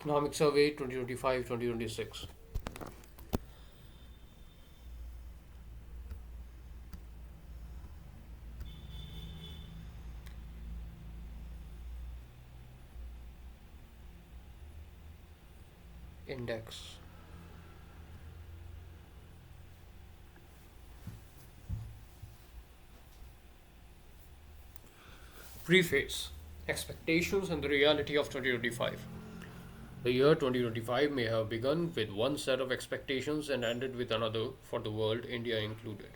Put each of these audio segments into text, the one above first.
Economic Survey 2025-2026. Index. Preface. Expectations and the reality of 2025. The year 2025 may have begun with one set of expectations and ended with another for the world, India included.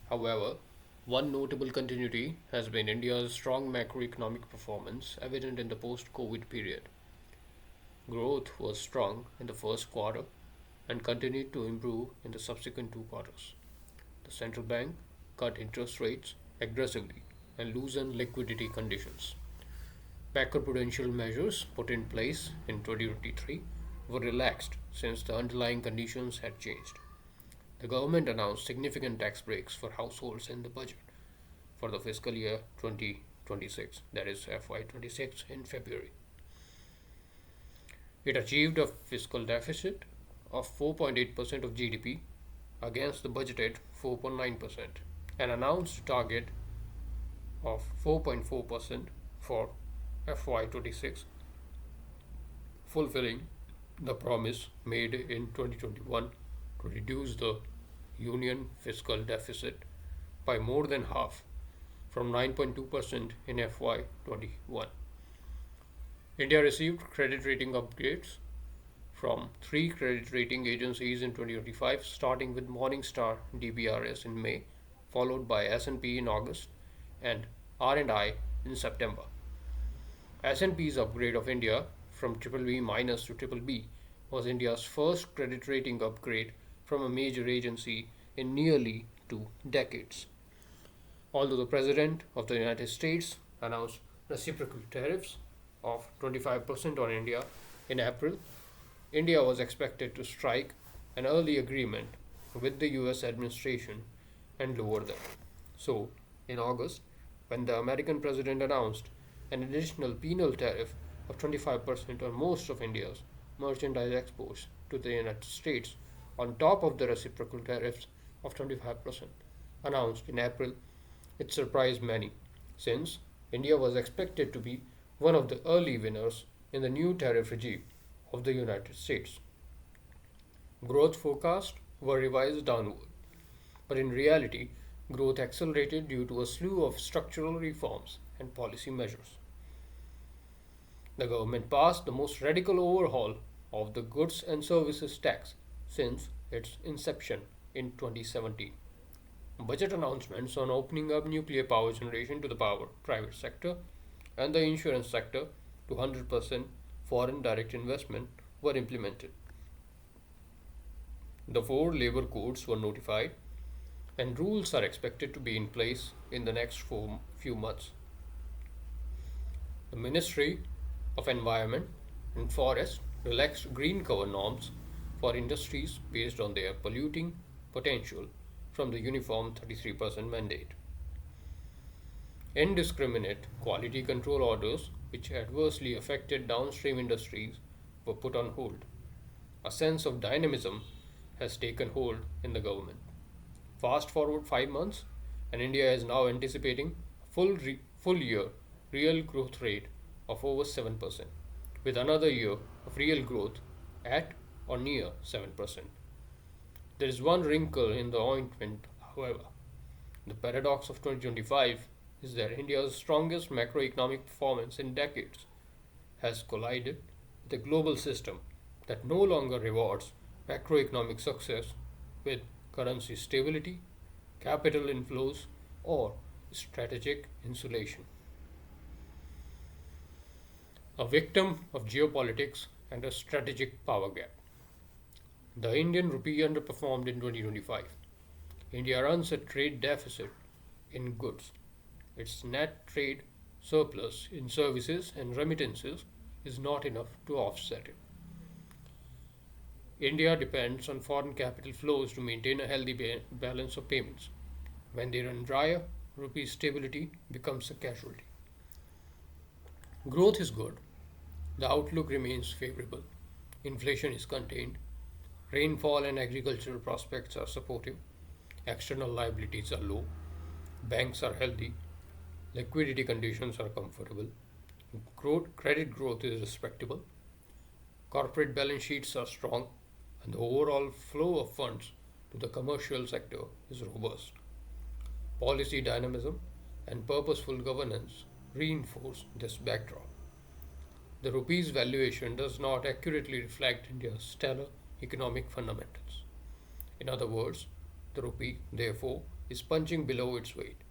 However, one notable continuity has been India's strong macroeconomic performance, evident in the post COVID period. Growth was strong in the first quarter and continued to improve in the subsequent two quarters. The central bank cut interest rates aggressively and loosened liquidity conditions. Macroprudential measures put in place in 2023 were relaxed since the underlying conditions had changed. The government announced significant tax breaks for households in the budget for the fiscal year 2026, that is FY26, in February. It achieved a fiscal deficit of 4.8% of GDP against the budgeted 4.9%, and announced a target of 4.4% for FY26, fulfilling the promise made in 2021 to reduce the Union fiscal deficit by more than half from 9.2% in FY21. India received credit rating upgrades from three credit rating agencies in 2025, starting with Morningstar DBRS in May, followed by S&P in August and R&I in September. S&P's upgrade of India from BBB minus to BBB was India's first credit rating upgrade from a major agency in nearly 2 decades. Although the President of the United States announced reciprocal tariffs of 25% on India in April, India was expected to strike an early agreement with the US administration and lower them. So, in August, when the American president announced an additional penal tariff of 25% on most of India's merchandise exports to the United States, on top of the reciprocal tariffs of 25% announced in April, it surprised many, since India was expected to be one of the early winners in the new tariff regime of the United States. Growth forecasts were revised downward, but in reality, growth accelerated due to a slew of structural reforms and policy measures. The government passed the most radical overhaul of the goods and services tax since its inception in 2017. Budget announcements on opening up nuclear power generation to the power private sector and the insurance sector to 100% foreign direct investment were implemented. The four labor codes were notified, and rules are expected to be in place in the next few months. The Ministry of Environment and Forest relaxed green cover norms for industries based on their polluting potential from the Uniform 33% mandate. Indiscriminate quality control orders, which adversely affected downstream industries, were put on hold. A sense of dynamism has taken hold in the government. Fast forward 5 months, and India is now anticipating a full year real growth rate of over 7%, with another year of real growth at or near 7%. There is one wrinkle in the ointment, however. The paradox of 2025 is that India's strongest macroeconomic performance in decades has collided with a global system that no longer rewards macroeconomic success with currency stability, capital inflows, or strategic insulation. A victim of geopolitics and a strategic power gap. The Indian rupee underperformed in 2025. India runs a trade deficit in goods. Its net trade surplus in services and remittances is not enough to offset it. India depends on foreign capital flows to maintain a healthy balance of payments. When they run drier, rupee stability becomes a casualty. Growth is good. The outlook remains favorable. Inflation is contained, rainfall and agricultural prospects are supportive, external liabilities are low, banks are healthy, liquidity conditions are comfortable, credit growth is respectable, corporate balance sheets are strong, and the overall flow of funds to the commercial sector is robust. Policy dynamism and purposeful governance reinforce this backdrop. The rupee's valuation does not accurately reflect India's stellar economic fundamentals. In other words, the rupee, therefore, is punching below its weight.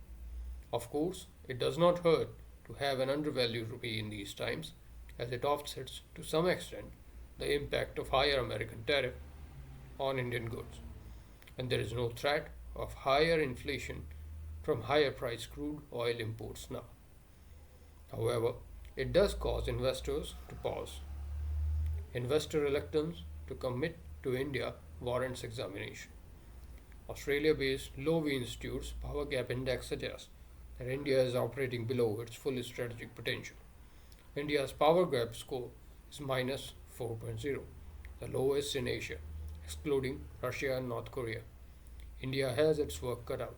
Of course, it does not hurt to have an undervalued rupee in these times, as it offsets to some extent the impact of higher American tariff on Indian goods, and there is no threat of higher inflation from higher priced crude oil imports now. However, it does cause investors to pause. Investor reluctance to commit to India warrants examination. Australia based Lowy Institute's Power Gap Index suggests that India is operating below its full strategic potential. India's power gap score is minus 4.0, the lowest in Asia, excluding Russia and North Korea. India has its work cut out.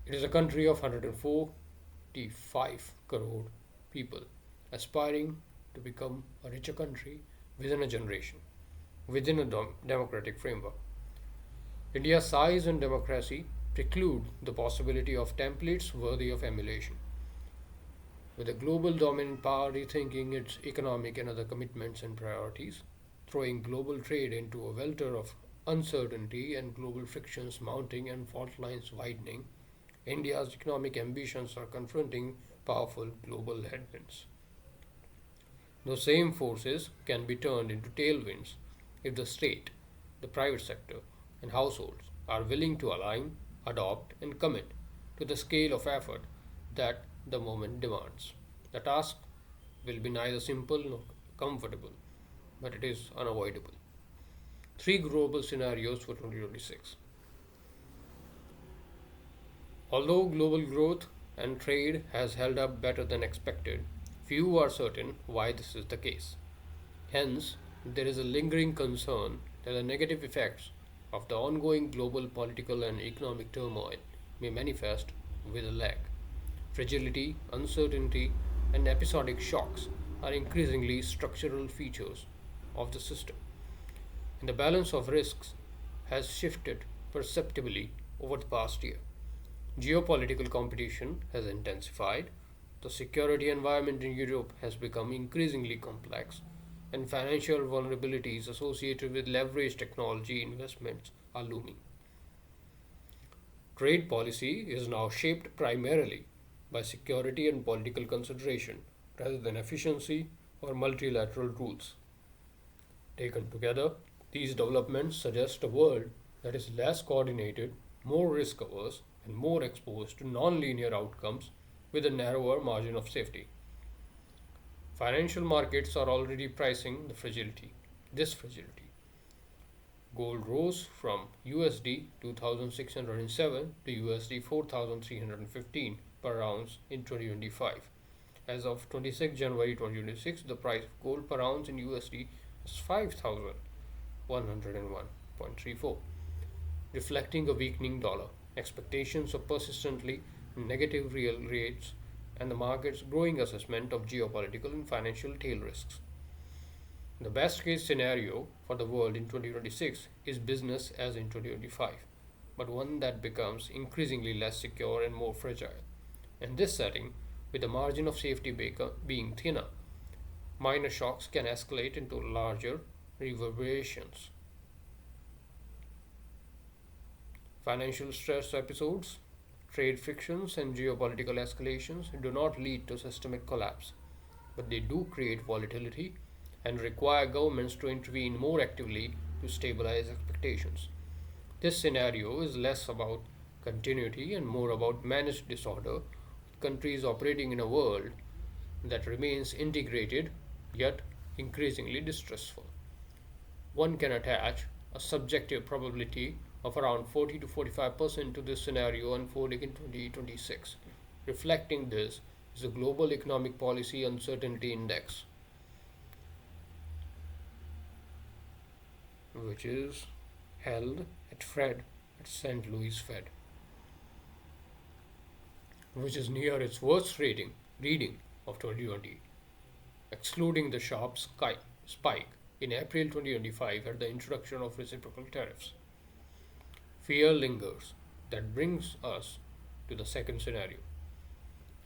It is a country of 145 crore people, aspiring to become a richer country within a generation, within a democratic framework. India's size and democracy preclude the possibility of templates worthy of emulation. With a global dominant power rethinking its economic and other commitments and priorities, throwing global trade into a welter of uncertainty and global frictions mounting and fault lines widening, India's economic ambitions are confronting powerful global headwinds. Those same forces can be turned into tailwinds if the state, the private sector, and households are willing to align, adopt, and commit to the scale of effort that the moment demands. The task will be neither simple nor comfortable, but it is unavoidable. Three global scenarios for 2026. Although global growth and trade has held up better than expected, few are certain why this is the case. Hence, there is a lingering concern that the negative effects of the ongoing global political and economic turmoil may manifest with a lag. Fragility, uncertainty, and episodic shocks are increasingly structural features of the system, and the balance of risks has shifted perceptibly over the past year. Geopolitical competition has intensified, the security environment in Europe has become increasingly complex, and financial vulnerabilities associated with leveraged technology investments are looming. Trade policy is now shaped primarily by security and political consideration rather than efficiency or multilateral rules. Taken together, these developments suggest a world that is less coordinated, more risk averse, and more exposed to non-linear outcomes with a narrower margin of safety. Financial markets are already pricing this fragility. Gold rose from USD 2607 to USD 4315 per ounce in 2025. As of 26 January 2026, the price of gold per ounce in USD is 5101.34, reflecting a weakening dollar, expectations of persistently negative real rates, and the market's growing assessment of geopolitical and financial tail risks. The best case scenario for the world in 2026 is business as in 2025, but one that becomes increasingly less secure and more fragile. In this setting, with the margin of safety being thinner, minor shocks can escalate into larger reverberations. Financial stress episodes, trade frictions, and geopolitical escalations do not lead to systemic collapse, but they do create volatility and require governments to intervene more actively to stabilize expectations. This scenario is less about continuity and more about managed disorder, with countries operating in a world that remains integrated yet increasingly distressful. One can attach a subjective probability of around 40 to 45% to this scenario unfolding in 2026. Reflecting this is the Global Economic Policy Uncertainty Index. which is held at Fed at St. Louis Fed, which is near its worst reading of 2020, excluding the sharp spike in April 2025 at the introduction of reciprocal tariffs. Fear lingers. That brings us to the second scenario.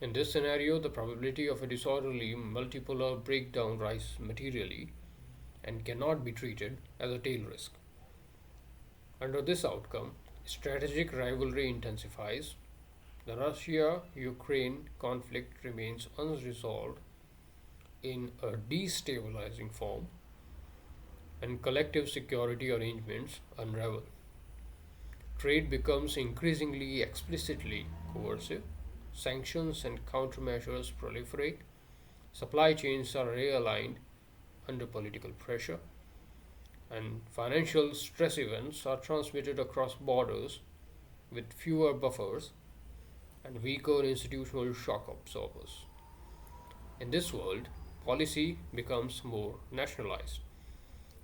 In this scenario, the probability of a disorderly multipolar breakdown rises materially and cannot be treated as a tail risk. Under this outcome, strategic rivalry intensifies. The Russia Ukraine conflict remains unresolved in a destabilizing form, and collective security arrangements unravel. Trade becomes increasingly explicitly coercive, sanctions and countermeasures proliferate, supply chains are realigned under political pressure, and financial stress events are transmitted across borders with fewer buffers and weaker institutional shock absorbers. In this world, policy becomes more nationalized,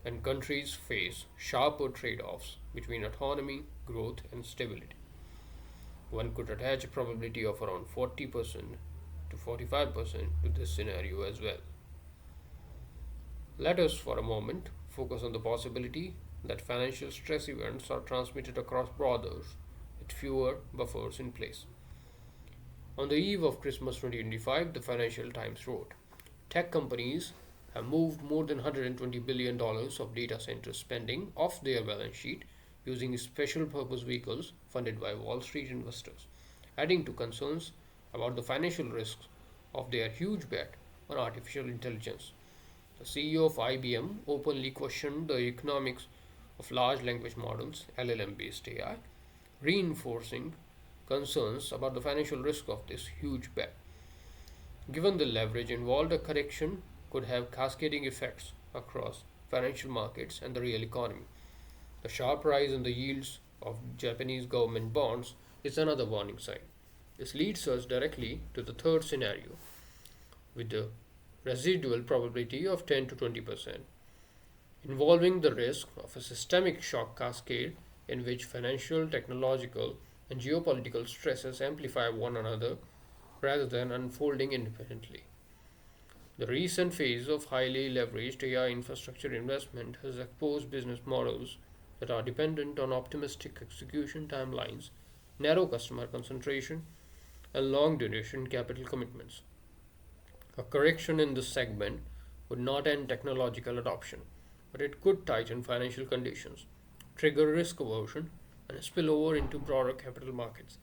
and countries face sharper trade offs between autonomy, growth, and stability. One could attach a probability of around 40% to 45% to this scenario as well. Let us, for a moment, focus on the possibility that financial stress events are transmitted across borders with fewer buffers in place. On the eve of Christmas 2025, the Financial Times wrote, tech companies have moved more than $120 billion of data center spending off their balance sheet using special purpose vehicles funded by Wall Street investors, adding to concerns about the financial risks of their huge bet on artificial intelligence. The CEO of IBM openly questioned the economics of large language models, LLM based AI, reinforcing concerns about the financial risk of this huge bet. Given the leverage involved, a correction could have cascading effects across financial markets and the real economy. The sharp rise in the yields of Japanese government bonds is another warning sign. This leads us directly to the third scenario, with the residual probability of 10 to 20%, involving the risk of a systemic shock cascade in which financial, technological, and geopolitical stresses amplify one another rather than unfolding independently. The recent phase of highly leveraged AI infrastructure investment has exposed business models that are dependent on optimistic execution timelines, narrow customer concentration, and long duration capital commitments. A correction in this segment would not end technological adoption, but it could tighten financial conditions, trigger risk aversion, and spill over into broader capital markets.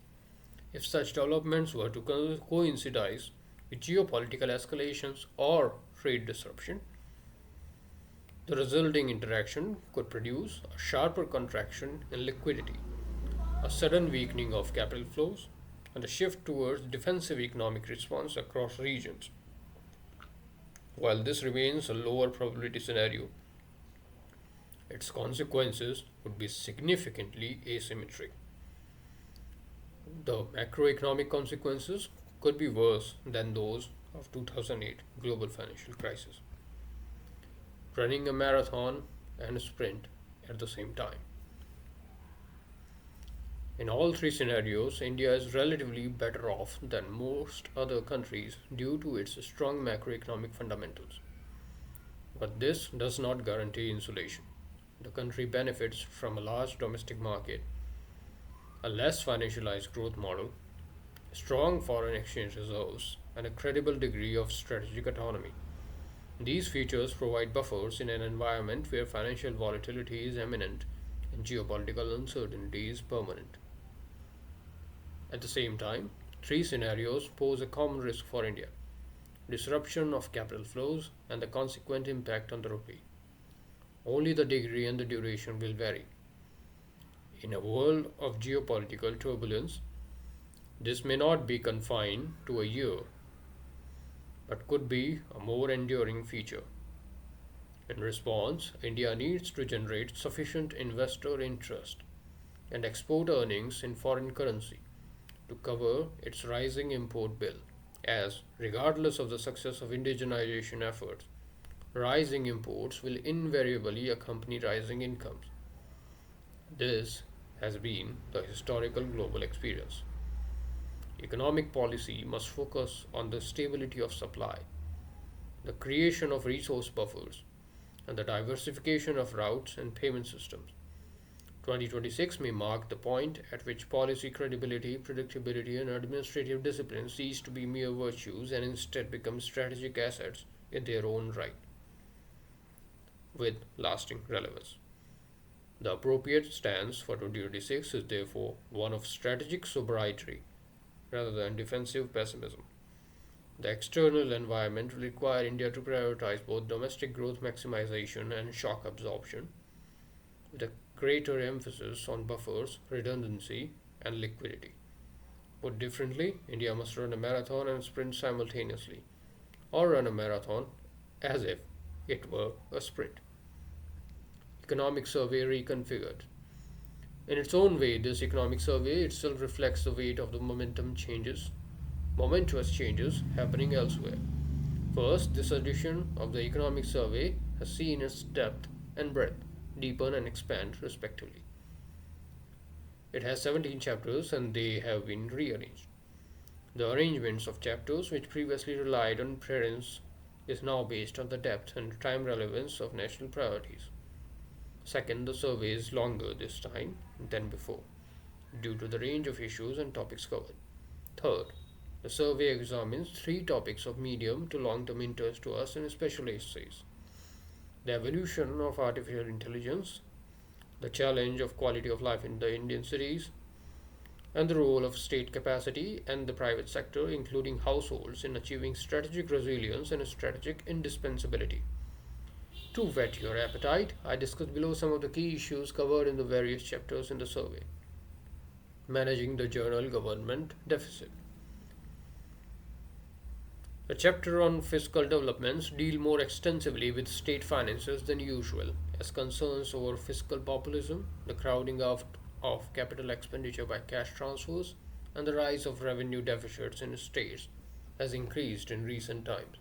If such developments were to coincide with geopolitical escalations or trade disruption, the resulting interaction could produce a sharper contraction in liquidity, a sudden weakening of capital flows, and a shift towards defensive economic response across regions. While this remains a lower probability scenario, its consequences would be significantly asymmetric. The macroeconomic consequences could be worse than those of 2008 global financial crisis, running a marathon and a sprint at the same time. In all three scenarios, India is relatively better off than most other countries due to its strong macroeconomic fundamentals. But this does not guarantee insulation. The country benefits from a large domestic market, a less financialized growth model, strong foreign exchange reserves, and a credible degree of strategic autonomy. These features provide buffers in an environment where financial volatility is imminent and geopolitical uncertainty is permanent. At the same time, three scenarios pose a common risk for India: disruption of capital flows and the consequent impact on the rupee. Only the degree and the duration will vary. In a world of geopolitical turbulence, this may not be confined to a year, but could be a more enduring feature. In response, India needs to generate sufficient investor interest and export earnings in foreign currency to cover its rising import bill, as, regardless of the success of indigenization efforts, rising imports will invariably accompany rising incomes. This has been the historical global experience. Economic policy must focus on the stability of supply, the creation of resource buffers, and the diversification of routes and payment systems. 2026 may mark the point at which policy credibility, predictability, and administrative discipline cease to be mere virtues and instead become strategic assets in their own right, with lasting relevance. The appropriate stance for 2026 is therefore one of strategic sobriety rather than defensive pessimism. The external environment will require India to prioritize both domestic growth maximization and shock absorption, with a greater emphasis on buffers, redundancy, and liquidity. Put differently, India must run a marathon and sprint simultaneously, or run a marathon as if it were a sprint. Economic survey reconfigured. In its own way, this economic survey itself reflects the weight of the momentous changes happening elsewhere. First, this edition of the economic survey has seen its depth and breadth deepen and expand respectively. It has 17 chapters and they have been rearranged. The arrangements of chapters, which previously relied on parents, is now based on the depth and time relevance of national priorities. Second, the survey is longer this time than before, due to the range of issues and topics covered. Third, the survey examines three topics of medium to long term interest to us in special essays: the evolution of artificial intelligence, the challenge of quality of life in the Indian cities, and the role of state capacity and the private sector, including households, in achieving strategic resilience and strategic indispensability. To whet your appetite, I discuss below some of the key issues covered in the various chapters in the survey. Managing the Journal Government Deficit. The chapter on fiscal developments deal more extensively with state finances than usual, as concerns over fiscal populism, the crowding out of capital expenditure by cash transfers, and the rise of revenue deficits in states has increased in recent times.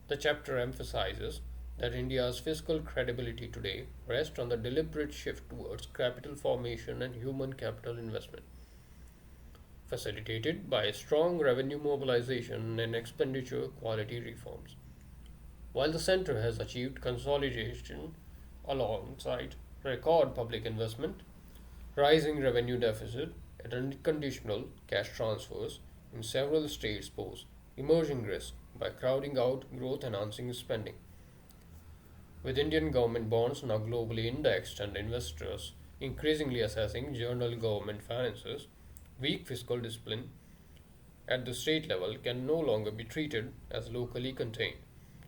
The chapter emphasizes that India's fiscal credibility today rests on the deliberate shift towards capital formation and human capital investment, facilitated by strong revenue mobilization and expenditure quality reforms. While the center has achieved consolidation alongside record public investment, rising revenue deficit, and unconditional cash transfers in several states pose emerging risks by crowding out growth enhancing spending. With Indian government bonds now globally indexed and investors increasingly assessing general government finances, weak fiscal discipline at the state level can no longer be treated as locally contained.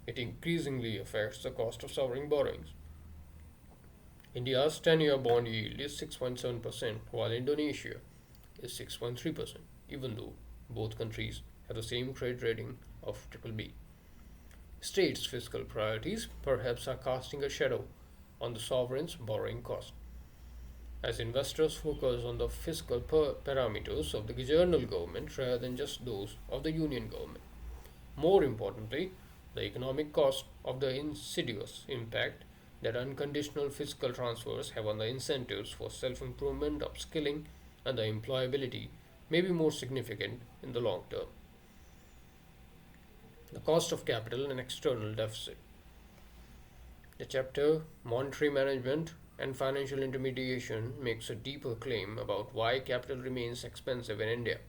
It increasingly affects the cost of sovereign borrowings. India's 10-year bond yield is 6.7%, while Indonesia is 6.3%, even though both countries have the same credit rating of BBB. States' fiscal priorities perhaps are casting a shadow on the sovereign's borrowing cost, as investors focus on the fiscal parameters of the general government rather than just those of the union government. More importantly, the economic cost of the insidious impact that unconditional fiscal transfers have on the incentives for self improvement, upskilling, and the employability may be more significant in the long term. The cost of capital and external deficit. The chapter Monetary Management and Financial Intermediation makes a deeper claim about why capital remains expensive in India.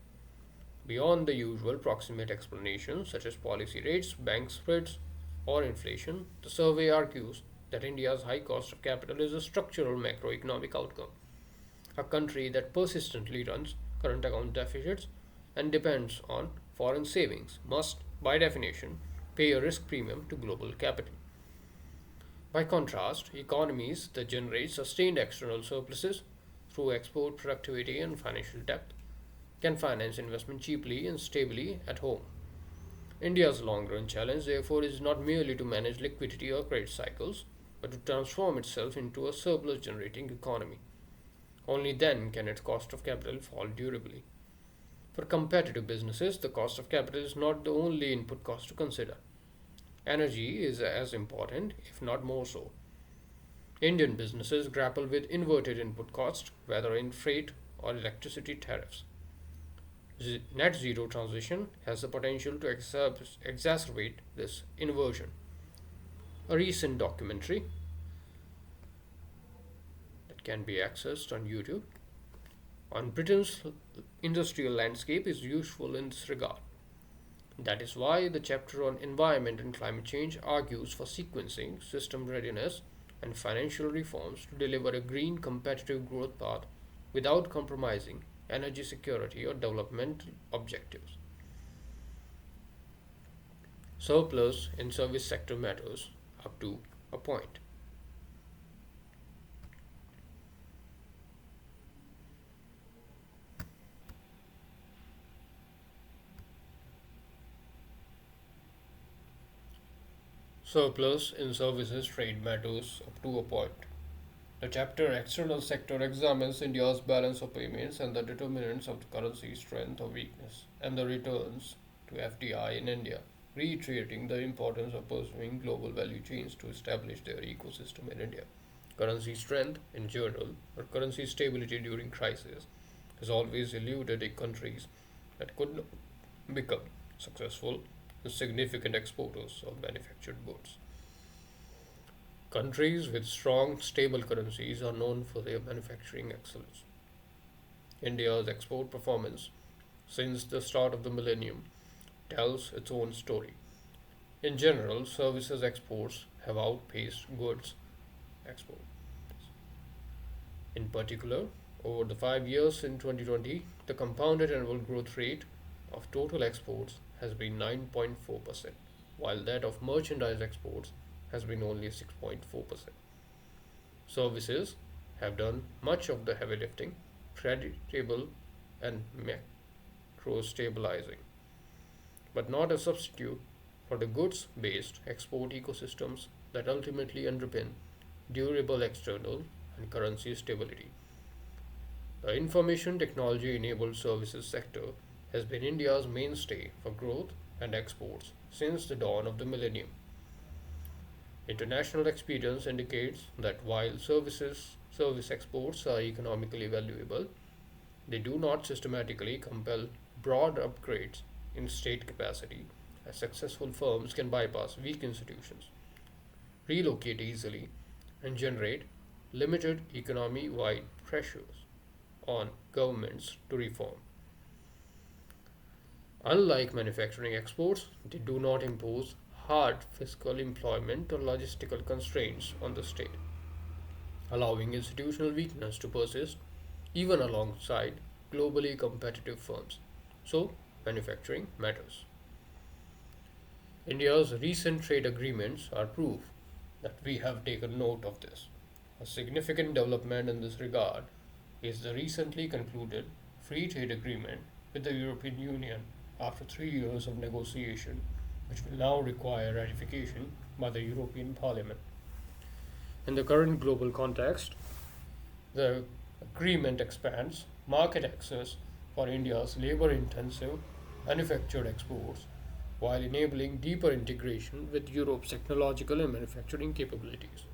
Beyond the usual proximate explanations such as policy rates, bank spreads, or inflation, the survey argues that India's high cost of capital is a structural macroeconomic outcome. A country that persistently runs current account deficits and depends on foreign savings must, by definition, pay a risk premium to global capital. By contrast, economies that generate sustained external surpluses through export productivity and financial depth can finance investment cheaply and stably at home. India's long run challenge, therefore, is not merely to manage liquidity or credit cycles, but to transform itself into a surplus generating economy. Only then can its cost of capital fall durably. For competitive businesses, the cost of capital is not the only input cost to consider. energy is as important, if not more so. Indian businesses grapple with inverted input costs, whether in freight or electricity tariffs. Net zero transition has the potential to exacerbate this inversion. A recent documentary that can be accessed on YouTube on Britain's industrial landscape is useful in this regard. That is why the chapter on environment and climate change argues for sequencing system readiness and financial reforms to deliver a green competitive growth path without compromising energy security or development objectives. Surplus in service sector matters up to a point. Surplus in services trade matters up to a point. The chapter External Sector examines India's balance of payments and the determinants of the currency strength or weakness, and the returns to FDI in India, reiterating the importance of pursuing global value chains to establish their ecosystem in India. Currency strength, in general, or currency stability during crisis, has always eluded countries that could not become successful as significant exporters of manufactured goods. Countries with strong, stable currencies are known for their manufacturing excellence. India's export performance since the start of the millennium tells its own story. In general, services exports have outpaced goods exports. In particular, over the 5 years in 2020, the compounded annual growth rate of total exports has been 9.4%, while that of merchandise exports has been only 6.4%. Services have done much of the heavy lifting, creditable and macro stabilizing, but not a substitute for the goods based export ecosystems that ultimately underpin durable external and currency stability. The information technology enabled services sector has been India's mainstay for growth and exports since the dawn of the millennium. International experience indicates that while service exports are economically valuable, they do not systematically compel broad upgrades in state capacity, as successful firms can bypass weak institutions, relocate easily, and generate limited economy wide pressures on governments to reform. Unlike manufacturing exports, they do not impose hard fiscal employment or logistical constraints on the state, allowing institutional weakness to persist even alongside globally competitive firms. So, manufacturing matters. India's recent trade agreements are proof that we have taken note of this. A significant development in this regard is the recently concluded free trade agreement with the European Union after 3 years of negotiation, which will now require ratification by the European Parliament. In the current global context, the agreement expands market access for India's labor intensive manufactured exports while enabling deeper integration with Europe's technological and manufacturing capabilities.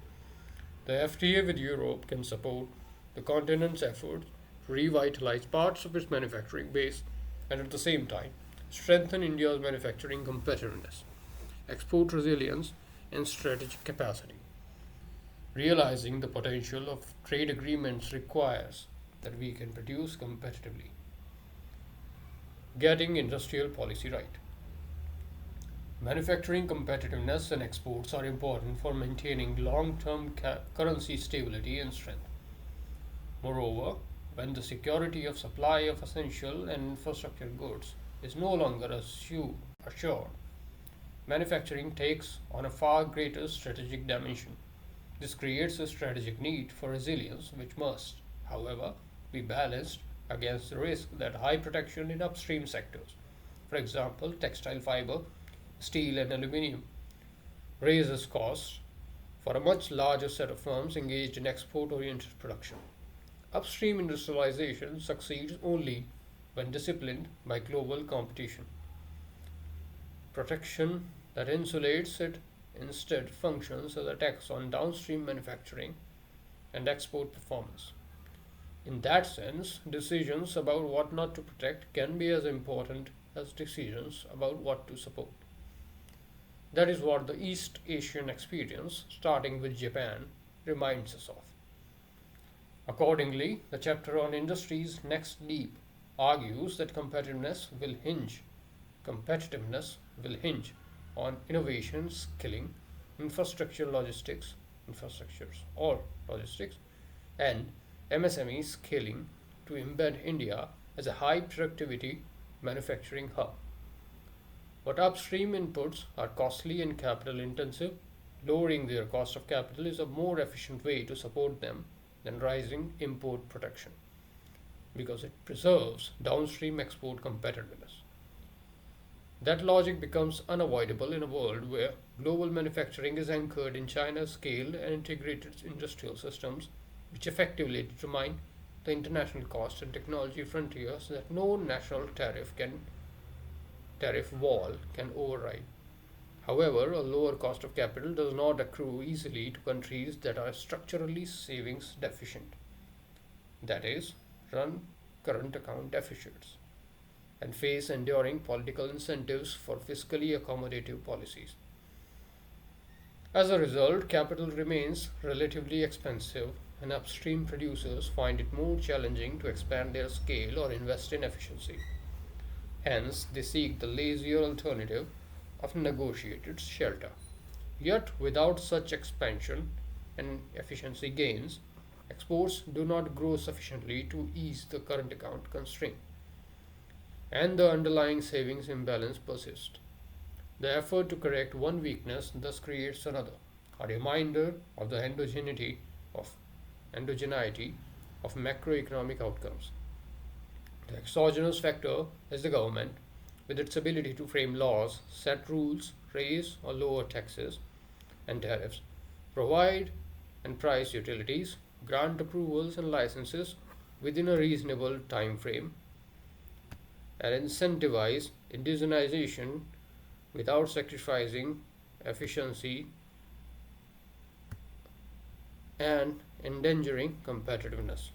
The FTA with Europe can support the continent's efforts to revitalize parts of its manufacturing base and at the same time strengthen India's manufacturing competitiveness, export resilience, and strategic capacity. Realizing the potential of trade agreements requires that we can produce competitively. Getting industrial policy right. Manufacturing competitiveness and exports are important for maintaining long term currency stability and strength. Moreover, when the security of supply of essential and infrastructure goods is no longer assured, manufacturing takes on a far greater strategic dimension. This creates a strategic need for resilience, which must, however, be balanced against the risk that high protection in upstream sectors, for example, textile fiber, steel, and aluminium, raises costs for a much larger set of firms engaged in export oriented production. Upstream industrialization succeeds only when disciplined by global competition. Protection that insulates it instead functions as a tax on downstream manufacturing and export performance. In that sense, decisions about what not to protect can be as important as decisions about what to support. That is what the East Asian experience, starting with Japan, reminds us of. Accordingly, the chapter on industry's next leap argues that competitiveness will hinge on innovation, skilling, infrastructures or logistics, and MSME scaling to embed India as a high productivity manufacturing hub. But upstream inputs are costly and capital intensive. Lowering their cost of capital is a more efficient way to support them than rising import protection because it preserves downstream export competitiveness. That logic becomes unavoidable in a world where global manufacturing is anchored in China's scaled and integrated industrial systems, which effectively determine the international cost and technology frontiers that no national tariff wall can override. However, a lower cost of capital does not accrue easily to countries that are structurally savings deficient, that is, run current account deficits, and face enduring political incentives for fiscally accommodative policies. As a result, capital remains relatively expensive, and upstream producers find it more challenging to expand their scale or invest in efficiency. Hence, they seek the lazier alternative of negotiated shelter. Yet, without such expansion and efficiency gains, exports do not grow sufficiently to ease the current account constraint, and the underlying savings imbalance persists. The effort to correct one weakness thus creates another, a reminder of the of endogeneity of macroeconomic outcomes. The exogenous factor is the government, with its ability to frame laws, set rules, raise or lower taxes and tariffs, provide and price utilities, grant approvals and licenses within a reasonable time frame, and incentivize indigenization without sacrificing efficiency and endangering competitiveness.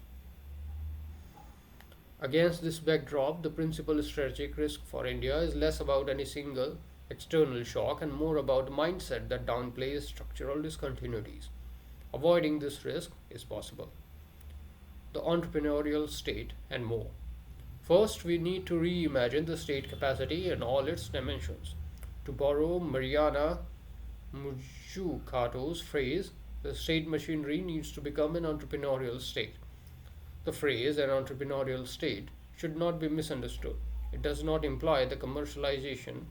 Against this backdrop, the principal strategic risk for India is less about any single external shock and more about a mindset that downplays structural discontinuities. Avoiding this risk is possible. The entrepreneurial state and more. First, we need to reimagine the state capacity in all its dimensions. To borrow Mariana Mazzucato's phrase, the state machinery needs to become an entrepreneurial state. The phrase an entrepreneurial state should not be misunderstood. It does not imply the commercialization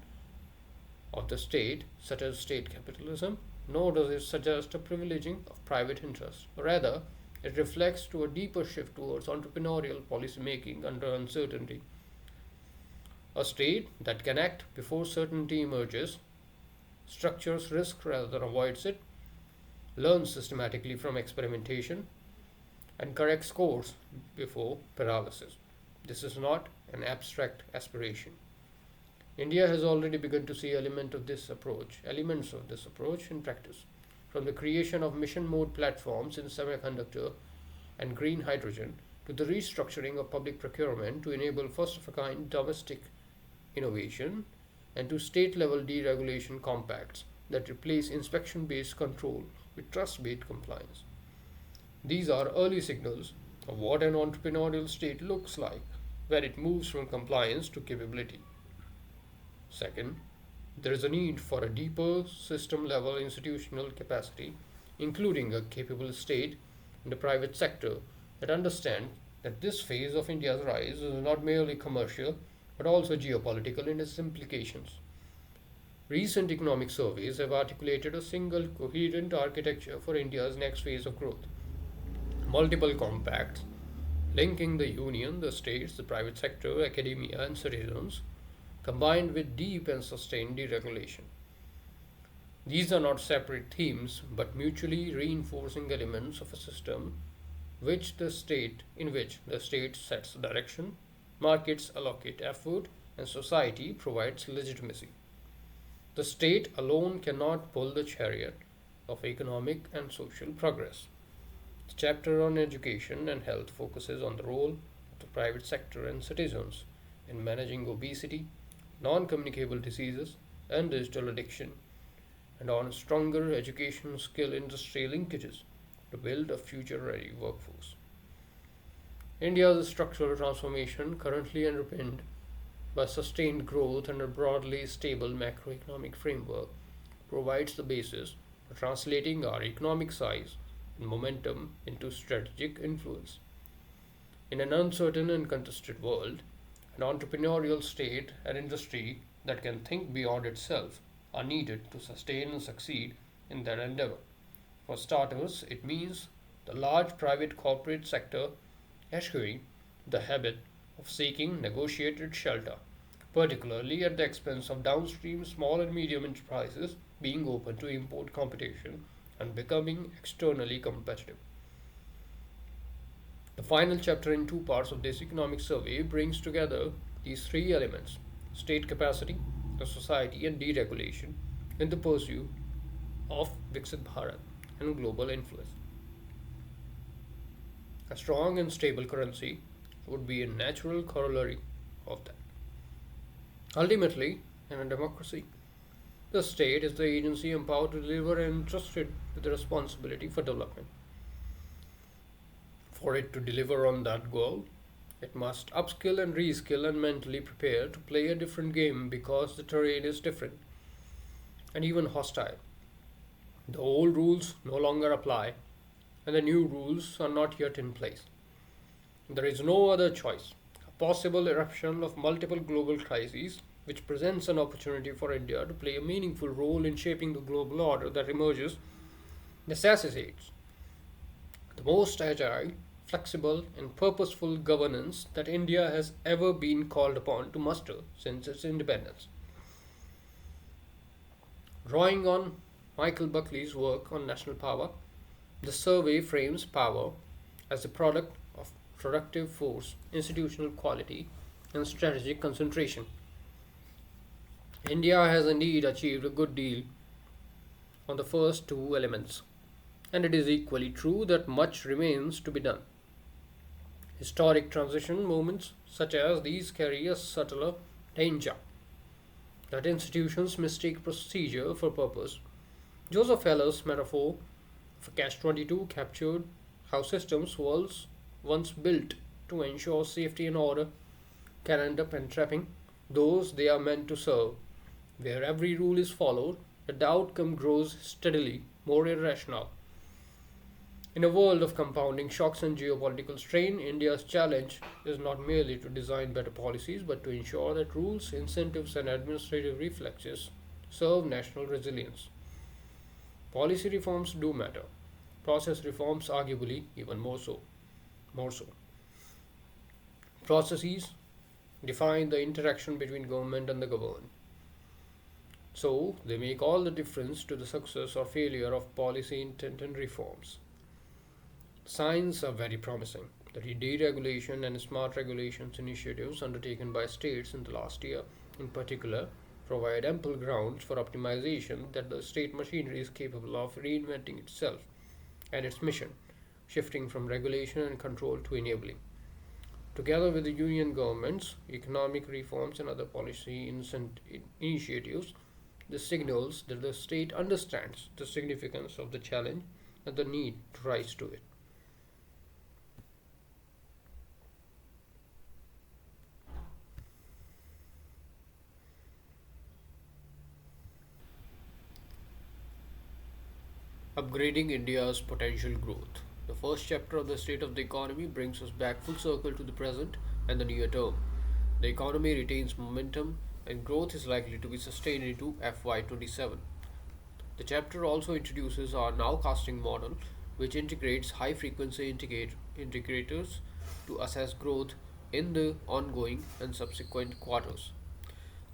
of the state, such as state capitalism, nor does it suggest a privileging of private interest. Rather, it reflects to a deeper shift towards entrepreneurial policy making under uncertainty. A state that can act before certainty emerges, structures risk rather than avoids it, learns systematically from experimentation, and corrects course before paralysis. This is not an abstract aspiration. India has already begun to see elements of this approach in practice, from the creation of mission mode platforms in semiconductor and green hydrogen to the restructuring of public procurement to enable first of a kind domestic innovation and to state level deregulation compacts that replace inspection based control with trust based compliance. These are early signals of what an entrepreneurial state looks like when it moves from compliance to capability. Second, there is a need for a deeper system level institutional capacity, including a capable state and a private sector that understand that this phase of India's rise is not merely commercial but also geopolitical in its implications. Recent economic surveys have articulated a single coherent architecture for India's next phase of growth. Multiple compacts linking the union, the states, the private sector, academia, and citizens, combined with deep and sustained deregulation. These are not separate themes but mutually reinforcing elements of a system in which the state sets direction, markets allocate effort, and society provides legitimacy. The state alone cannot pull the chariot of economic and social progress. The chapter on education and health focuses on the role of the private sector and citizens in managing obesity, non communicable diseases, and digital addiction, and on stronger education skill industry linkages to build a future ready workforce. India's structural transformation, currently underpinned by sustained growth and a broadly stable macroeconomic framework, provides the basis for translating our economic size and momentum into strategic influence. In an uncertain and contested world, an entrepreneurial state and industry that can think beyond itself are needed to sustain and succeed in that endeavor. For starters, it means the large private corporate sector eschewing the habit of seeking negotiated shelter, particularly at the expense of downstream small and medium enterprises being open to import competition and becoming externally competitive. The final chapter in two parts of this economic survey brings together these three elements: state capacity, the society, and deregulation in the pursuit of Viksit Bharat and global influence. A strong and stable currency would be a natural corollary of that. Ultimately, in a democracy, the state is the agency empowered to deliver and entrusted with the responsibility for development. For it to deliver on that goal, it must upskill and reskill and mentally prepare to play a different game because the terrain is different and even hostile. The old rules no longer apply and the new rules are not yet in place. There is no other choice. A possible eruption of multiple global crises, which presents an opportunity for India to play a meaningful role in shaping the global order that emerges, necessitates the most agile, flexible, and purposeful governance that India has ever been called upon to muster since its independence. Drawing on Michael Buckley's work on national power, the survey frames power as a product of productive force, institutional quality, and strategic concentration. India has indeed achieved a good deal on the first two elements, and it is equally true that much remains to be done. Historic transition moments such as these carry a subtler danger that institutions mistake procedure for purpose. Joseph Heller's metaphor of a catch 22 captured how systems was once built to ensure safety and order can end up entrapping those they are meant to serve. Where every rule is followed, the outcome grows steadily more irrational. In a world of compounding shocks and geopolitical strain, India's challenge is not merely to design better policies but to ensure that rules, incentives, and administrative reflexes serve national resilience. Policy reforms do matter. Process reforms, arguably, even more so. More so. Processes define the interaction between government and the governed. So, they make all the difference to the success or failure of policy intent and reforms. Signs are very promising. The deregulation and smart regulations initiatives undertaken by states in the last year, in particular, provide ample grounds for optimization that the state machinery is capable of reinventing itself and its mission, shifting from regulation and control to enabling. Together with the union government's economic reforms and other policy initiatives, this signals that the state understands the significance of the challenge and the need to rise to it. Upgrading India's potential growth. The first chapter of the state of the economy brings us back full circle to the present and the near term. The economy retains momentum and growth is likely to be sustained into FY27. The chapter also introduces our nowcasting model, which integrates high frequency indicators to assess growth in the ongoing and subsequent quarters.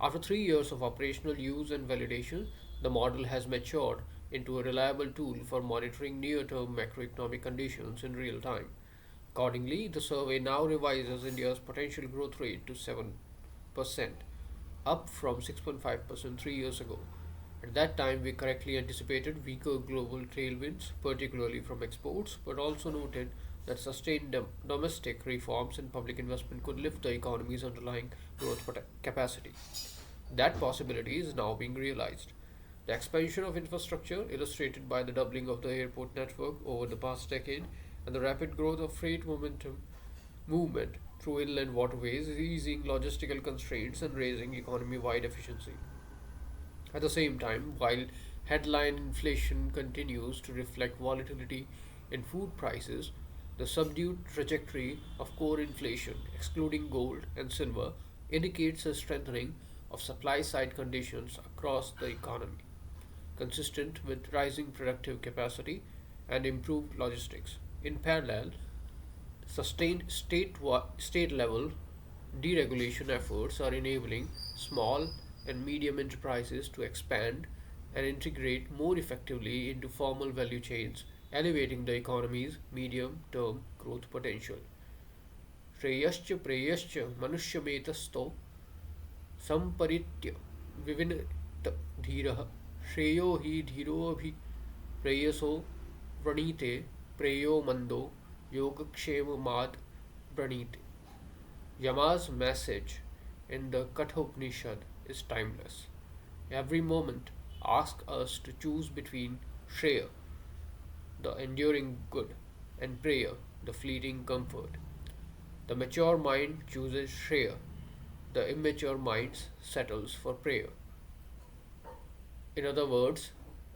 After 3 years of operational use and validation, the model has matured into a reliable tool for monitoring near term macroeconomic conditions in real time. Accordingly, the survey now revises India's potential growth rate to 7%, up from 6.5% 3 years ago, At that time, we correctly anticipated weaker global tailwinds, particularly from exports, but also noted that sustained domestic reforms and public investment could lift the economy's underlying growth capacity. That possibility is now being realized. The expansion of infrastructure, illustrated by the doubling of the airport network over the past decade, and the rapid growth of movement through inland waterways, is easing logistical constraints and raising economy wide efficiency. At the same time, while headline inflation continues to reflect volatility in food prices, the subdued trajectory of core inflation, excluding gold and silver, indicates a strengthening of supply side conditions across the economy, consistent with rising productive capacity and improved logistics. In parallel, sustained state level deregulation efforts are enabling small and medium enterprises to expand and integrate more effectively into formal value chains, elevating the economy's medium term growth potential. श्रेयश्च प्रेयश्च मनुष्यमेतस्तो संपरित्य विविनत धीरः श्रेयो हि धीरोऽभि प्रेयसो वृणीते प्रेयो मन्दो योगक्षेममाद वृणीते. Yama's message in the Kathopanishad is timeless. Every moment asks us to choose between Shreya, the enduring good, and Preya, the fleeting comfort. The mature mind chooses Shreya, the immature mind settles for Preya. In other words,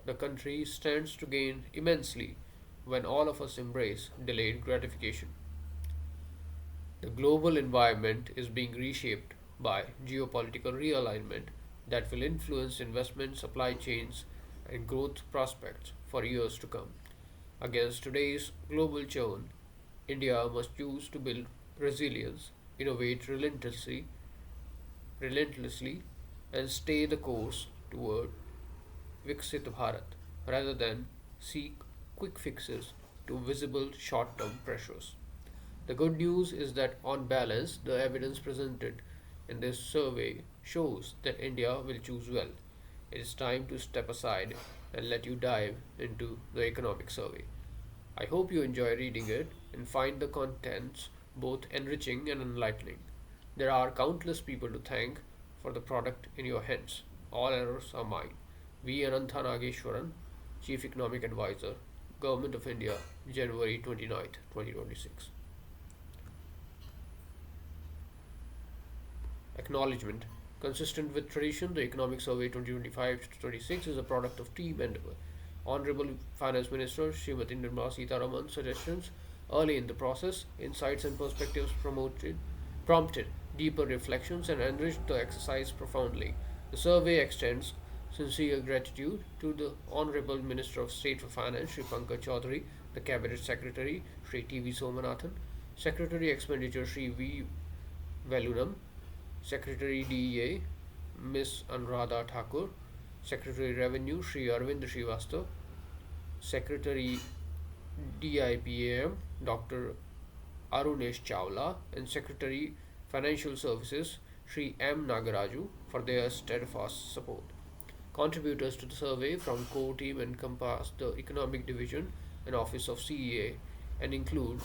the country stands to gain immensely when all of us embrace delayed gratification. The global environment is being reshaped by geopolitical realignment that will influence investment, supply chains, and growth prospects for years to come. Against today's global churn, India must choose to build resilience, innovate relentlessly, and stay the course toward Viksit Bharat rather than seek quick fixes to visible short term pressures. The good news is that, on balance, the evidence presented in this survey shows that India will choose well. It is time to step aside and let you dive into the economic survey. I hope you enjoy reading it and find the contents both enriching and enlightening. There are countless people to thank for the product in your hands. All errors are mine. V. Anantha Nageshwaran, Chief Economic Advisor, Government of India, January 29th, 2026. Acknowledgement. Consistent with tradition, the Economic Survey 2025-26 is a product of team endeavor. Honorable Finance Minister Srimati Nirmala Sitharaman's suggestions early in the process, insights and perspectives prompted deeper reflections and enriched the exercise profoundly. The survey extends sincere gratitude to the Honorable Minister of State for Finance Sri Pankaj Chaudhary, the Cabinet Secretary Sri T.V. Somanathan, Secretary Expenditure Sri V. Velunam, Secretary DEA Ms. Anuradha Thakur, Secretary Revenue Sri Arvind Srivastava, Secretary DIPAM Dr. Arunesh Chawla, and Secretary Financial Services Sri M. Nagaraju for their steadfast support. Contributors to the survey from core team encompass the Economic Division and Office of CEA and include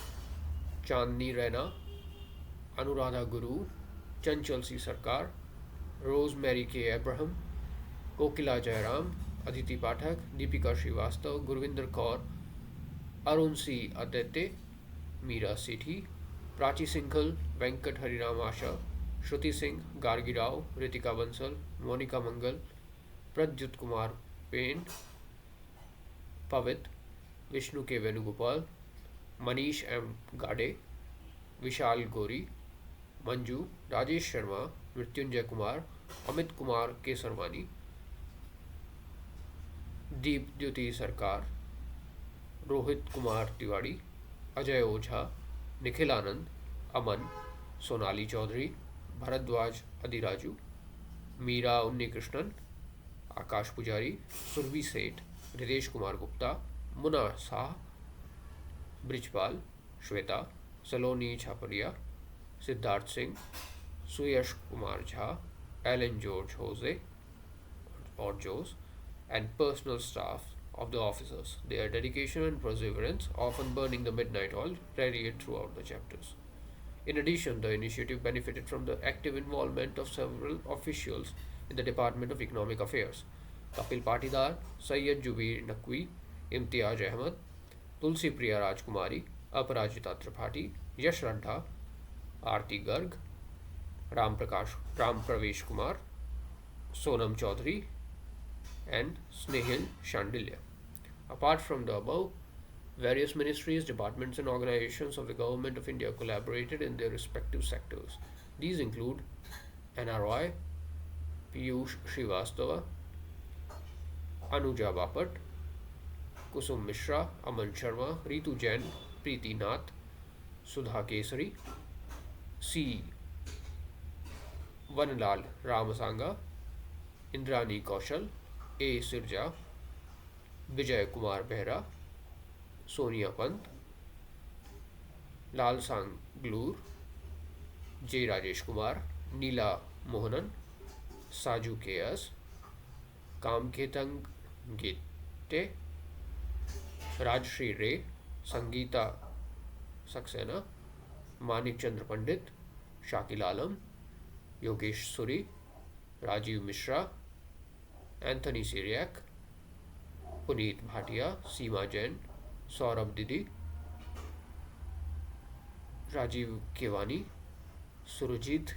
Chandni Raina, Anuradha Guru, Chanchal C. Sarkar, Rosemary K. Abraham, Kokila Jairam, Aditi Pathak, Deepika Srivastav, Gurvinder Kaur, Arun C. Adete, Meera Sethi, Prachi Singhal, Venkat Hariram Asha, Shruti Singh, Gargi Rao, Ritika Bansal, Monica Mangal, Pradyut Kumar Pain, Pavit, Vishnu K. Venugopal, Manish M. Gade, Vishal Gori, Manju, Rajesh Sharma, Mrityunjay Kumar, Amit Kumar K. Sarvani, Deep Dyuti Sarkar, Rohit Kumar Tiwari, Ajay Ojha, Nikhil Anand, Aman, Sonali Chaudhary, Bharadwaj Adiraju, Meera Unnikrishnan, Akash Pujari, Survi Seth, Ridesh Kumar Gupta, Muna Shah, Brijpal, Shweta, Saloni Chaparia, Siddharth Singh, Suyash Kumar Jha, Alan George Jose or Jose, and personal staff of the officers. Their dedication and perseverance, often burning the midnight oil, radiate throughout the chapters. In addition, the initiative benefited from the active involvement of several officials in the Department of Economic Affairs. Kapil Patidar, Sayyid Jubir Naqvi, Imtiaz Ahmad, Tulsi Priya Rajkumari, Aparajita Tripathi, Yash Radha, Aarti Garg, Ram Pravesh Kumar, Sonam Chaudhary, and Snehil Shandilya. Apart from the above, various ministries, departments, and organizations of the Government of India collaborated in their respective sectors. These include NRI, Piyush Srivastava, Anuja Bapat, Kusum Mishra, Aman Sharma, Ritu Jain, Preeti Nath, Sudha Kesari, C. Vanlal Ramasanga, Indrani Kaushal, A. Sirja, Vijay Kumar Behra, Sonia Pant, Lal Sang Glur, J. Rajesh Kumar, Neela Mohanan, Saju K.S., Kamketang Gite, Rajshri Ray, Sangeeta Saxena, Manik Chandra Pandit, Shakil Alam, Yogesh Suri, Rajiv Mishra, Anthony Syriac, Puneet Bhatia, Seema Jain, Saurabh Didi, Rajiv Kewani, Surajit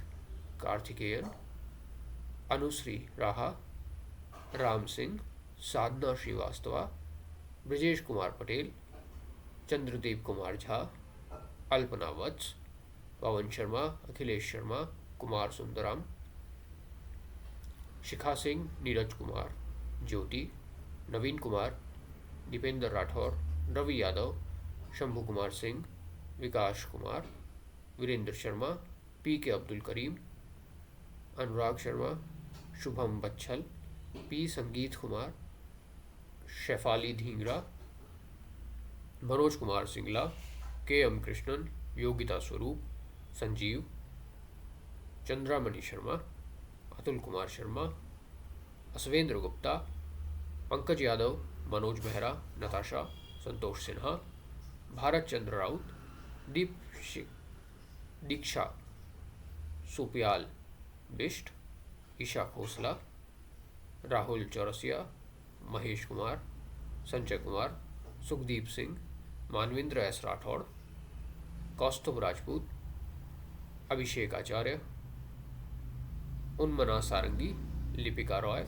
Karthikeyan, Anusri Raha, Ram Singh, Sadhna Srivastava, Brijesh Kumar Patel, Chandradeep Kumar Jha, Alpana Vats, Pawan Sharma, Akhilesh Sharma, Kumar Sundaram, Shikha Singh, Neeraj Kumar, Jyoti, Naveen Kumar, Dipender Rathore, Ravi Yadav, Shambhu Kumar Singh, Vikas Kumar, Virendra Sharma, P.K. Abdul Karim, Anurag Sharma, Shubham Bachchal, P. Sangeet Kumar, Shefali Dhingra, Manoj Kumar Singla, K.M. Krishnan, Yogita Swaroop, Sanjeev, Chandramani Sharma, Atul Kumar Sharma, Asvendra Gupta, Pankaj Yadav, Manoj Behra, Natasha, Santosh Sinha, Bharat Chandra Raut, Diksha Supial Bisht, Isha Khosla, Rahul Chaurasia, Mahesh Kumar, Sanjay Kumar, Sukhdeep Singh, Manvendra S. Rathod, Kaustubh Rajput, Abhishek Acharya, Unmana Sarangi, Lipika Roy,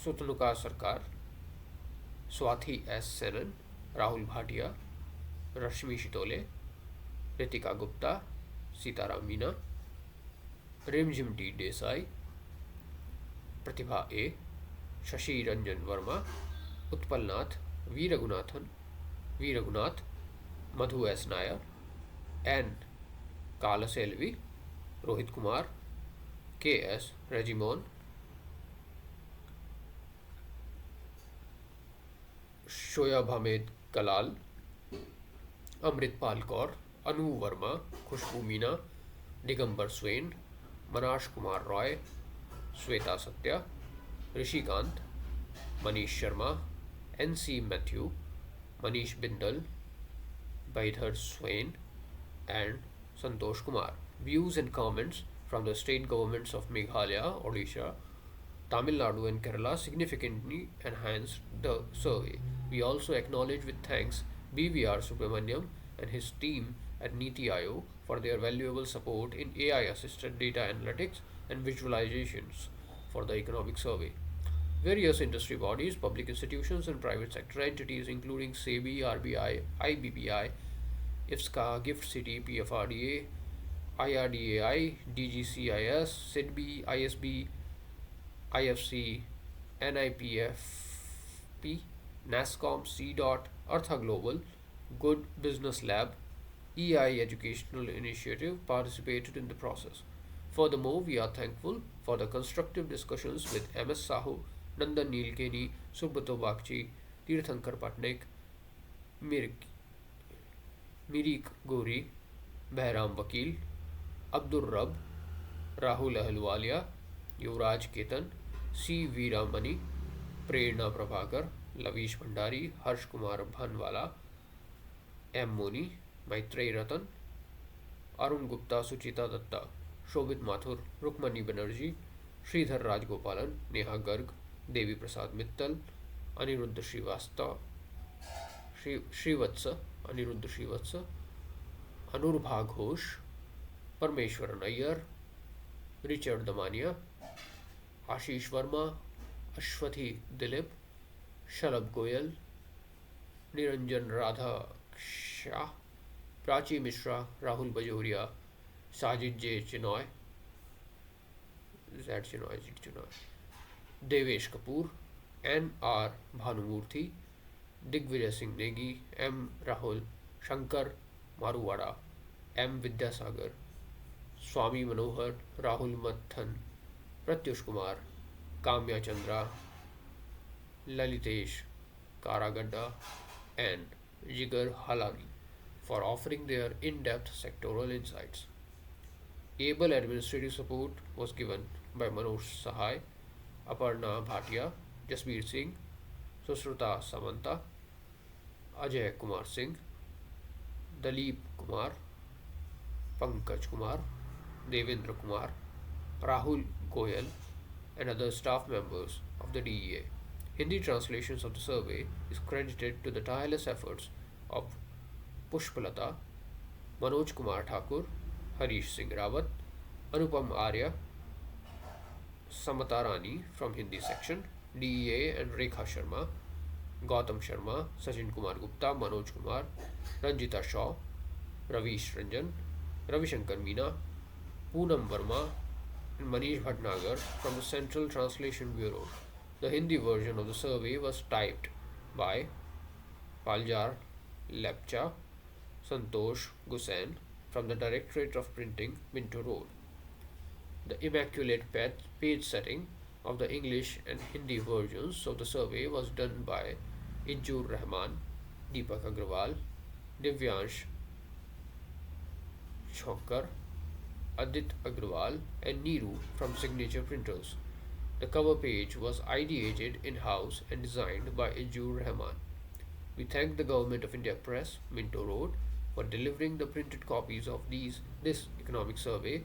Sutanuka Sarkar, Swathi S. Senan, Rahul Bhatia, Rashmi Shitole, Ritika Gupta, Sitaram Meena, Rimjim D. Desai, Pratibha A., Shashi Ranjan Verma, Utpal Nath, V. Raghunath, Madhu S. Nair, N. Kala Selvi, Rohit Kumar, K. S. Regimon, Shoyab Hamid Kalal, Amritpal Kaur, Anu Verma, Khushbu Meena, Digambar Swain, Manash Kumar Roy, Sweta Satya, Rishi Kant, Manish Sharma, N.C. Matthew, Manish Bindal, Baidhar Swain, and Santosh Kumar. Views and comments from the state governments of Meghalaya, Odisha, Tamil Nadu, and Kerala significantly enhanced the survey. We also acknowledge with thanks BVR Subramaniam and his team at Niti Aayog for their valuable support in AI assisted data analytics and visualizations for the economic survey. Various industry bodies, public institutions, and private sector entities, including SEBI, RBI, IBPI, IFSCA, GIFT City, PFRDA, IRDAI, DGCIS, SIDBI, ISB, IFC, NIPFP, NASSCOM, CDOT, Artha Global, Good Business Lab, EI Educational Initiative participated in the process. Furthermore, we are thankful for the constructive discussions with MS Sahu, Nandan Nilekani, Subrato Bagchi, Tirthankar Patnaik, Mirik Gori, Behram Vakil, Abdur Rab, Rahul Ahlwalia, Yuvraj Ketan, C Veeramani, Prerna Prabhakar, Lovish Bhandari, Harsh Kumar Bhanwala, M Moni, Maitreya Ratan, Arun Gupta, Suchita Dutta, Shobhit Mathur, Rukmini Banerjee, Shridhar Rajagopalan, Neha Garg, Devi Prasad Mittal, Anirudh Srivastava, Srivatsa, Anirudh Srivatsa, अनुर्भा Ghosh, Parameswaran Iyer, Richard Damania, Ashish Verma, Ashwathi Dilip, Shalabh Goyal, Niranjan Radha Shah, Prachi Mishra, Rahul Bajoria, Sajid J Chinoy, Z Chinoy, ji Chinoy, Devesh Kapoor, N R Bhanumurthy, Digvijay Singh Negi, M Rahul, Shankar Maruwada, M Vidyasagar, Swami Manohar, Rahul Matthan, Pratyush Kumar, Kamya Chandra, Lalitesh Karagadda, and Jigar Halani for offering their in depth sectoral insights. Able administrative support was given by Manoj Sahai, Aparna Bhatia, Jasbir Singh, Susruta Samanta, Ajay Kumar Singh, Dalip Kumar, Pankaj Kumar, Devendra Kumar, Rahul Goyal, and other staff members of the DEA. Hindi translations of the survey is credited to the tireless efforts of Pushpalata, Manoj Kumar Thakur, Harish Singh Rawat, Anupam Arya, Samata Rani from Hindi section, DEA and Rekha Sharma, Gautam Sharma, Sachin Kumar Gupta, Manoj Kumar, Ranjita Shaw, Ravish Ranjan, Ravishankar Meena, Poonam Verma, and Manish Bhatnagar from the Central Translation Bureau. The Hindi version of the survey was typed by Paljar Lepcha, Santosh Gusain from the Directorate of Printing, Minto Road. The immaculate page setting of the English and Hindi versions of the survey was done by Ijur Rahman, Deepak Agrawal, Divyansh Chokkar, Adit Agrawal, and Neeru from Signature Printers. The cover page was ideated in-house and designed by Ijur Rahman. We thank the Government of India Press, Minto Road, for delivering the printed copies of this economic survey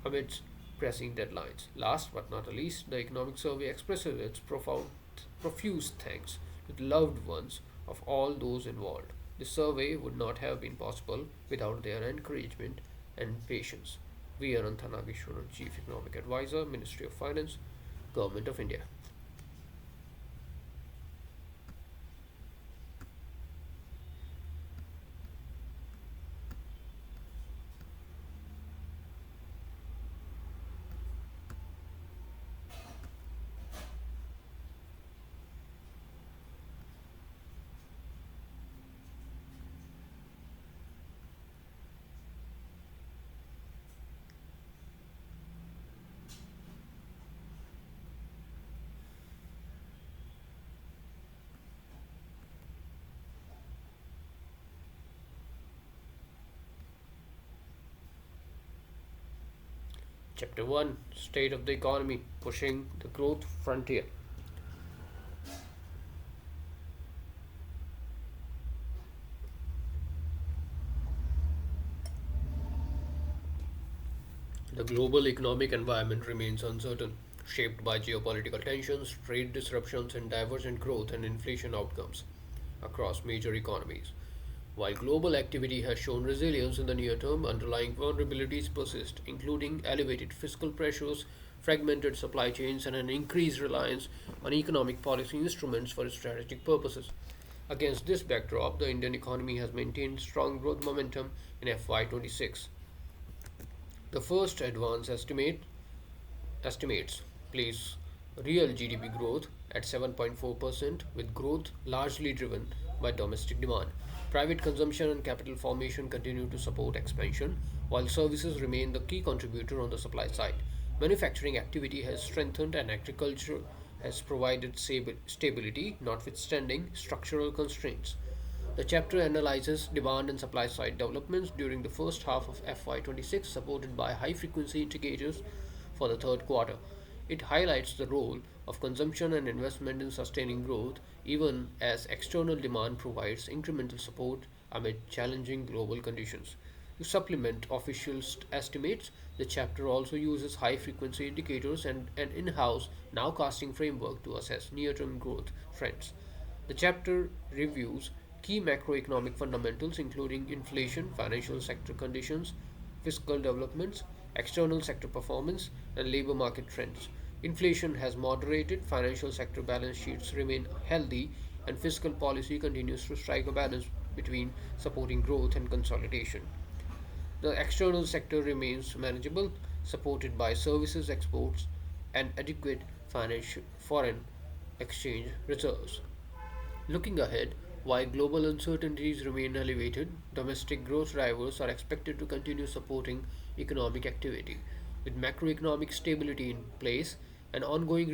amidst pressing deadlines. Last but not least, the economic survey expresses its profuse thanks to the loved ones of all those involved. The survey would not have been possible without their encouragement and patience. We are Ananthanageshwaran, Chief Economic Advisor, Ministry of Finance, Government of India. Chapter 1, State of the Economy, Pushing the Growth Frontier. The global economic environment remains uncertain, shaped by geopolitical tensions, trade disruptions, and divergent growth and inflation outcomes across major economies. While global activity has shown resilience in the near term, underlying vulnerabilities persist, including elevated fiscal pressures, fragmented supply chains, and an increased reliance on economic policy instruments for strategic purposes. Against this backdrop, the Indian economy has maintained strong growth momentum in FY26. The first advance estimates place real GDP growth at 7.4%, with growth largely driven by domestic demand. Private consumption and capital formation continue to support expansion, while services remain the key contributor on the supply side. Manufacturing activity has strengthened and agriculture has provided stability, notwithstanding structural constraints. The chapter analyzes demand and supply side developments during the first half of FY26, supported by high frequency indicators for the third quarter. It highlights the role of consumption and investment in sustaining growth, even as external demand provides incremental support amid challenging global conditions. To supplement official estimates, the chapter also uses high frequency indicators and an in house nowcasting framework to assess near term growth trends. The chapter reviews key macroeconomic fundamentals including inflation, financial sector conditions, fiscal developments, external sector performance, and labor market trends. Inflation has moderated, financial sector balance sheets remain healthy, and fiscal policy continues to strike a balance between supporting growth and consolidation. The external sector remains manageable, supported by services exports and adequate financial foreign exchange reserves. Looking ahead, while global uncertainties remain elevated, domestic growth drivers are expected to continue supporting economic activity. With macroeconomic stability in place and ongoing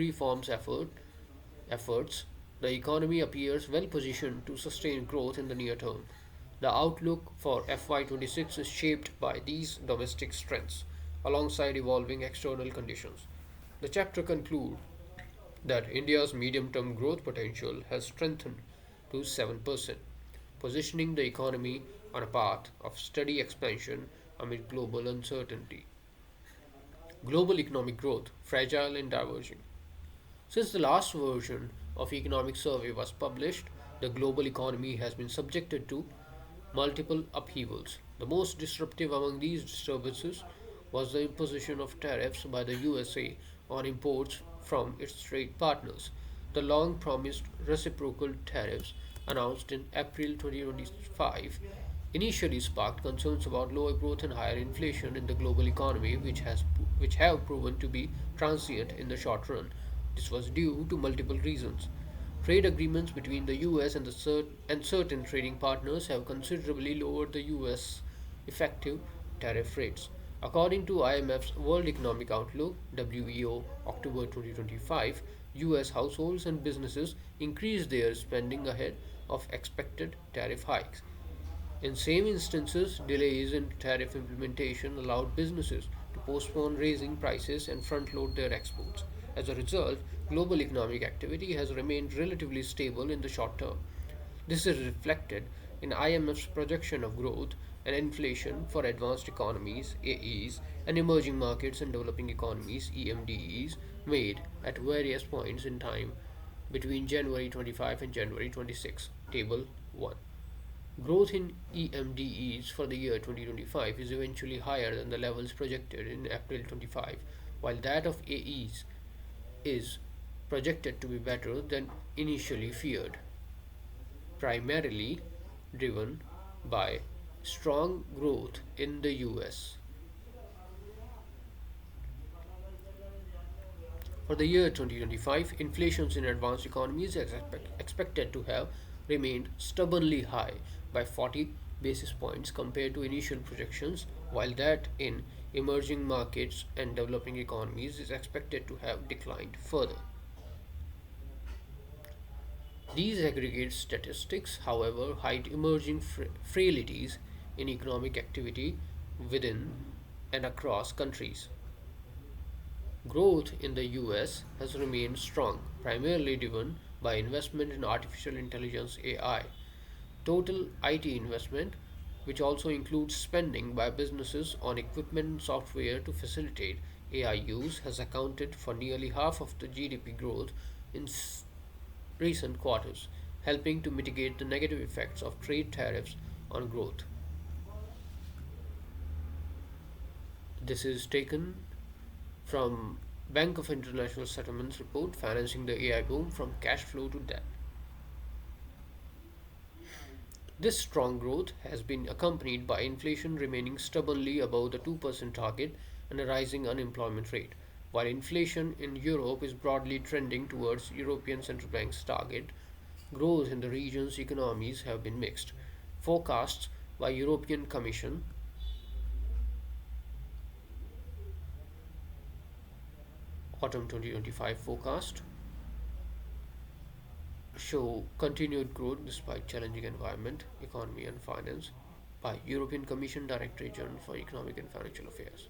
efforts, the economy appears well positioned to sustain growth in the near term. The outlook for FY26 is shaped by these domestic strengths alongside evolving external conditions. The chapter concludes that India's medium term growth potential has strengthened to 7%, positioning the economy on a path of steady expansion amid global uncertainty. Global economic growth, fragile and diverging. Since the last version of economic survey was published, the global economy has been subjected to multiple upheavals. The most disruptive among these disturbances was the imposition of tariffs by the USA on imports from its trade partners. The long promised reciprocal tariffs, announced in April 2025, initially sparked concerns about lower growth and higher inflation in the global economy, which have proven to be transient in the short run. This was due to multiple reasons. Trade agreements between the US and, certain trading partners have considerably lowered the US effective tariff rates. According to IMF's World Economic Outlook (WEO) October 2025, US households and businesses increased their spending ahead of expected tariff hikes. In some instances, delays in tariff implementation allowed businesses to postpone raising prices and front load their exports. As a result, global economic activity has remained relatively stable in the short term. This is reflected in IMF's projection of growth and inflation for advanced economies (AEs) and emerging markets and developing economies (EMDEs) made at various points in time between January 25 and January 26. Table 1. Growth in EMDEs for the year 2025 is eventually higher than the levels projected in April 25, while that of AEs is projected to be better than initially feared, primarily driven by strong growth in the US. For the year 2025, inflation in advanced economies is expected to have remained stubbornly high by 40 basis points compared to initial projections, while that in emerging markets and developing economies is expected to have declined further. These aggregate statistics, however, hide emerging frailties in economic activity within and across countries. Growth in the US has remained strong, primarily driven by investment in artificial intelligence (AI). Total IT investment, which also includes spending by businesses on equipment and software to facilitate AI use, has accounted for nearly half of the GDP growth in recent quarters, helping to mitigate the negative effects of trade tariffs on growth. This is taken from Bank of International Settlements report financing the AI boom from cash flow to debt. This strong growth has been accompanied by inflation remaining stubbornly above the 2% target and a rising unemployment rate. While inflation in Europe is broadly trending towards European Central Bank's target, growth in the region's economies have been mixed. Forecasts by European Commission Autumn 2025 forecast show continued growth despite challenging environment, economy and finance by European Commission Directorate General for Economic and Financial Affairs.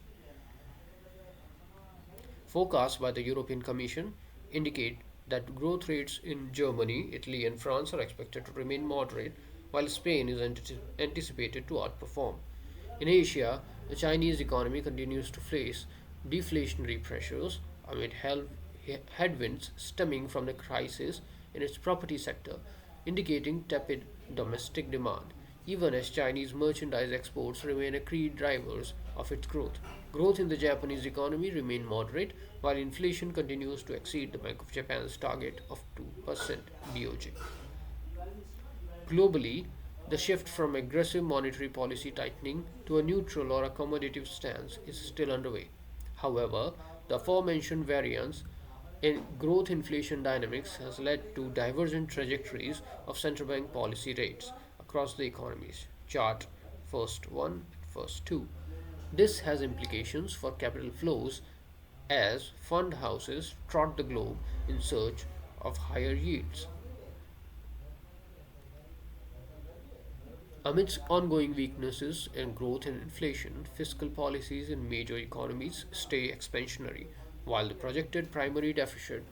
Forecasts by the European Commission indicate that growth rates in Germany, Italy, and France are expected to remain moderate, while Spain is anticipated to outperform. In Asia, the Chinese economy continues to face deflationary pressures amid headwinds stemming from the crisis in its property sector, indicating tepid domestic demand, even as Chinese merchandise exports remain a key drivers of its growth. Growth in the Japanese economy remained moderate, while inflation continues to exceed the Bank of Japan's target of 2% BOJ. Globally, the shift from aggressive monetary policy tightening to a neutral or accommodative stance is still underway. However, the aforementioned variance in growth inflation dynamics has led to divergent trajectories of central bank policy rates across the economies. Chart first 1, first 2. This has implications for capital flows as fund houses trot the globe in search of higher yields. Amidst ongoing weaknesses in growth and inflation, fiscal policies in major economies stay expansionary, while the projected primary deficits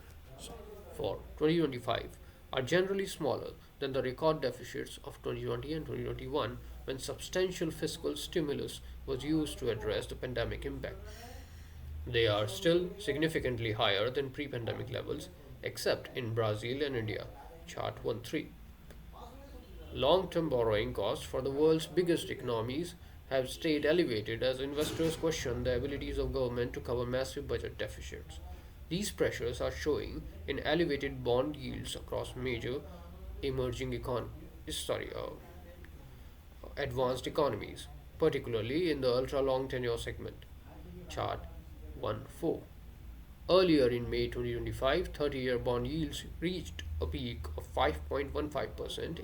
for 2025 are generally smaller than the record deficits of 2020 and 2021 when substantial fiscal stimulus was used to address the pandemic impact. They are still significantly higher than pre pandemic levels, except in Brazil and India. Chart 1.3. Long term borrowing costs for the world's biggest economies have stayed elevated as investors question the abilities of government to cover massive budget deficits. These pressures are showing in elevated bond yields across major emerging advanced economies, particularly in the ultra long tenure segment. Chart 1.4. Earlier in May 2025, 30-year bond yields reached a peak of 5.15%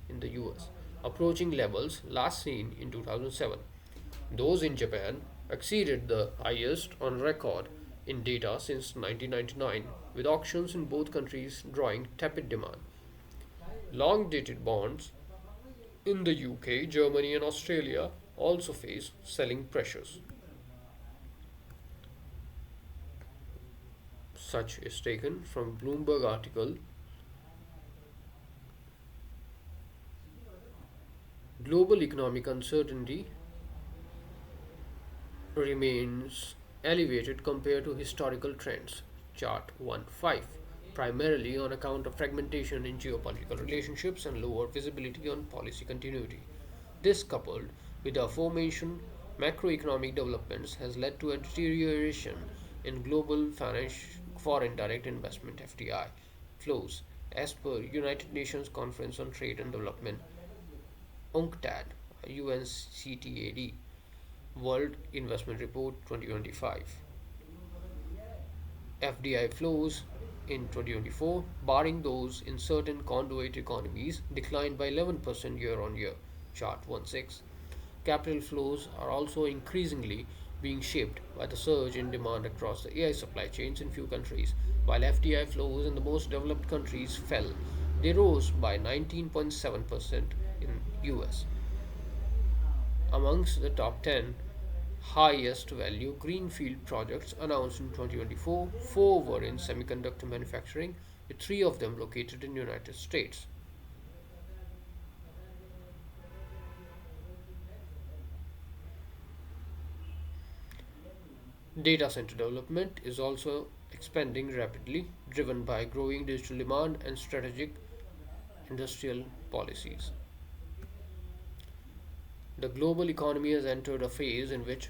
in the US, approaching levels last seen in 2007. Those in Japan exceeded the highest on record in data since 1999, with auctions in both countries drawing tepid demand. Long dated bonds in the UK, Germany, and Australia also face selling pressures. Such is taken from Bloomberg article. Global economic uncertainty remains elevated compared to historical trends. Chart 1.5. Primarily on account of fragmentation in geopolitical relationships and lower visibility on policy continuity. This, coupled with the aforementioned macroeconomic developments, has led to a deterioration in global foreign direct investment (FDI) flows, as per United Nations Conference on Trade and Development (UNCTAD) UNCTAD World Investment Report 2025. FDI flows in 2024, barring those in certain conduit economies, declined by 11% year on year. Chart 1.6. Capital flows are also increasingly being shaped by the surge in demand across the AI supply chains in few countries. While FDI flows in the most developed countries fell, they rose by 19.7% in US. Amongst the top 10 highest value greenfield projects announced in 2024, four were in semiconductor manufacturing, with three of them located in the United States. Data center development is also expanding rapidly, driven by growing digital demand and strategic industrial policies. The global economy has entered a phase in which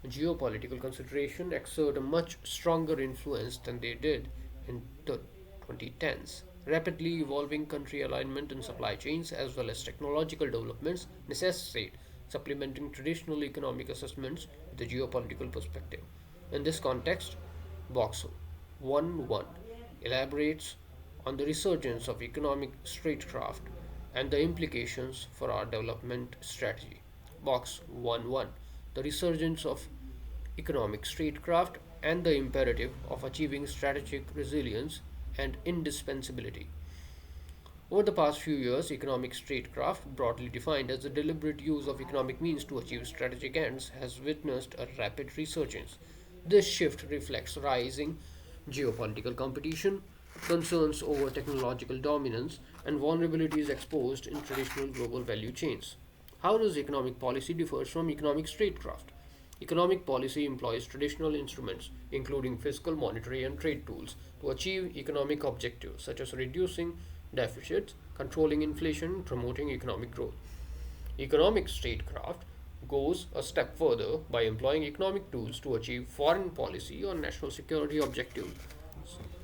geopolitical considerations exert a much stronger influence than they did in the 2010s. Rapidly evolving country alignment and supply chains, as well as technological developments, necessitate supplementing traditional economic assessments with a geopolitical perspective. In this context, Box 1.1 elaborates on the resurgence of economic statecraft and the implications for our development strategy. Box 1.1. The resurgence of economic statecraft and the imperative of achieving strategic resilience and indispensability. Over the past few years, economic statecraft, broadly defined as the deliberate use of economic means to achieve strategic ends, has witnessed a rapid resurgence. This shift reflects rising geopolitical competition, concerns over technological dominance, and vulnerabilities exposed in traditional global value chains. How does economic policy differ from economic statecraft? Economic policy employs traditional instruments, including fiscal, monetary, and trade tools, to achieve economic objectives such as reducing deficits, controlling inflation, promoting economic growth. Economic statecraft goes a step further by employing economic tools to achieve foreign policy or national security objectives,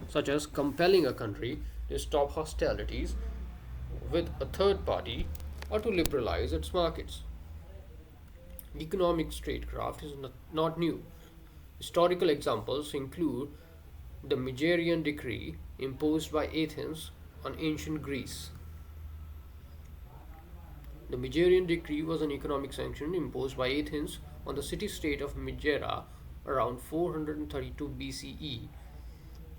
such as compelling a country to stop hostilities with a third party or to liberalize its markets. Economic statecraft is not new. Historical examples include the Megarian decree imposed by Athens on ancient Greece. The Megarian decree was an economic sanction imposed by Athens on the city state of Megara around 432 BCE,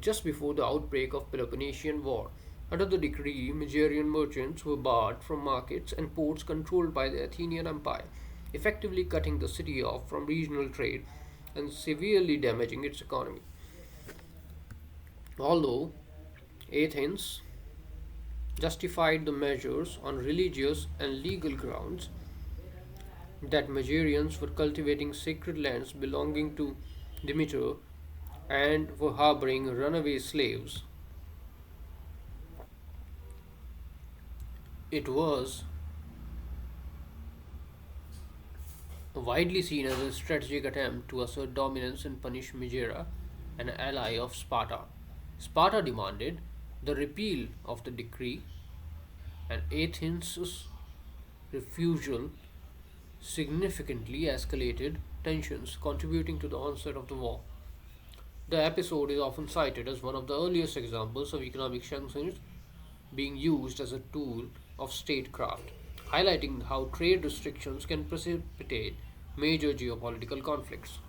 just before the outbreak of Peloponnesian War. Under the decree, Megarian merchants were barred from markets and ports controlled by the Athenian Empire, effectively cutting the city off from regional trade and severely damaging its economy. Although Athens justified the measures on religious and legal grounds, that Megarians were cultivating sacred lands belonging to Demeter and were harboring runaway slaves. It was widely seen as a strategic attempt to assert dominance and punish Megara, an ally of Sparta. Sparta demanded the repeal of the decree, and Athens' refusal significantly escalated tensions, contributing to the onset of the war. The episode is often cited as one of the earliest examples of economic sanctions being used as a tool of statecraft, highlighting how trade restrictions can precipitate major geopolitical conflicts.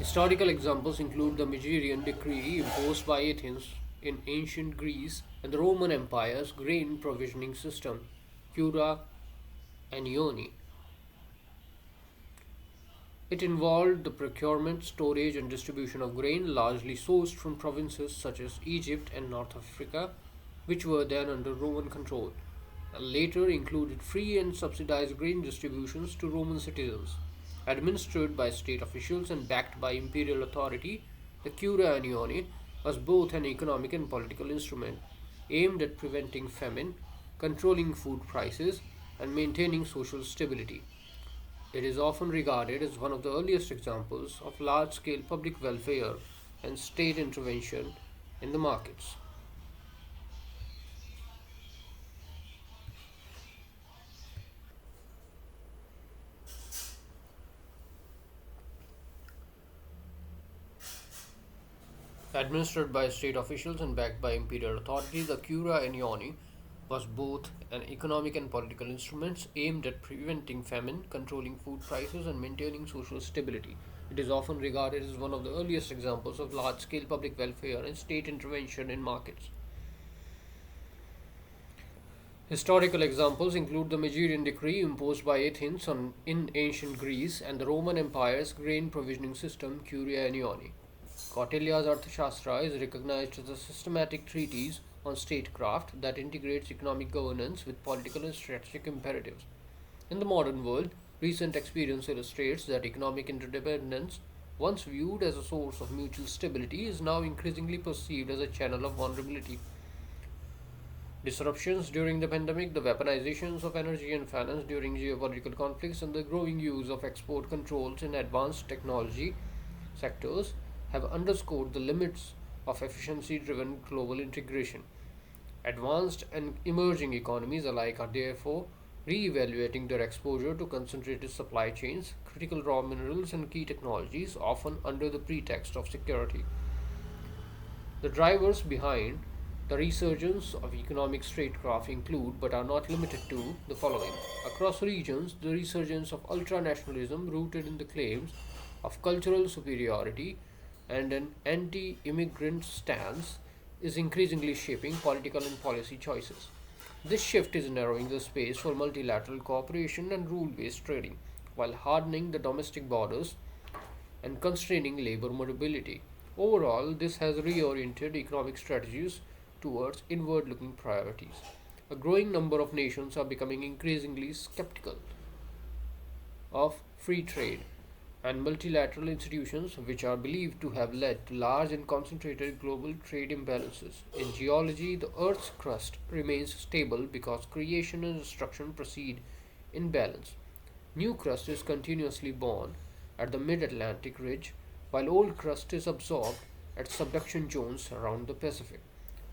Historical examples include the Megarian decree imposed by Athens in ancient Greece and the Roman Empire's grain provisioning system, Cura Anioni. It involved the procurement, storage, and distribution of grain largely sourced from provinces such as Egypt and North Africa, which were then under Roman control, and later included free and subsidized grain distributions to Roman citizens. Administered by state officials and backed by imperial authority, the Cura Anioni was both an economic and political instrument aimed at preventing famine, controlling food prices, and maintaining social stability. It is often regarded as one of the earliest examples of large scale public welfare and state intervention in the markets. Administered by state officials and backed by imperial authority, the Cura Anioni was both an economic and political instrument aimed at preventing famine, controlling food prices, and maintaining social stability. It is often regarded as one of the earliest examples of large scale public welfare and state intervention in markets. Historical examples include the Megarian decree imposed by Athens in ancient Greece and the Roman Empire's grain provisioning system, Curia Anioni. Kautilya's Arthashastra is recognized as a systematic treatise on statecraft that integrates economic governance with political and strategic imperatives. In the modern world, recent experience illustrates that economic interdependence, once viewed as a source of mutual stability, is now increasingly perceived as a channel of vulnerability. Disruptions during the pandemic, the weaponizations of energy and finance during geopolitical conflicts, and the growing use of export controls in advanced technology sectors have underscored the limits of efficiency driven global integration. Advanced and emerging economies alike are therefore re evaluating their exposure to concentrated supply chains, critical raw minerals, and key technologies, often under the pretext of security. The drivers behind the resurgence of economic statecraft include, but are not limited to, the following. Across regions, the resurgence of ultranationalism rooted in the claims of cultural superiority and an anti immigrant stance is increasingly shaping political and policy choices. This shift is narrowing the space for multilateral cooperation and rule based trading, while hardening the domestic borders and constraining labor mobility. Overall, this has reoriented economic strategies towards inward looking priorities. A growing number of nations are becoming increasingly skeptical of free trade and multilateral institutions, which are believed to have led to large and concentrated global trade imbalances. In geology, the Earth's crust remains stable because creation and destruction proceed in balance. New crust is continuously born at the mid Atlantic ridge, while old crust is absorbed at subduction zones around the Pacific.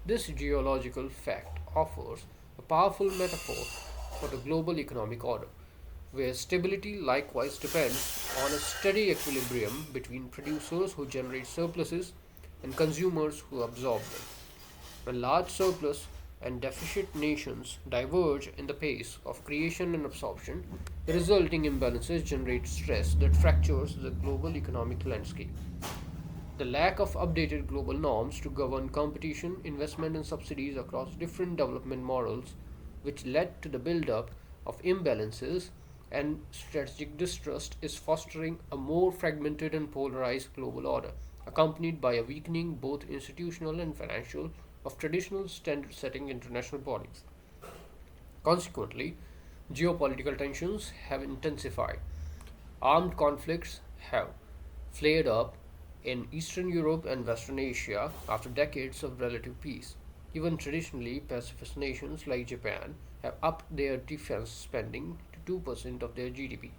This geological fact offers a powerful metaphor for the global economic order, where stability likewise depends on a steady equilibrium between producers who generate surpluses and consumers who absorb them. When large surplus and deficit nations diverge in the pace of creation and absorption, the resulting imbalances generate stress that fractures the global economic landscape. The lack of updated global norms to govern competition, investment, and subsidies across different development models, which led to the build-up of imbalances and strategic distrust, is fostering a more fragmented and polarized global order, accompanied by a weakening both institutional and financial of traditional standard setting international bodies. Consequently, geopolitical tensions have intensified. Armed conflicts have flared up in Eastern Europe and Western Asia after decades of relative peace. Even traditionally pacifist nations like Japan have upped their defense spending to 2% of their GDP.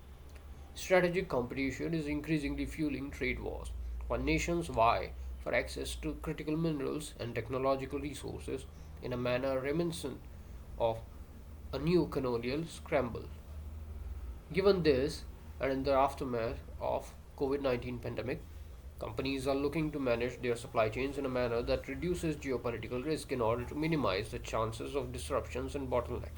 Strategic competition is increasingly fueling trade wars, while nations vie for access to critical minerals and technological resources in a manner reminiscent of a new colonial scramble. Given this, and in the aftermath of COVID-19 pandemic, companies are looking to manage their supply chains in a manner that reduces geopolitical risk in order to minimize the chances of disruptions and bottlenecks.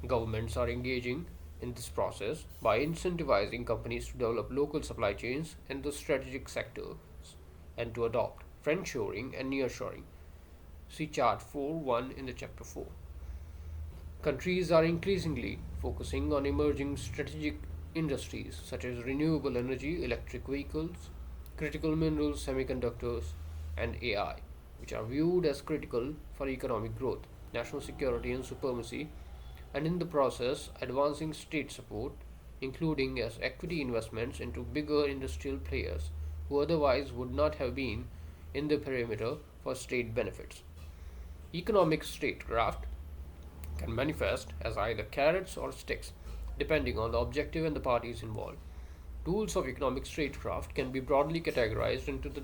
Governments are engaging in this process by incentivizing companies to develop local supply chains in the strategic sectors and to adopt friendshoring and nearshoring. See chart 4.1 in the chapter 4. Countries are increasingly focusing on emerging strategic industries such as renewable energy, electric vehicles, critical minerals, semiconductors, and AI, which are viewed as critical for economic growth, national security, and supremacy, and in the process, advancing state support, including as equity investments into bigger industrial players who otherwise would not have been in the perimeter for state benefits. Economic statecraft can manifest as either carrots or sticks, depending on the objective and the parties involved. Tools of economic statecraft can be broadly categorized into the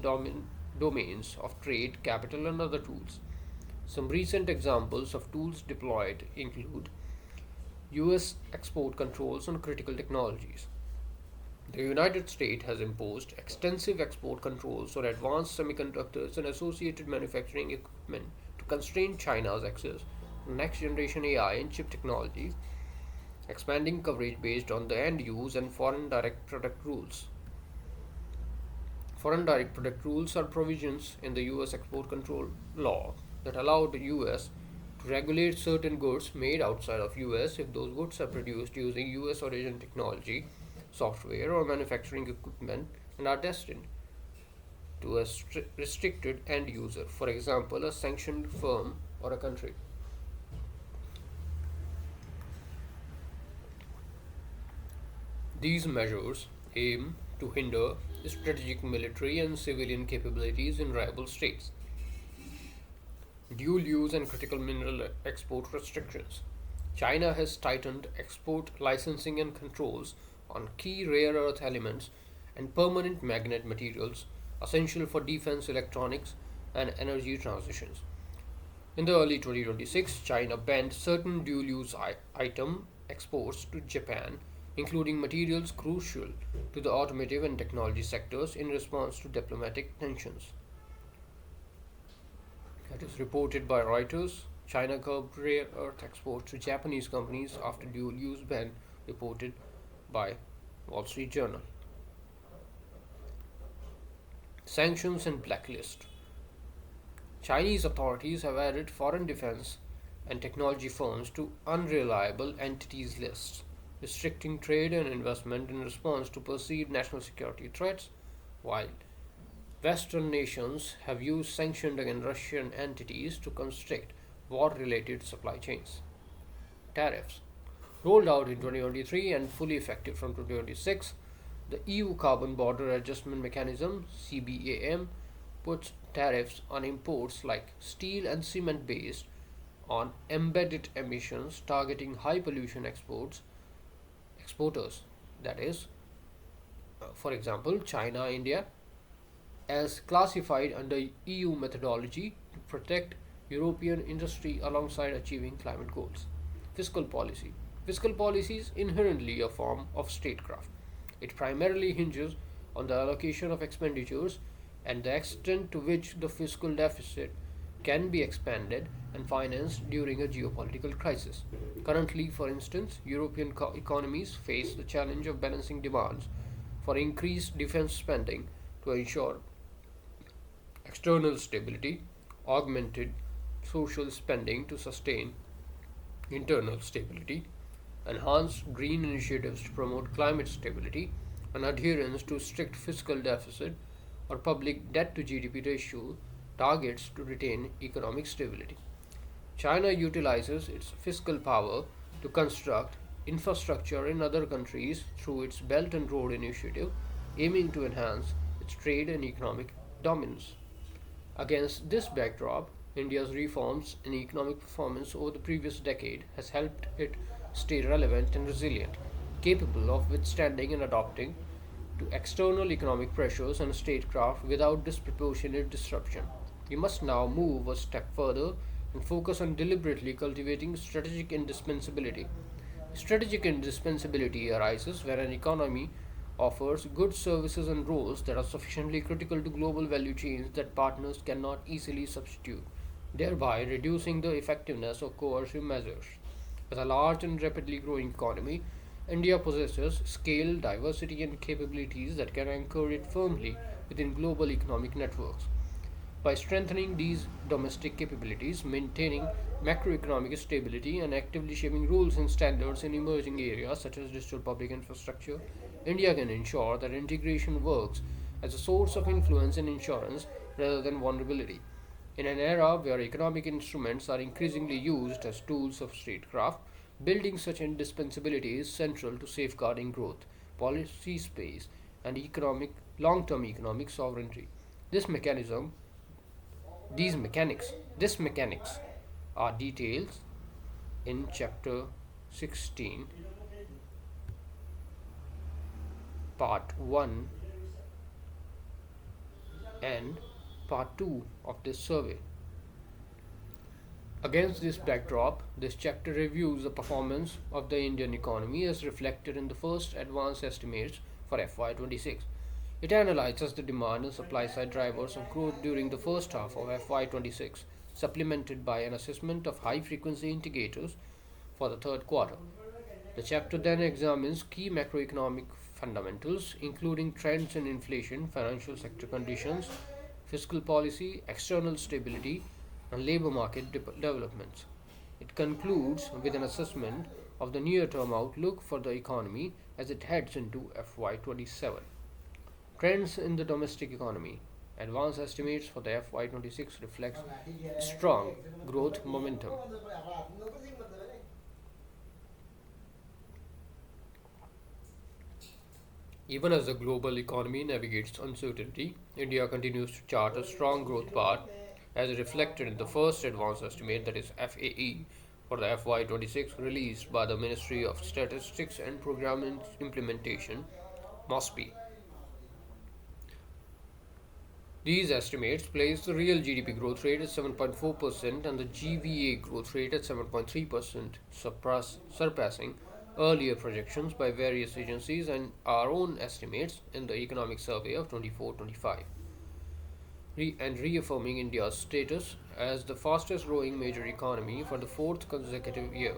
domains of trade, capital, and other tools. Some recent examples of tools deployed include US export controls on critical technologies. The United States has imposed extensive export controls on advanced semiconductors and associated manufacturing equipment to constrain China's access to next generation AI and chip technologies, expanding coverage based on the end use and foreign direct product rules. Foreign direct product rules are provisions in the US export control law that allow the US to regulate certain goods made outside of US if those goods are produced using US origin technology, software or manufacturing equipment and are destined to a restricted end user, for example, a sanctioned firm or a country. These measures aim to hinder strategic military and civilian capabilities in rival states. Dual use and critical mineral export restrictions. China has tightened export licensing and controls on key rare earth elements and permanent magnet materials essential for defense electronics and energy transitions. In the early 2026, China banned certain dual use item exports to Japan, including materials crucial to the automotive and technology sectors in response to diplomatic tensions. It is reported by Reuters. China curbed rare earth exports to Japanese companies after dual use ban, reported by Wall Street Journal. Sanctions and blacklist. Chinese authorities have added foreign defense and technology firms to unreliable entities lists, restricting trade and investment in response to perceived national security threats, while Western nations have used sanctions against Russian entities to constrict war related supply chains. Tariffs. Rolled out in 2023 and fully effective from 2026, the EU Carbon Border Adjustment Mechanism (CBAM) puts tariffs on imports like steel and cement based on embedded emissions targeting high pollution exporters, that is, for example, China, India, as classified under EU methodology to protect European industry alongside achieving climate goals. Fiscal policy. Fiscal policy is inherently a form of statecraft. It primarily hinges on the allocation of expenditures and the extent to which the fiscal deficit can be expanded and financed during a geopolitical crisis. Currently, for instance, European economies face the challenge of balancing demands for increased defense spending to ensure external stability, augmented social spending to sustain internal stability, enhanced green initiatives to promote climate stability, and adherence to strict fiscal deficit or public debt to GDP ratio targets to retain economic stability. China utilizes its fiscal power to construct infrastructure in other countries through its Belt and Road Initiative, aiming to enhance its trade and economic dominance. Against this backdrop, India's reforms and economic performance over the previous decade has helped it stay relevant and resilient, capable of withstanding and adapting to external economic pressures and statecraft without disproportionate disruption. We must now move a step further and focus on deliberately cultivating strategic indispensability. Strategic indispensability arises where an economy offers goods, services, and roles that are sufficiently critical to global value chains that partners cannot easily substitute, thereby reducing the effectiveness of coercive measures. As a large and rapidly growing economy, India possesses scale, diversity, and capabilities that can anchor it firmly within global economic networks. By strengthening these domestic capabilities, maintaining macroeconomic stability, and actively shaping rules and standards in emerging areas such as digital public infrastructure, India can ensure that integration works as a source of influence and insurance rather than vulnerability. In an era where economic instruments are increasingly used as tools of statecraft, building such indispensability is central to safeguarding growth, policy space, and economic long-term economic sovereignty. This mechanism this mechanics are detailed in chapter 16, part 1 and part 2 of this survey. Against this backdrop, this chapter reviews the performance of the Indian economy as reflected in the first advanced estimates for FY26. It analyzes the demand and supply side drivers of growth during the first half of FY26, supplemented by an assessment of high frequency indicators for the third quarter. The chapter then examines key macroeconomic fundamentals, including trends in inflation, financial sector conditions, fiscal policy, external stability, and labor market developments. It concludes with an assessment of the near term outlook for the economy as it heads into FY27. Trends in the domestic economy. Advanced estimates for the FY26 reflects strong growth momentum. Even as the global economy navigates uncertainty, India continues to chart a strong growth path as reflected in the first advanced estimate, that is FAE, for the FY26 released by the Ministry of Statistics and Program Implementation, MOSPI. These estimates place the real GDP growth rate at 7.4% and the GVA growth rate at 7.3%, surpassing earlier projections by various agencies and our own estimates in the Economic Survey of 24-25, and reaffirming India's status as the fastest growing major economy for the fourth consecutive year.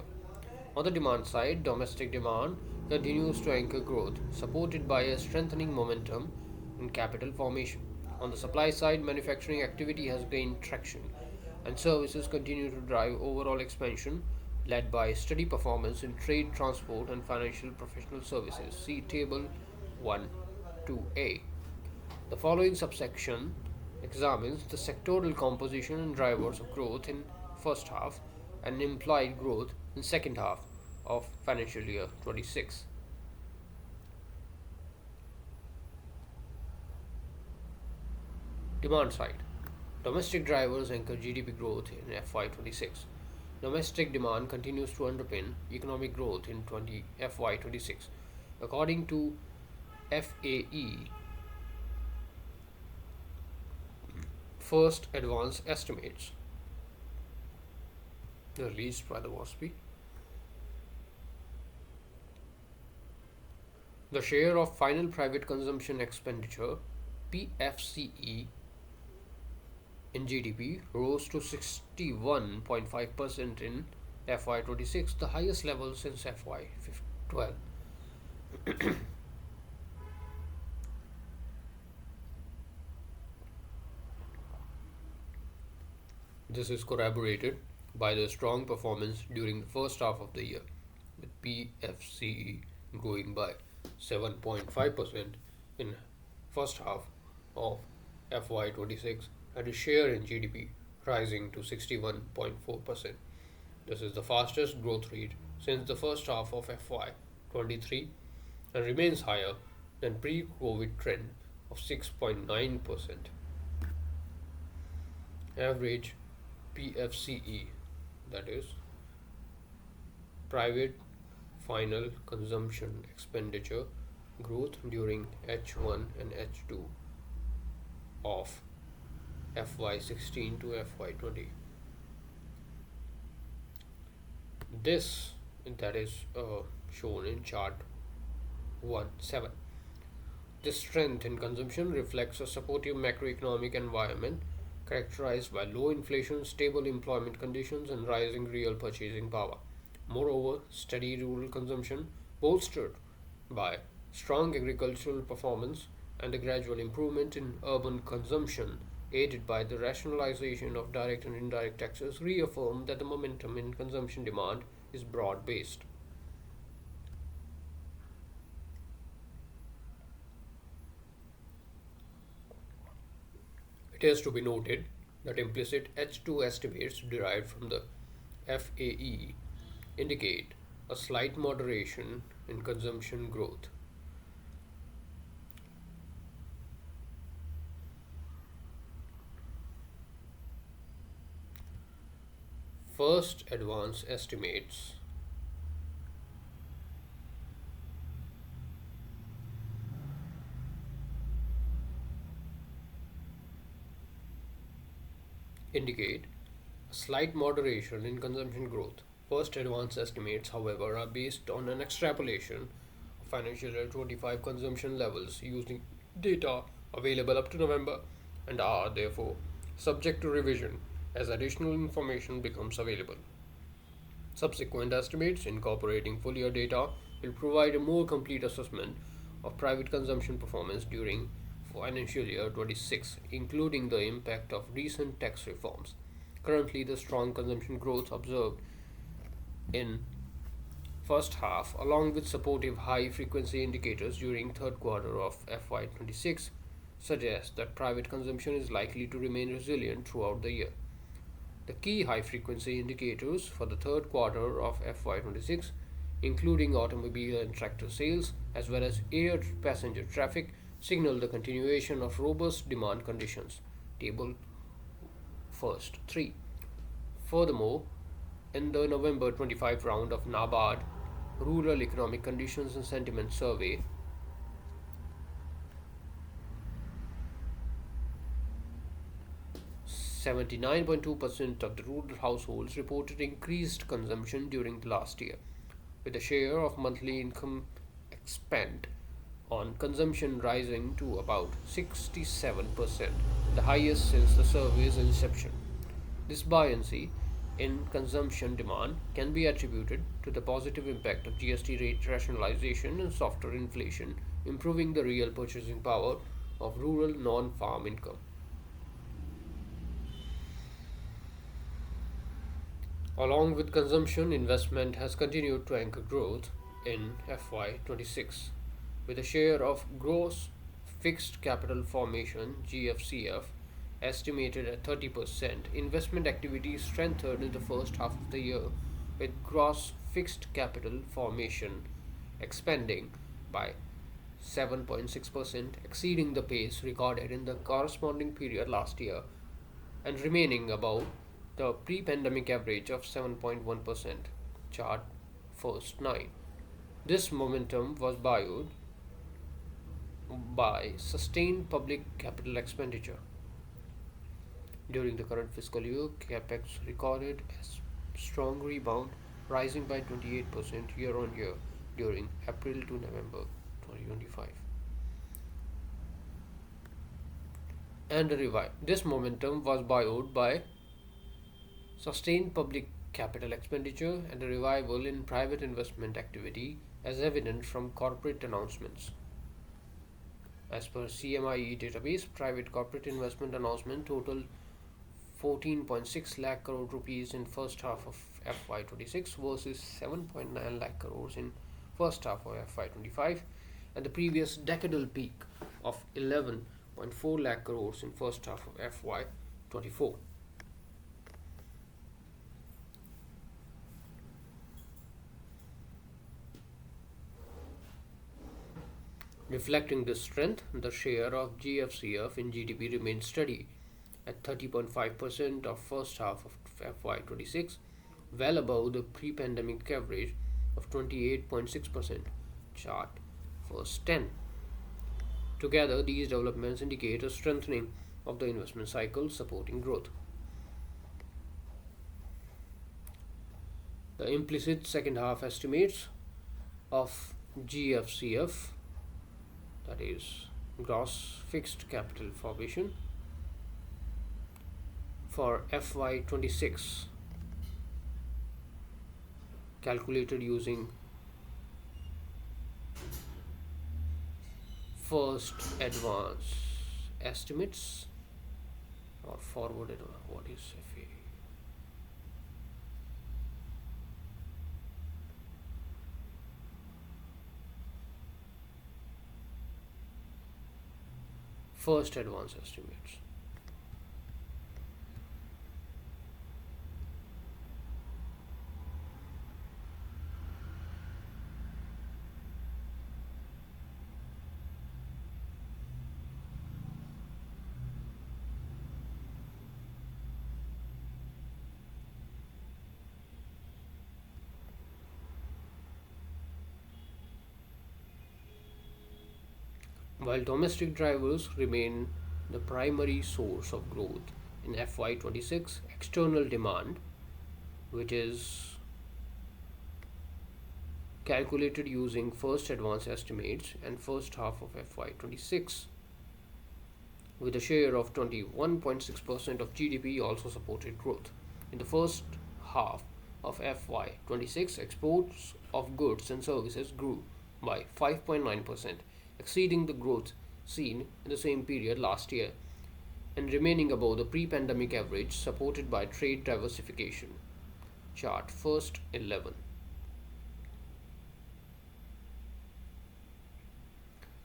On the demand side, domestic demand continues to anchor growth, supported by a strengthening momentum in capital formation. On the supply side, manufacturing activity has gained traction, and services continue to drive overall expansion, led by steady performance in trade, transport, and financial professional services. See Table 1 2A. The following subsection examines the sectoral composition and drivers of growth in first half and implied growth in second half of financial year 26. Demand side. Domestic drivers anchor GDP growth in FY26. Domestic demand continues to underpin economic growth in FY26. According to FAE, first advance estimates released by the WASPI, the share of final private consumption expenditure PFCE in GDP rose to 61.5% in FY26, the highest level since FY12. This is corroborated by the strong performance during the first half of the year, with PFCE growing by 7.5% in first half of FY26 and its share in GDP rising to 61.4%. This is the fastest growth rate since the first half of FY23 and remains higher than pre-COVID trend of 6.9%. Average PFCE, that is private final consumption expenditure growth during H1 and H2 of FY16 to FY20. This that is shown in chart 1.7. This strength in consumption reflects a supportive macroeconomic environment characterized by low inflation, stable employment conditions, and rising real purchasing power. Moreover, steady rural consumption, bolstered by strong agricultural performance and a gradual improvement in urban consumption, aided by the rationalization of direct and indirect taxes, reaffirm that the momentum in consumption demand is broad based. It is to be noted that implicit H2 estimates derived from the FAE indicate a slight moderation in consumption growth. First advance estimates indicate a slight moderation in consumption growth. First advance estimates, however, are based on an extrapolation of financial year 25 consumption levels using data available up to November and are therefore subject to revision as additional information becomes available. Subsequent estimates incorporating full year data will provide a more complete assessment of private consumption performance during financial year 26, including the impact of recent tax reforms. Currently, the strong consumption growth observed in first half, along with supportive high frequency indicators during third quarter of FY26, suggests that private consumption is likely to remain resilient throughout the year. The key high frequency indicators for the third quarter of FY26, including automobile and tractor sales as well as air passenger traffic, signal the continuation of robust demand conditions. Table first 3. Furthermore, in the November 25 round of NABARD Rural Economic Conditions and Sentiment Survey, 79.2% of the rural households reported increased consumption during the last year, with the share of monthly income spent on consumption rising to about 67%, the highest since the survey's inception. This buoyancy in consumption demand can be attributed to the positive impact of GST rate rationalization and softer inflation, improving the real purchasing power of rural non farm income. Along with consumption, investment has continued to anchor growth in FY26, with a share of gross fixed capital formation (GFCF) estimated at 30%. Investment activity strengthened in the first half of the year, with gross fixed capital formation expanding by 7.6%, exceeding the pace recorded in the corresponding period last year and remaining above the pre pandemic average of 7.1%. Chart first 9. This momentum was buoyed by sustained public capital expenditure. During the current fiscal year, capex recorded a strong rebound, rising by 28% year on year during April to November 2025. And a revive. This momentum was buoyed by sustained public capital expenditure and a revival in private investment activity, as evident from corporate announcements. As per CMIE database, private corporate investment announcement totaled 14.6 lakh crore rupees in first half of FY26 versus 7.9 lakh crores in first half of FY25 and the previous decadal peak of 11.4 lakh crores in first half of FY24. Reflecting this strength, the share of GFCF in GDP remained steady at 30.5% of first half of FY26, well above the pre-pandemic average of 28.6%. Chart first 10. Together, these developments indicate a strengthening of the investment cycle supporting growth. The implicit second half estimates of GFCF, that is gross fixed capital formation, for FY26 calculated using first advance estimates or forward advance. What is FA? First advance estimates. While domestic drivers remain the primary source of growth in FY26, external demand, which is calculated using first advance estimates and first half of FY26, with a share of 21.6% of GDP, also supported growth. In the first half of FY26, exports of goods and services grew by 5.9%, exceeding the growth seen in the same period last year and remaining above the pre pandemic average, supported by trade diversification. Chart first 11.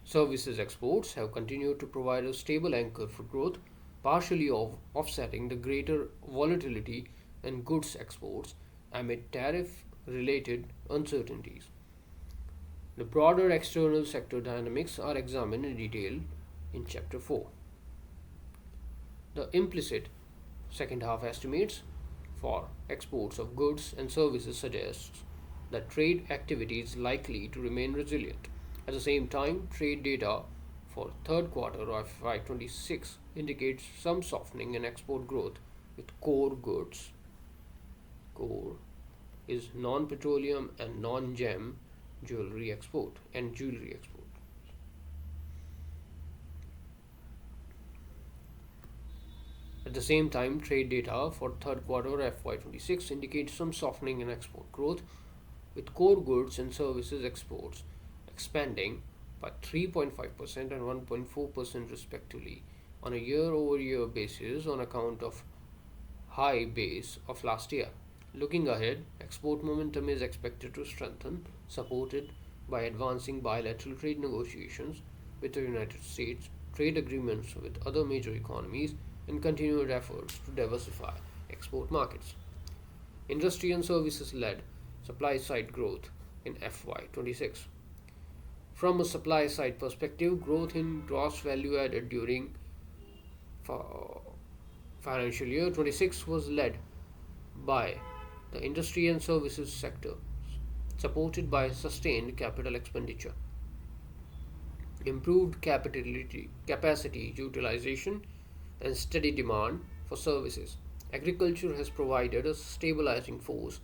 Services exports have continued to provide a stable anchor for growth, partially offsetting the greater volatility in goods exports amid tariff related uncertainties. The broader external sector dynamics are examined in detail in Chapter 4. The implicit second half estimates for exports of goods and services suggests that trade activity is likely to remain resilient. At the same time, trade data for third quarter of FY26 indicates some softening in export growth with core goods. Core is non-petroleum and non-gem jewelry export and jewelry export. At the same time, trade data for third quarter FY26 indicates some softening in export growth, with core goods and services exports expanding by 3.5% and 1.4% respectively on a year over year basis on account of high base of last year. Looking ahead, export momentum is expected to strengthen, supported by advancing bilateral trade negotiations with the United States, trade agreements with other major economies, and continued efforts to diversify export markets. Industry and services led supply side growth in FY26. From a supply side perspective, growth in gross value added during financial year 26 was led by the industry and services sector, supported by sustained capital expenditure, improved capacity utilization, and steady demand for services. Agriculture has provided a stabilizing force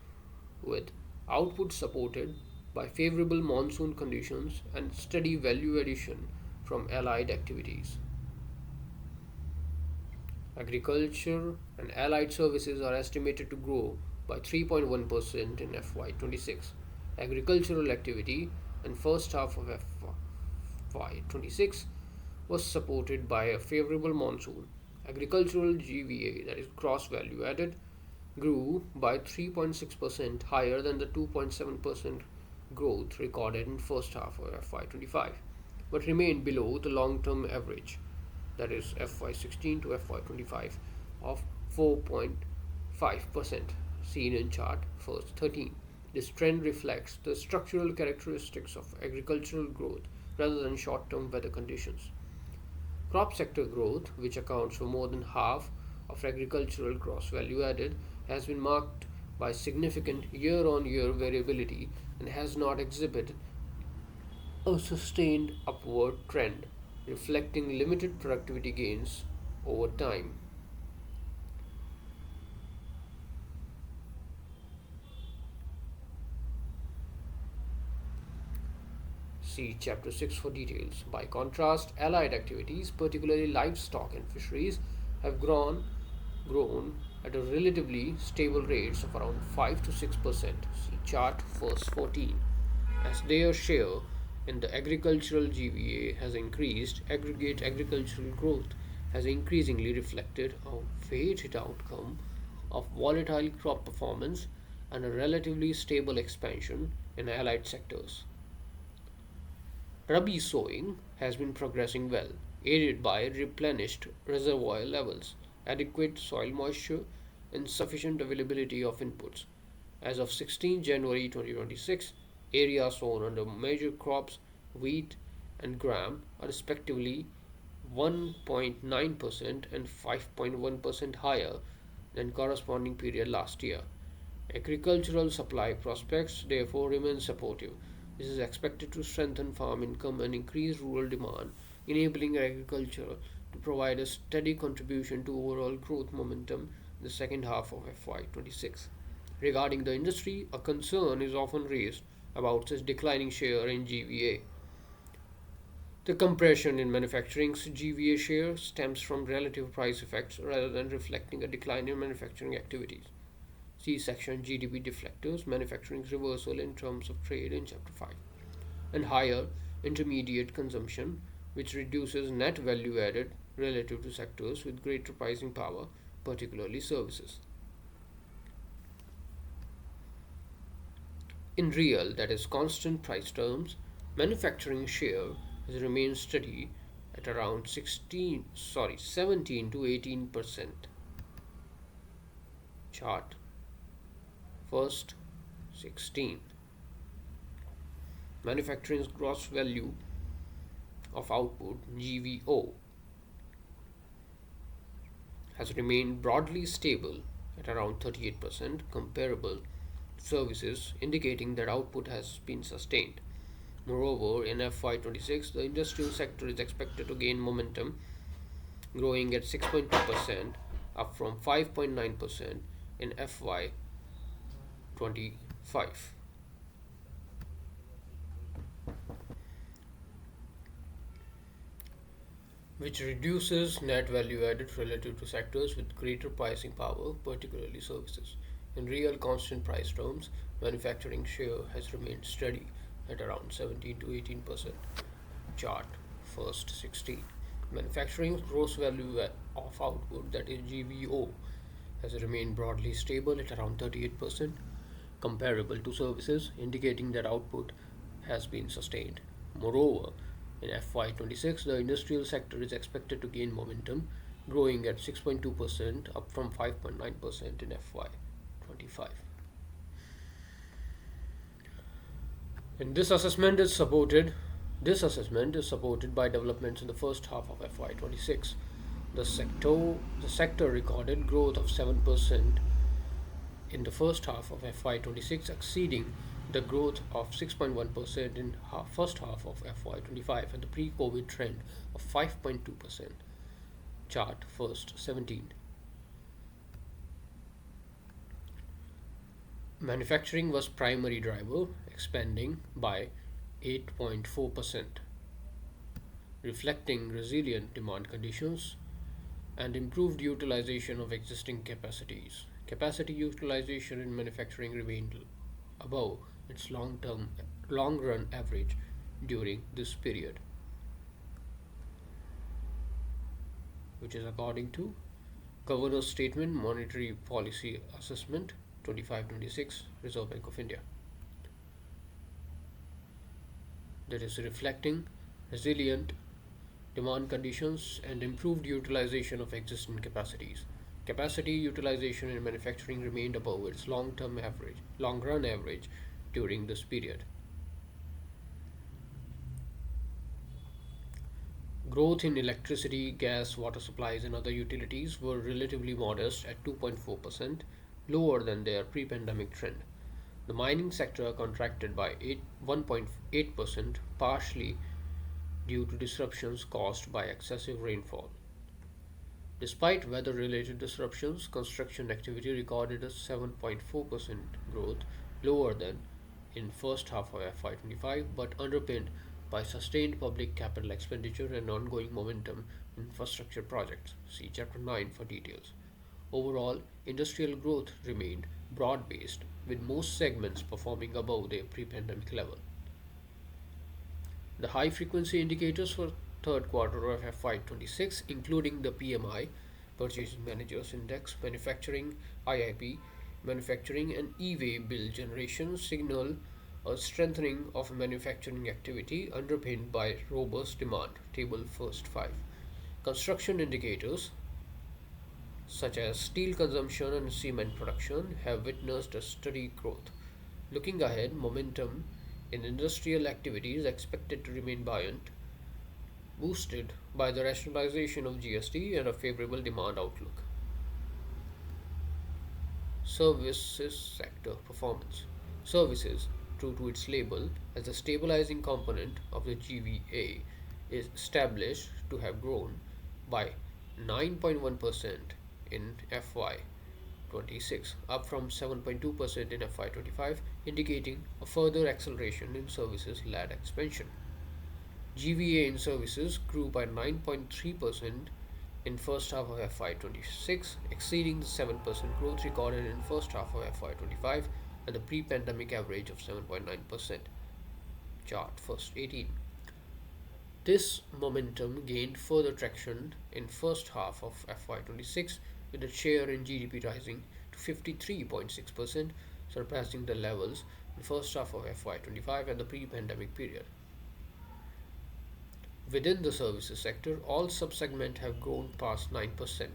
with output supported by favorable monsoon conditions and steady value addition from allied activities. Agriculture and allied services are estimated to grow by 3.1% in FY26. Agricultural activity in first half of FY26 was supported by a favorable monsoon. Agricultural GVA, that is gross value added, grew by 3.6% higher than the 2.7% growth recorded in first half of FY25, but remained below the long-term average, that is FY16 to FY25, of 4.5% seen in chart first 13. This trend reflects the structural characteristics of agricultural growth rather than short-term weather conditions. Crop sector growth, which accounts for more than half of agricultural gross value added, has been marked by significant year on year variability and has not exhibited a sustained upward trend, reflecting limited productivity gains over time. See Chapter 6 for details. By contrast, allied activities, particularly livestock and fisheries, have grown at a relatively stable rates of around 5 to 6%. See chart verse 14. As their share in the agricultural GVA has increased, aggregate agricultural growth has increasingly reflected a weighted outcome of volatile crop performance and a relatively stable expansion in allied sectors. Rabi sowing has been progressing well, aided by replenished reservoir levels, adequate soil moisture, and sufficient availability of inputs. As of 16 January 2026, areas sown under major crops, wheat and gram, are respectively 1.9% and 5.1% higher than corresponding period last year. Agricultural supply prospects therefore remain supportive. This is expected to strengthen farm income and increase rural demand, enabling agriculture to provide a steady contribution to overall growth momentum in the second half of FY26. Regarding the industry, a concern is often raised about its declining share in GVA. The compression in manufacturing's GVA share stems from relative price effects rather than reflecting a decline in manufacturing activities. See section GDP deflectors, manufacturing's reversal in terms of trade in chapter 5, and higher intermediate consumption, which reduces net value added relative to sectors with greater pricing power, particularly services. In real, that is constant price terms, manufacturing share has remained steady at around 17 to 18%. Chart first 16. Manufacturing's gross value of output GVO has remained broadly stable at around 38%, comparable to services, indicating that output has been sustained. Moreover, in FY26, the industrial sector is expected to gain momentum, growing at 6.2%, up from 5.9% in FY25. Which reduces net value added relative to sectors with greater pricing power, particularly services. In real constant price terms, manufacturing share has remained steady at around 17 to 18%. Chart first 16. Manufacturing's gross value of output, that is GVO, has remained broadly stable at around 38%, comparable to services, indicating that output has been sustained. Moreover, in FY26, the industrial sector is expected to gain momentum, growing at 6.2%, up from 5.9% in FY25. And this assessment is supported by developments in the first half of FY26. The sector recorded growth of 7% in the first half of FY26, exceeding the growth of 6.1% in first half of FY25 and the pre-COVID trend of 5.2%. Chart first 17. Manufacturing was primary driver, expanding by 8.4%, reflecting resilient demand conditions and improved utilization of existing capacities. Capacity utilization in manufacturing remained above its long run average during this period, which is according to Governor's Statement Monetary Policy Assessment 25-26, Reserve Bank of India. That is reflecting resilient demand conditions and improved utilization of existing capacities. Capacity utilization in manufacturing remained above its long run average during this period. Growth in electricity, gas, water supplies, and other utilities were relatively modest at 2.4%, lower than their pre pandemic trend. The mining sector contracted by 1.8%, partially due to disruptions caused by excessive rainfall. Despite weather related disruptions, construction activity recorded a 7.4% growth, lower than in first half of FY25 but underpinned by sustained public capital expenditure and ongoing momentum in infrastructure projects. See Chapter 9 for details. Overall, industrial growth remained broad based, with most segments performing above their pre pandemic level. The high frequency indicators for third quarter of FY26, including the PMI, Purchasing Managers Index, manufacturing, IIP, manufacturing, and e-way bill generation, signal a strengthening of manufacturing activity underpinned by robust demand. Table first 5. Construction indicators such as steel consumption and cement production have witnessed a steady growth. Looking ahead, momentum in industrial activity is expected to remain buoyant, boosted by the rationalization of GST and a favorable demand outlook. Services sector performance. Services, true to its label as a stabilizing component of the GVA, is established to have grown by 9.1% in FY26, up from 7.2% in FY25, indicating a further acceleration in services led expansion. GVA in services grew by 9.3% in first half of FY26, exceeding the 7% growth recorded in first half of FY25 and the pre-pandemic average of 7.9%. Chart first 18. This momentum gained further traction in first half of FY26, with the share in GDP rising to 53.6%, surpassing the levels in first half of FY25 and the pre-pandemic period. Within the services sector, all subsegments have grown past 9%,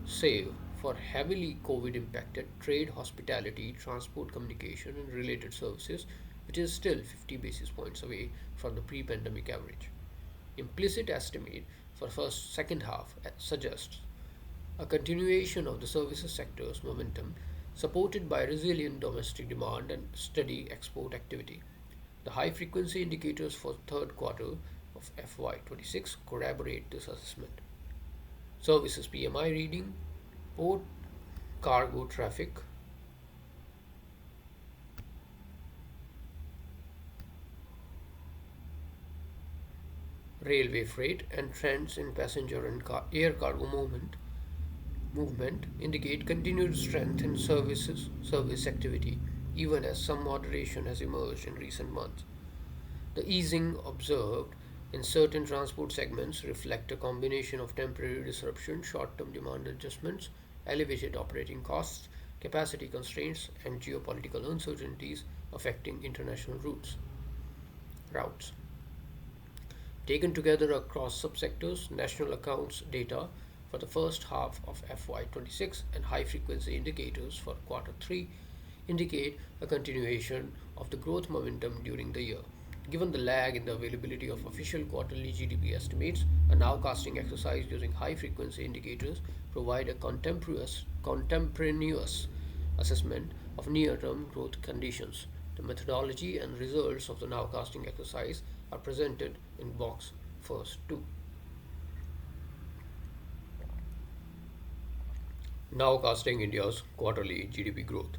save for heavily COVID impacted trade, hospitality, transport, communication, and related services, which is still 50 basis points away from the pre pandemic average. Implicit estimate for first second half suggests a continuation of the services sector's momentum, supported by resilient domestic demand and steady export activity. The high frequency indicators for third quarter of FY26 corroborate this assessment. Services PMI reading, port cargo traffic, railway freight, and trends in passenger and air cargo movement indicate continued strength in service activity, even as some moderation has emerged in recent months. The easing observed in certain transport segments reflect a combination of temporary disruption, short-term demand adjustments, elevated operating costs, capacity constraints, and geopolitical uncertainties affecting international routes. Taken together across subsectors, national accounts data for the first half of FY26 and high frequency indicators for quarter 3 indicate a continuation of the growth momentum during the year. Given the lag in the availability of official quarterly GDP estimates, a nowcasting exercise using high frequency indicators provide a contemporaneous assessment of near-term growth conditions. The methodology and results of the nowcasting exercise are presented in box first 2. Nowcasting India's quarterly GDP growth.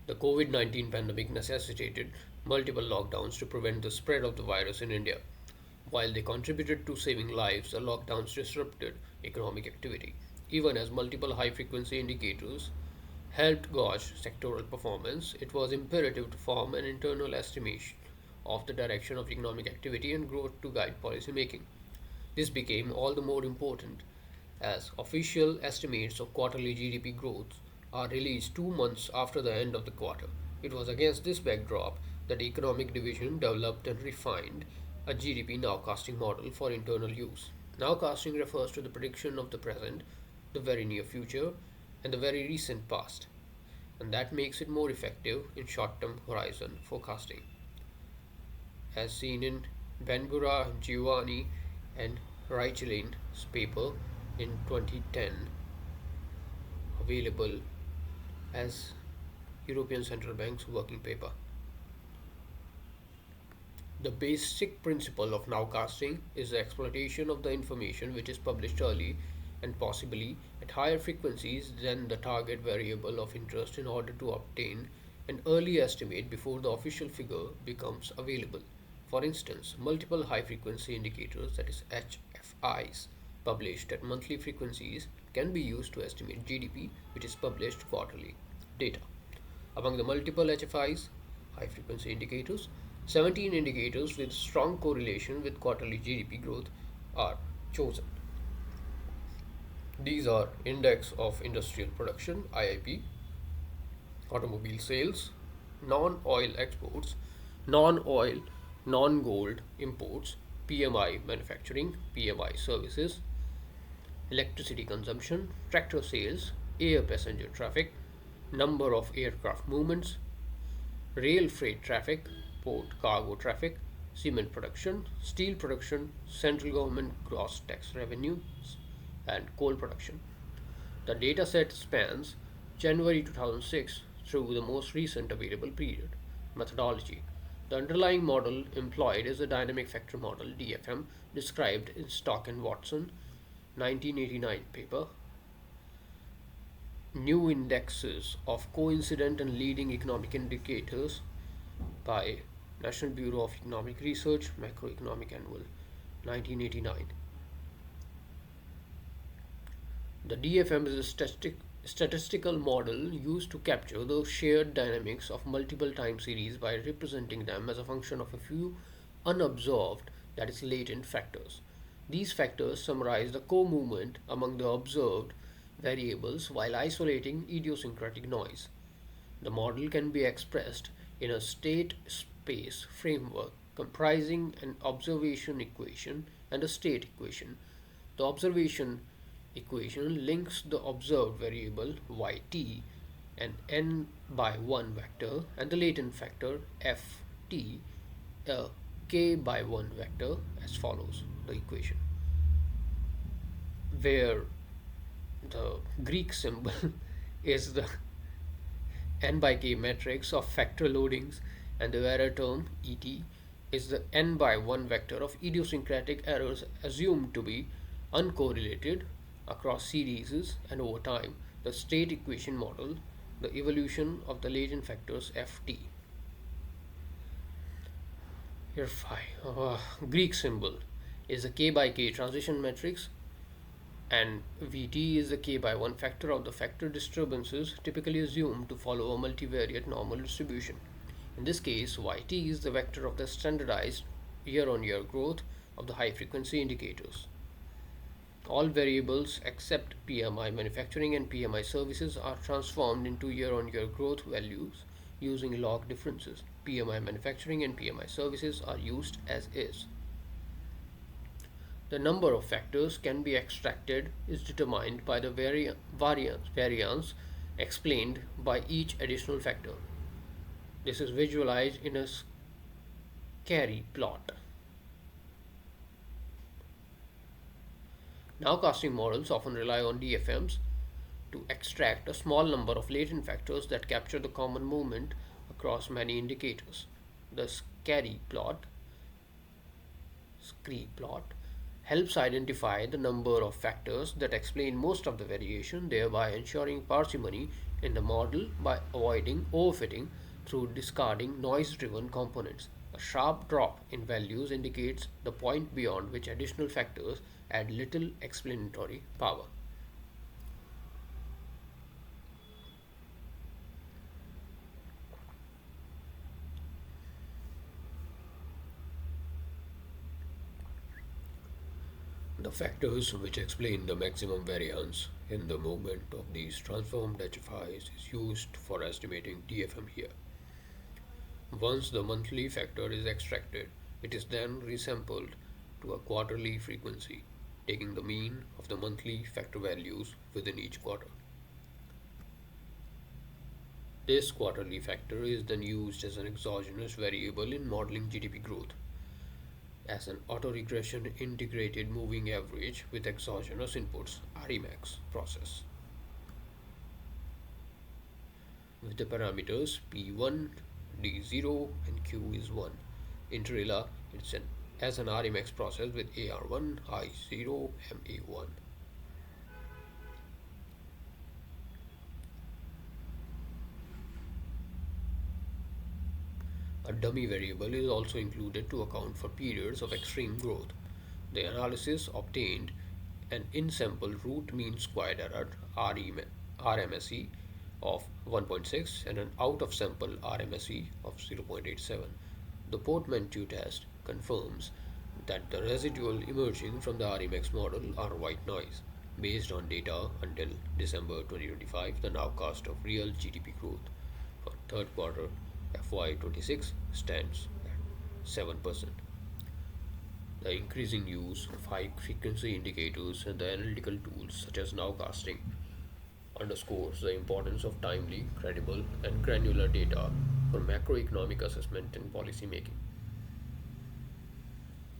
The COVID 19 pandemic necessitated multiple lockdowns to prevent the spread of the virus in India. While they contributed to saving lives, the lockdowns disrupted economic activity. Even as multiple high frequency indicators helped gauge sectoral performance, it was imperative to form an internal estimation of the direction of economic activity and growth to guide policy making. This became all the more important as official estimates of quarterly GDP growth are released 2 months after the end of the quarter. It was against this backdrop that the Economic Division developed and refined a GDP nowcasting model for internal use. Nowcasting refers to the prediction of the present, the very near future, and the very recent past, and that makes it more effective in short term horizon forecasting. As seen in Bengura, Giovanni, and Reichelin's paper in 2010, available as European Central Bank's working paper. The basic principle of nowcasting is the exploitation of the information which is published early and possibly at higher frequencies than the target variable of interest in order to obtain an early estimate before the official figure becomes available. For instance, multiple high frequency indicators, that is HFIs, published at monthly frequencies can be used to estimate GDP, which is published quarterly data. Among the multiple HFIs, high frequency indicators, 17 indicators with strong correlation with quarterly GDP growth are chosen. These are Index of Industrial Production (IIP), automobile sales, non-oil exports, non-oil, non-gold imports, PMI manufacturing, PMI services, electricity consumption, tractor sales, air passenger traffic, number of aircraft movements, rail freight traffic, port cargo traffic, cement production, steel production, central government gross tax revenues, and coal production. The dataset spans January 2006 through the most recent available period. Methodology. The underlying model employed is the dynamic factor model DFM described in Stock and Watson 1989 paper. New indexes of coincident and leading economic indicators by National Bureau of Economic Research, Macroeconomic Annual 1989. The DFM is a statistical model used to capture the shared dynamics of multiple time series by representing them as a function of a few unobserved, that is, latent factors. These factors summarize the co-movement among the observed variables while isolating idiosyncratic noise. The model can be expressed in a state space framework comprising an observation equation and a state equation. The observation equation links the observed variable yt, an n by 1 vector, and the latent factor ft, a k by 1 vector, as follows the equation, where the Greek symbol is the n by k matrix of factor loadings and the error term et is the n by 1 vector of idiosyncratic errors assumed to be uncorrelated across series and over time. The state equation model the evolution of the latent factors ft. Here Greek symbol is the k by k transition matrix, and Vt is the k by 1 factor of the factor disturbances typically assumed to follow a multivariate normal distribution. In this case, Yt is the vector of the standardized year-on-year growth of the high frequency indicators. All variables except PMI manufacturing and PMI services are transformed into year on year growth values using log differences. PMI manufacturing and PMI services are used as is. The number of factors can be extracted is determined by the variance explained by each additional factor. This is visualized in a scary plot. Nowcasting models often rely on DFMs to extract a small number of latent factors that capture the common movement across many indicators. The scree plot helps identify the number of factors that explain most of the variation, thereby ensuring parsimony in the model by avoiding overfitting through discarding noise driven components. A sharp drop in values indicates the point beyond which additional factors add little explanatory power. The factors which explain the maximum variance in the movement of these transformed HFIs is used for estimating DFM here. Once the monthly factor is extracted, it is then resampled to a quarterly frequency, taking the mean of the monthly factor values within each quarter. This quarterly factor is then used as an exogenous variable in modeling GDP growth as an autoregression integrated moving average with exogenous inputs REMAX process. With the parameters P1, D0 and Q is 1. Inter alia, it's as an RMX process with AR1, I0, MA1. A dummy variable is also included to account for periods of extreme growth. The analysis obtained an in-sample root mean squared error RMSE of 1.6 and an out-of-sample RMSE of 0.87. The Portmanteau test confirms that the residual emerging from the RMX model are white noise. Based on data until December 2025, the nowcast of real GDP growth for third quarter FY26 stands at 7%. The increasing use of high frequency indicators and the analytical tools such as nowcasting underscores the importance of timely, credible, and granular data for macroeconomic assessment and policy making.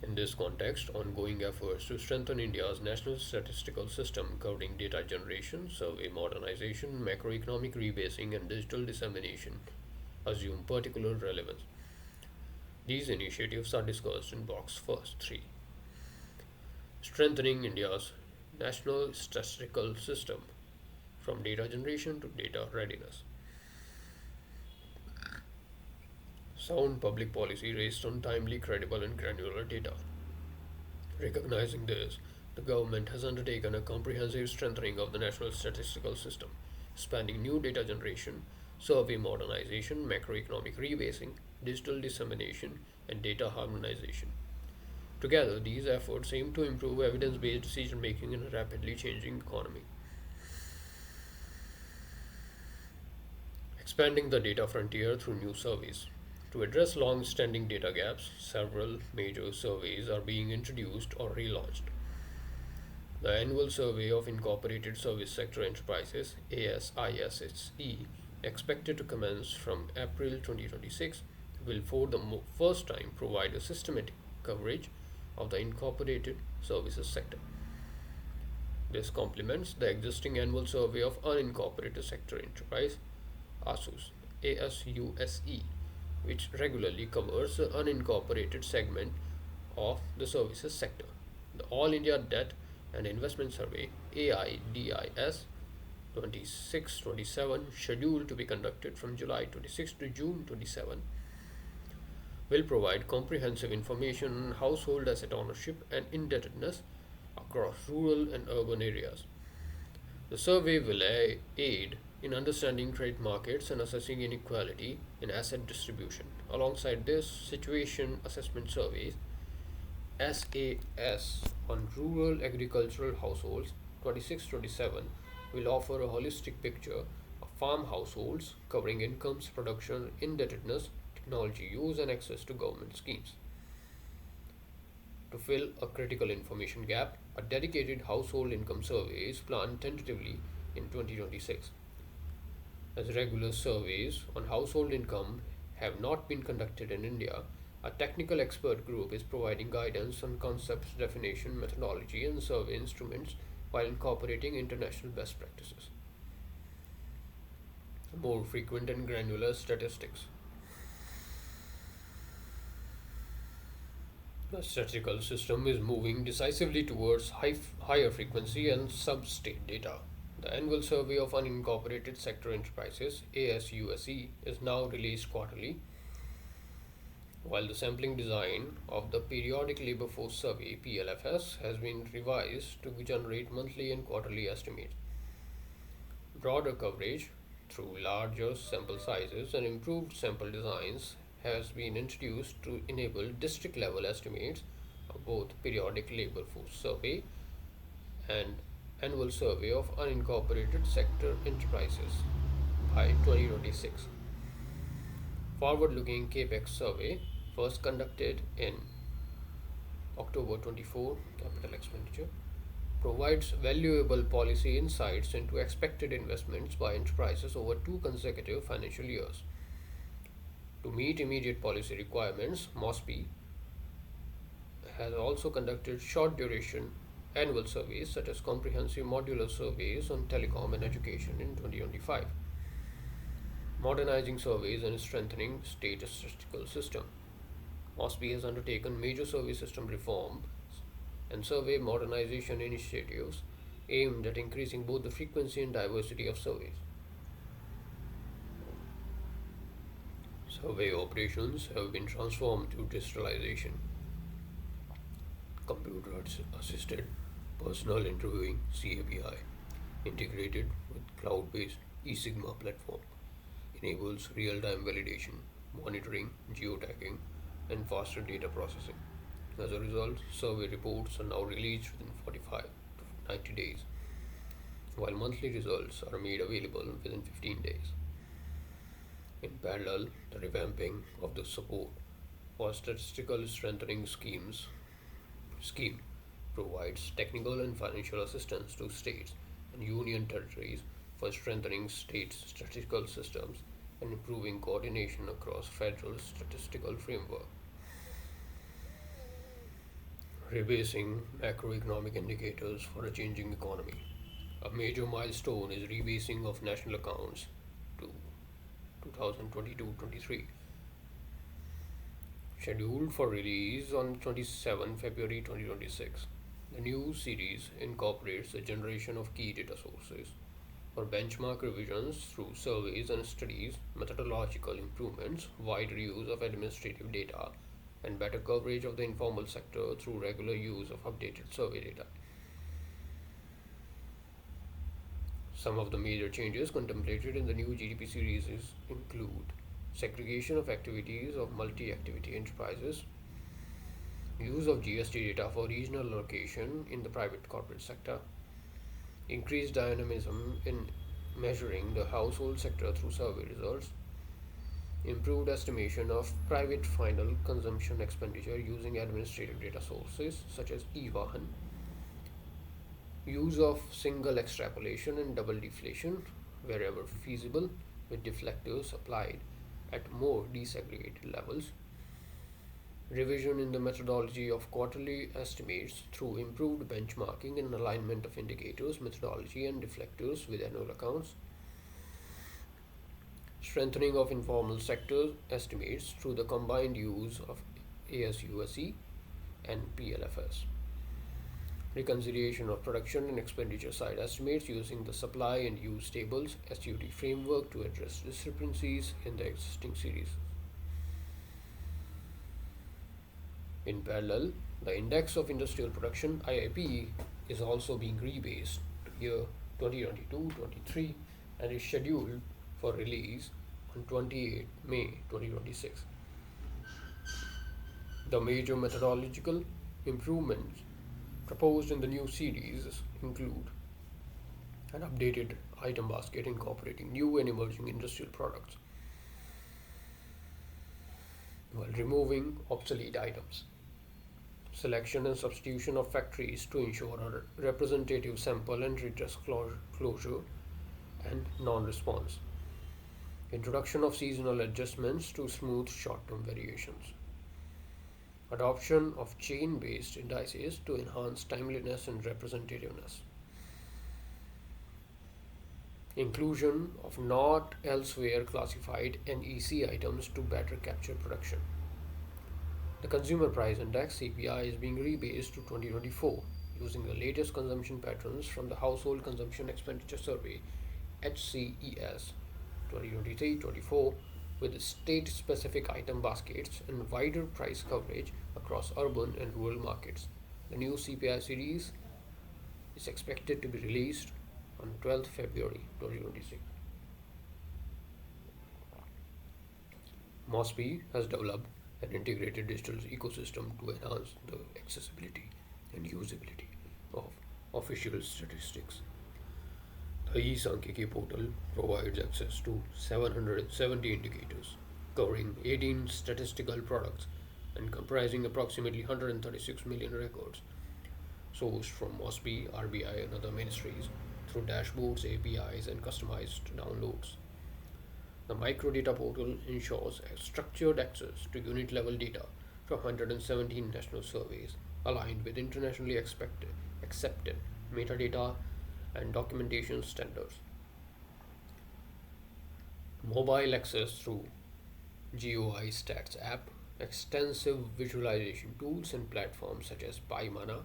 In this context, ongoing efforts to strengthen India's national statistical system covering data generation, survey modernization, macroeconomic rebasing, and digital dissemination assume particular relevance. These initiatives are discussed in box first 3. Strengthening India's national statistical system from data generation to data readiness. Sound public policy based on timely, credible, and granular data. Recognizing this, the government has undertaken a comprehensive strengthening of the national statistical system, spanning new data generation, survey modernization, macroeconomic rebasing, digital dissemination, and data harmonization. Together, these efforts aim to improve evidence based decision making in a rapidly changing economy. Expanding the data frontier through new surveys. To address long standing data gaps, several major surveys are being introduced or relaunched. The annual survey of incorporated service sector enterprises, ASISSE, expected to commence from April 2026, will for the first time provide a systematic coverage of the incorporated services sector. This complements the existing annual survey of unincorporated sector enterprise, ASUSE, which regularly covers the unincorporated segment of the services sector. The All India Debt and Investment Survey, AIDIS 26-27, scheduled to be conducted from July 26 to June 27, will provide comprehensive information on household asset ownership and indebtedness across rural and urban areas. The survey will aid in understanding credit markets and assessing inequality in asset distribution. Alongside this, situation assessment surveys, SAS on rural agricultural households 26-27 will offer a holistic picture of farm households covering incomes, production, indebtedness, technology use, and access to government schemes. To fill a critical information gap, a dedicated household income survey is planned tentatively in 2026. As regular surveys on household income have not been conducted in India, a technical expert group is providing guidance on concepts, definition, methodology, and survey instruments while incorporating international best practices. More frequent and granular statistics. The statistical system is moving decisively towards higher frequency and sub state data. The annual survey of unincorporated sector enterprises (ASUSE) is now released quarterly, while the sampling design of the Periodic Labor Force Survey (PLFS) has been revised to generate monthly and quarterly estimates. Broader coverage through larger sample sizes and improved sample designs has been introduced to enable district level estimates of both Periodic Labor Force Survey and Annual Survey of Unincorporated Sector Enterprises by 2026. Forward looking CAPEX survey, first conducted in October 24, capital expenditure, provides valuable policy insights into expected investments by enterprises over two consecutive financial years. To meet immediate policy requirements, MOSPI has also conducted short duration annual surveys such as comprehensive modular surveys on telecom and education in 2025, modernizing surveys and strengthening state statistical system. MOSPI has undertaken major survey system reform and survey modernization initiatives aimed at increasing both the frequency and diversity of surveys. Survey operations have been transformed to digitalization. Computer assisted personal interviewing CAPI integrated with cloud based eSigma platform enables real time validation, monitoring, geotagging, and faster data processing. As a result, survey reports are now released within 45 to 90 days, while monthly results are made available within 15 days. In parallel, the revamping of the support for statistical strengthening scheme provides technical and financial assistance to states and union territories for strengthening state statistical systems and improving coordination across federal statistical framework. Rebasing macroeconomic indicators for a changing economy. A major milestone is rebasing of national accounts to 2022-23, scheduled for release on 27 February 2026. The new series incorporates a generation of key data sources for benchmark revisions through surveys and studies, methodological improvements, wider use of administrative data, and better coverage of the informal sector through regular use of updated survey data. Some of the major changes contemplated in the new GDP series include segregation of activities of multi-activity enterprises, use of GST data for regional location in the private corporate sector, increased dynamism in measuring the household sector through survey results, improved estimation of private final consumption expenditure using administrative data sources such as eVahan, use of single extrapolation and double deflation wherever feasible with deflectors applied at more desegregated levels, revision in the methodology of quarterly estimates through improved benchmarking and alignment of indicators, methodology, and deflectors with annual accounts, strengthening of informal sector estimates through the combined use of ASUSE and PLFS, reconciliation of production and expenditure side estimates using the supply and use tables SUT framework to address discrepancies in the existing series. In parallel, the Index of Industrial Production (IIP) is also being rebased to year 2022-23 and is scheduled for release on 28 May 2026. The major methodological improvements Proposed in the new series include an updated item basket incorporating new and emerging industrial products while removing obsolete items. Selection and substitution of factories to ensure a representative sample and redress closure and non response. Introduction of seasonal adjustments to smooth short term variations. Adoption of chain based indices to enhance timeliness and representativeness. Inclusion of not elsewhere classified NEC items to better capture production. The Consumer Price Index CPI is being rebased to 2024 using the latest consumption patterns from the Household Consumption Expenditure Survey HCES 2023-24 with state specific item baskets and wider price coverage across urban and rural markets. The new CPI series is expected to be released on 12th February 2026. MOSPI has developed an integrated digital ecosystem to enhance the accessibility and usability of official statistics. The eSankhya portal provides access to 770 indicators covering 18 statistical products and comprising approximately 136 million records sourced from MOSPI, RBI, and other ministries through dashboards, APIs, and customized downloads. The microdata portal ensures structured access to unit level data from 117 national surveys aligned with internationally accepted metadata and documentation standards. Mobile access through GOI Stats app, extensive visualization tools and platforms such as PyMana,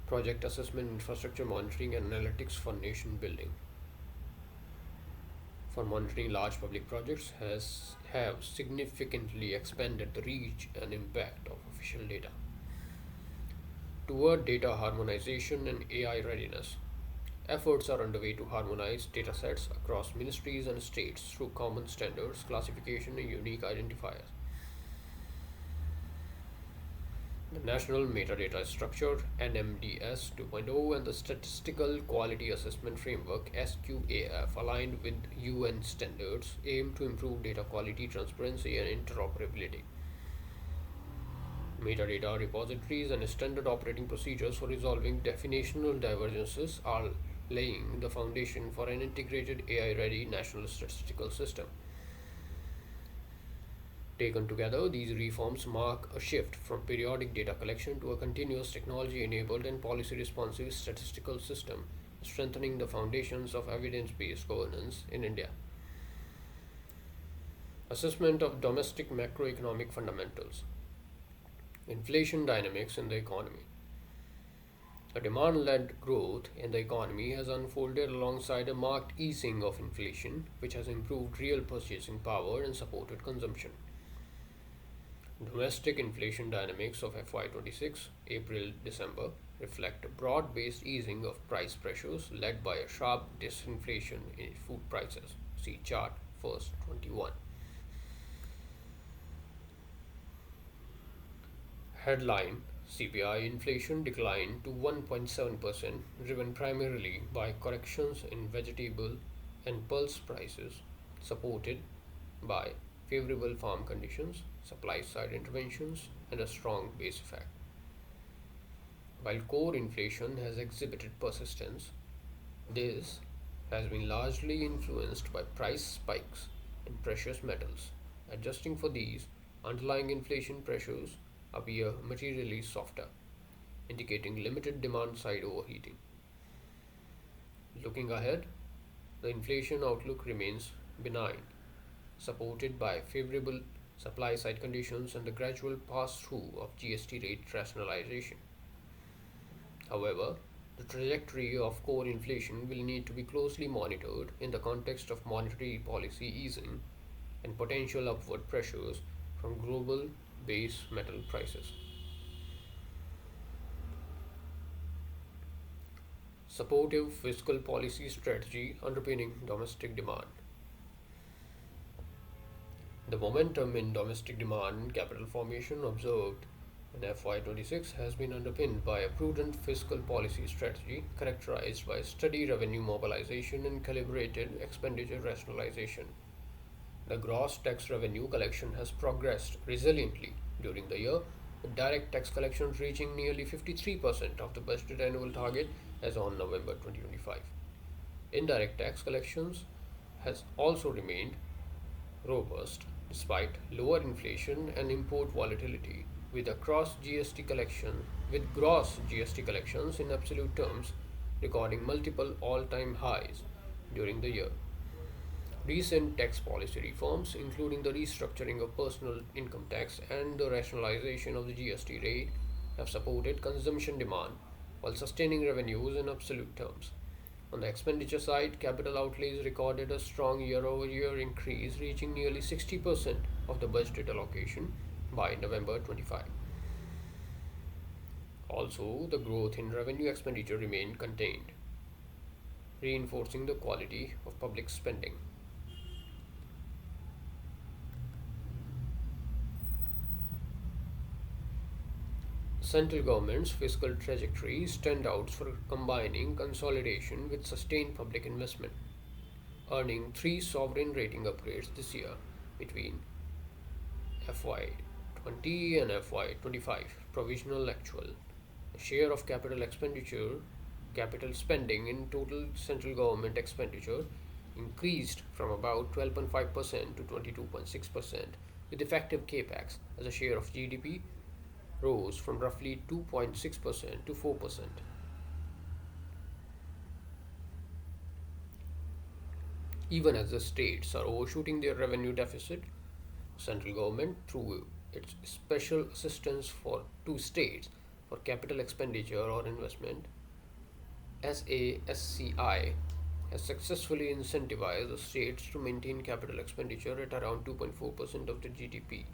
project assessment, infrastructure monitoring, and analytics for nation building. For monitoring large public projects have significantly expanded the reach and impact of official data. Toward data harmonization and AI readiness, efforts are underway to harmonize datasets across ministries and states through common standards, classification, and unique identifiers. The National Metadata Structure (NMDS 2.0) and the Statistical Quality Assessment Framework (SQAF), aligned with UN standards, aim to improve data quality, transparency, and interoperability. Metadata repositories and standard operating procedures for resolving definitional divergences are laying the foundation for an integrated AI ready national statistical system. Taken together, these reforms mark a shift from periodic data collection to a continuous technology enabled and policy responsive statistical system, strengthening the foundations of evidence based governance in India. Assessment of domestic macroeconomic fundamentals. Inflation dynamics in the economy. A demand led growth in the economy has unfolded alongside a marked easing of inflation, which has improved real purchasing power and supported consumption. Domestic inflation dynamics of FY26 April December reflect a broad based easing of price pressures led by a sharp disinflation in food prices. See chart first 21. Headline CPI inflation declined to 1.7%, driven primarily by corrections in vegetable and pulse prices, supported by favorable farm conditions, supply side interventions, and a strong base effect. While core inflation has exhibited persistence, this has been largely influenced by price spikes in precious metals. Adjusting for these, underlying inflation pressures appear materially softer, indicating limited demand side overheating. Looking ahead, the inflation outlook remains benign, supported by favorable supply side conditions and the gradual pass through of GST rate rationalization. However, the trajectory of core inflation will need to be closely monitored in the context of monetary policy easing and potential upward pressures from global base metal prices. Supportive fiscal policy strategy underpinning domestic demand. The momentum in domestic demand and capital formation observed And FY26 has been underpinned by a prudent fiscal policy strategy characterized by steady revenue mobilization and calibrated expenditure rationalization. The gross tax revenue collection has progressed resiliently during the year, with direct tax collections reaching nearly 53% of the budgeted annual target as on November 2025. Indirect tax collections has also remained robust despite lower inflation and import volatility, with across GST collection with gross GST collections in absolute terms recording multiple all-time highs during the year. Recent tax policy reforms, including the restructuring of personal income tax and the rationalization of the GST rate, have supported consumption demand while sustaining revenues in absolute terms. On the expenditure side, capital outlays recorded a strong year over year increase, reaching nearly 60% of the budgeted allocation by November 25. Also, the growth in revenue expenditure remained contained, reinforcing the quality of public spending. Central government's fiscal trajectory stands out for combining consolidation with sustained public investment, earning three sovereign rating upgrades this year between FY20 and FY25. Provisional actual. The share of capital spending in total central government expenditure increased from about 12.5% to 22.6%, with effective capex as a share of GDP rose from roughly 2.6% to 4%. Even as the states are overshooting their revenue deficit, central government, through its special assistance for two states for capital expenditure or investment, SASCI, has successfully incentivized the states to maintain capital expenditure at around 2.4% of the GDP.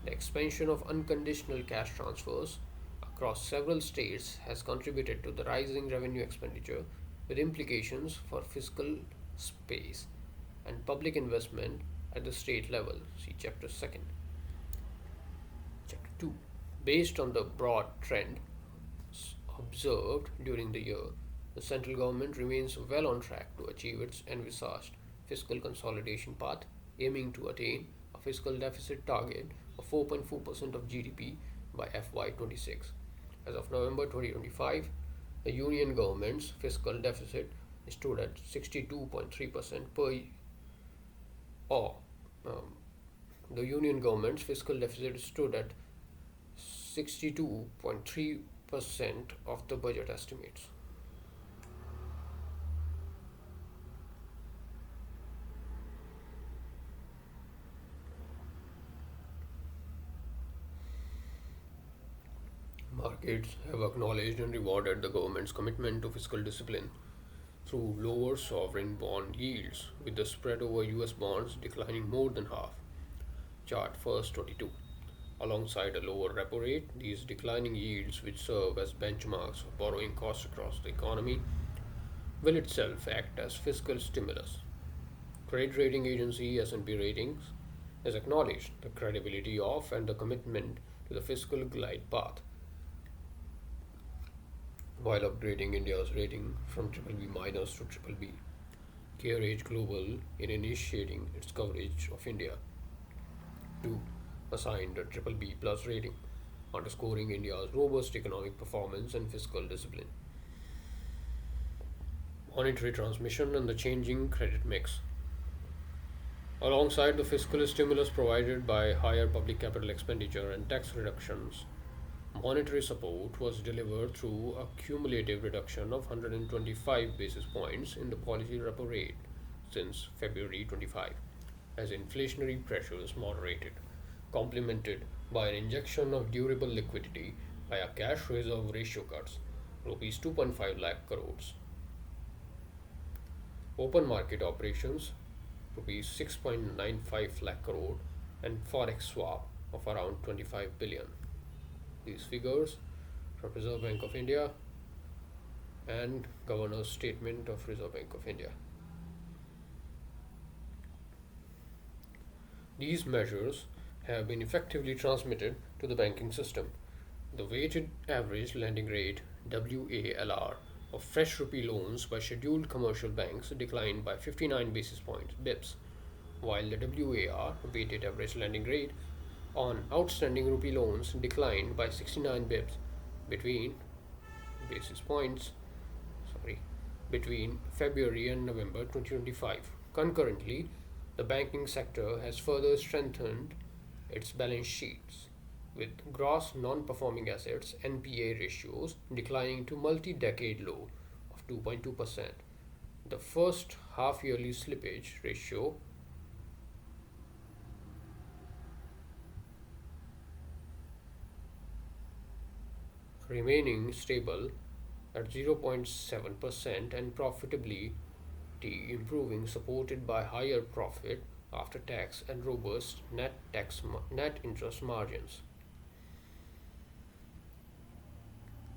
The expansion of unconditional cash transfers across several states has contributed to the rising revenue expenditure, with implications for fiscal space and public investment at the state level. See Chapter 2. Chapter 2. Based on the broad trend observed during the year, the central government remains well on track to achieve its envisaged fiscal consolidation path, aiming to attain a fiscal deficit target of 4.4% of GDP by FY26. As of November 2025, the Union government's fiscal deficit stood at 62.3% or um, the Union government's fiscal deficit stood at 62.3% of the budget estimates. Markets have acknowledged and rewarded the government's commitment to fiscal discipline through lower sovereign bond yields, with the spread over US bonds declining more than half. Chart first 22. Alongside a lower repo rate, these declining yields, which serve as benchmarks of borrowing costs across the economy, will itself act as fiscal stimulus. Credit rating agency S&P Ratings has acknowledged the credibility of and the commitment to the fiscal glide path, while upgrading India's rating from BBB minus to BBB. CareAge Global, in initiating its coverage of India, to assigned a BBB plus rating, underscoring India's robust economic performance and fiscal discipline. Monetary transmission and the changing credit mix. Alongside the fiscal stimulus provided by higher public capital expenditure and tax reductions, monetary support was delivered through a cumulative reduction of 125 basis points in the policy repo rate since February 25, as inflationary pressures moderated, complemented by an injection of durable liquidity via cash reserve ratio cuts, rupees 2.5 lakh crores. Open market operations, rupees 6.95 lakh crore, and forex swap of around 25 billion. These figures from Reserve Bank of India and Governor's Statement of Reserve Bank of India. These measures have been effectively transmitted to the banking system, The weighted average lending rate WALR of fresh rupee loans by scheduled commercial banks declined by 59 basis points bips, while the WAR weighted average lending rate on outstanding rupee loans declined by 69 bips between basis points sorry between February and November 2025. Concurrently, the banking sector has further strengthened its balance sheets, with gross non-performing assets (NPA) ratios declining to multi-decade low of 2.2%. The first half-yearly slippage ratio remaining stable at 0.7% and profitability improving, supported by higher profit after tax and robust net interest margins.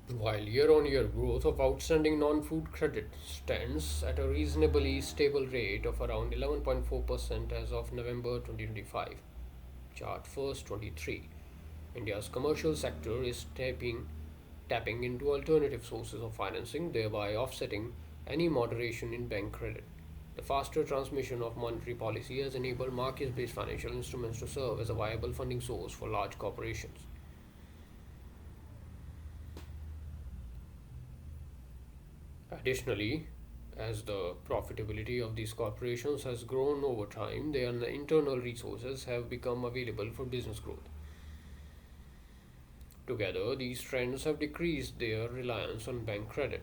While year-on-year growth of outstanding non-food credit stands at a reasonably stable rate of around 11.4% as of November 2025, chart first 23, India's commercial sector is tapping into alternative sources of financing, thereby offsetting any moderation in bank credit. The faster transmission of monetary policy has enabled market based financial instruments to serve as a viable funding source for large corporations. Additionally, as the profitability of these corporations has grown over time, their internal resources have become available for business growth. Together, these trends have decreased their reliance on bank credit.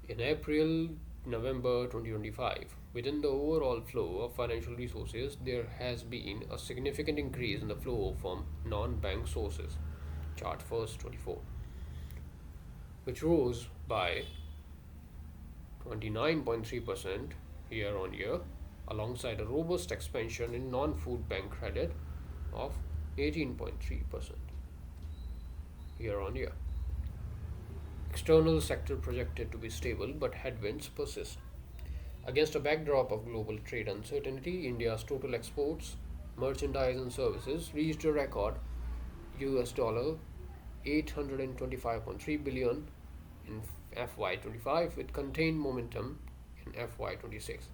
In April November 2025, within the overall flow of financial resources, there has been a significant increase in the flow from non bank sources, chart first 24, which rose by 29.3% year on year, alongside a robust expansion in non food bank credit of 18.3% year on year. External sector projected to be stable, but headwinds persist. Against a backdrop of global trade uncertainty, India's total exports, merchandise and services reached a record US dollar 825.3 billion in FY25, with contained momentum in FY26.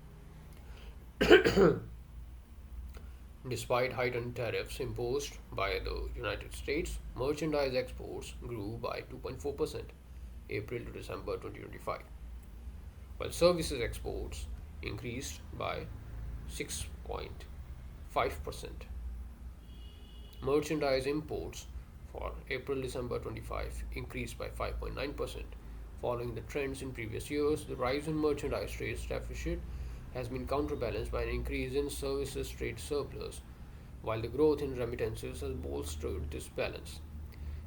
Despite heightened tariffs imposed by the United States, merchandise exports grew by 2.4% April to December 2025, while services exports increased by 6.5%. Merchandise imports for April December 25 increased by 5.9%. Following the trends in previous years, the rise in merchandise trade deficit has been counterbalanced by an increase in services trade surplus, while the growth in remittances has bolstered this balance.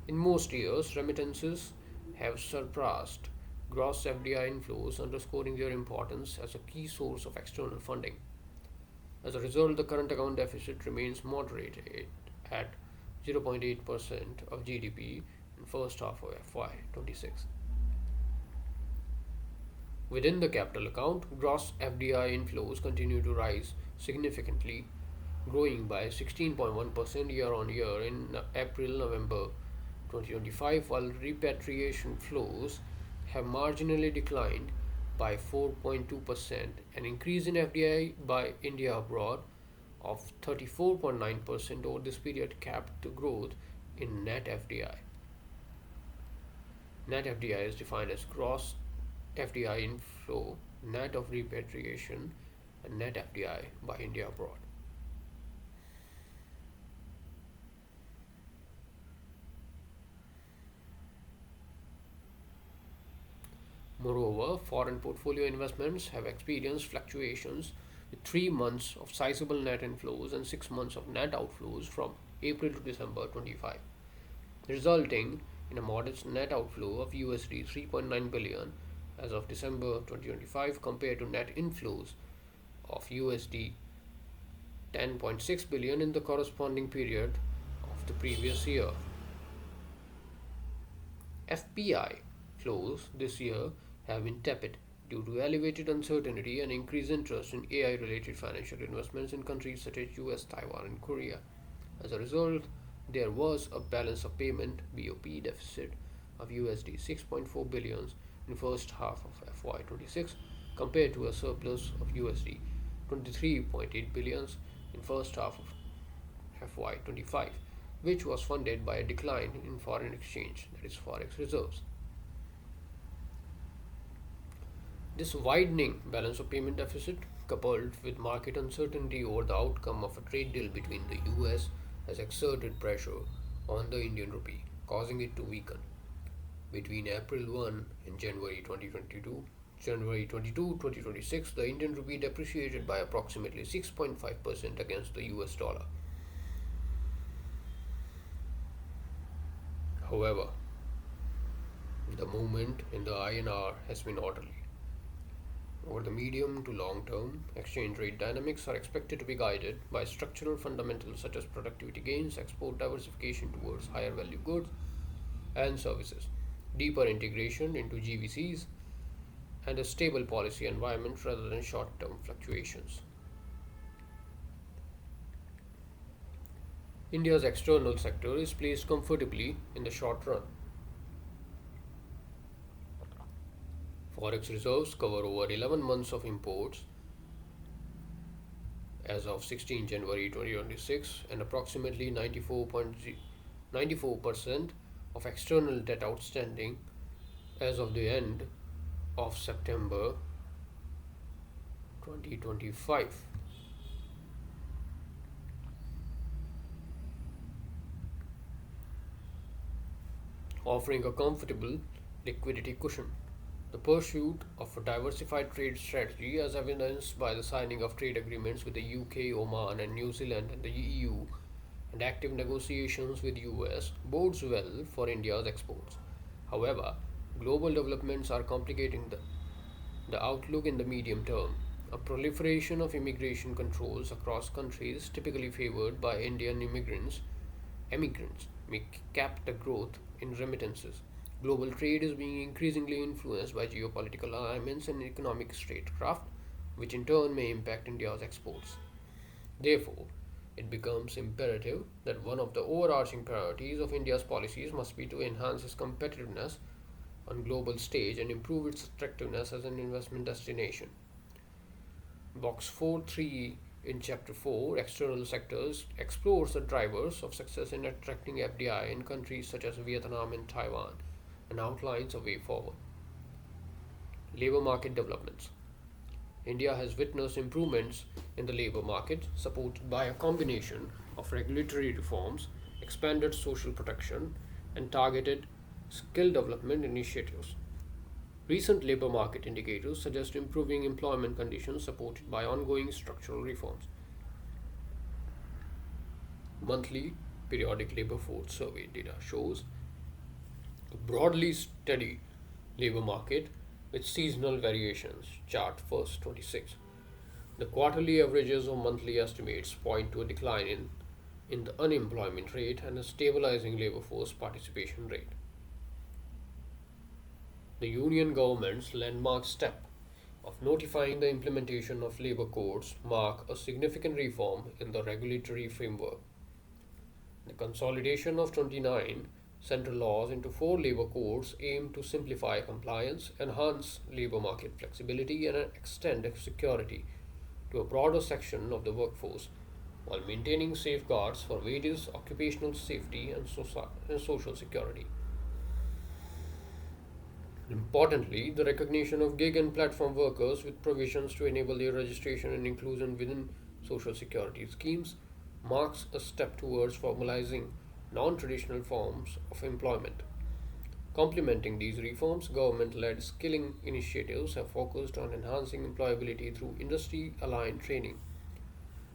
In most years, remittances have surpassed gross FDI inflows, underscoring their importance as a key source of external funding. As a result, the current account deficit remains moderated at 0.8% of GDP in first half of FY26. Within the capital account, gross FDI inflows continue to rise significantly, growing by 16.1% year on year in April November 2025, while repatriation flows have marginally declined by 4.2%. An increase in FDI by India abroad of 34.9% over this period capped the growth in net FDI. Net FDI is defined as gross FDI inflow, net of repatriation, and net FDI by India abroad. Moreover, foreign portfolio investments have experienced fluctuations, with 3 months of sizable net inflows and 6 months of net outflows from April to December 25, resulting in a modest net outflow of USD 3.9 billion as of December 2025 compared to net inflows of USD 10.6 billion in the corresponding period of the previous year. FPI flows this year have been tepid due to elevated uncertainty and increased interest in AI related financial investments in countries such as US, Taiwan, and Korea. As a result, there was a balance of payment BOP deficit of USD 6.4 billions in first half of FY26 compared to a surplus of USD 23.8 billions in first half of FY25, which was funded by a decline in foreign exchange, that is forex reserves. This widening balance of payment deficit, coupled with market uncertainty over the outcome of a trade deal between the US, has exerted pressure on the Indian rupee, causing it to weaken. Between April 1 and January 22, 2026, the Indian rupee depreciated by approximately 6.5% against the US dollar. However, the movement in the INR has been orderly. Over the medium to long term, exchange rate dynamics are expected to be guided by structural fundamentals such as productivity gains, export diversification towards higher value goods and services, deeper integration into GVCs, and a stable policy environment rather than short term fluctuations. India's external sector is placed comfortably in the short run. Forex reserves cover over 11 months of imports as of 16 January 2026 and approximately 94% of external debt outstanding as of the end of September 2025, offering a comfortable liquidity cushion. The pursuit of a diversified trade strategy, as evidenced by the signing of trade agreements with the UK, Oman, and New Zealand and the EU, and active negotiations with US, bodes well for India's exports. However, global developments are complicating the outlook in the medium term. A proliferation of immigration controls across countries, typically favored by Indian emigrants, may cap the growth in remittances. Global trade is being increasingly influenced by geopolitical alignments and economic statecraft, which in turn may impact India's exports. Therefore, it becomes imperative that one of the overarching priorities of India's policies must be to enhance its competitiveness on global stage and improve its attractiveness as an investment destination. Box 4.3 in Chapter 4, External Sectors, explores the drivers of success in attracting FDI in countries such as Vietnam and Taiwan and outlines a way forward. Labour market developments. India has witnessed improvements in the labour market supported by a combination of regulatory reforms, expanded social protection, and targeted skill development initiatives. Recent labour market indicators suggest improving employment conditions supported by ongoing structural reforms. Monthly periodic labour force survey data shows a broadly steady labour market with seasonal variations. Chart first 26. The quarterly averages of monthly estimates point to a decline in the unemployment rate and a stabilizing labour force participation rate. The Union government's landmark step of notifying the implementation of labour codes mark a significant reform in the regulatory framework. The consolidation of 29 central laws into 4 labour codes aim to simplify compliance, enhance labour market flexibility, and extend security to a broader section of the workforce while maintaining safeguards for wages, occupational safety, and social security. Importantly, the recognition of gig and platform workers with provisions to enable their registration and inclusion within social security schemes marks a step towards formalizing non traditional forms of employment. Complementing these reforms, government led skilling initiatives have focused on enhancing employability through industry aligned training.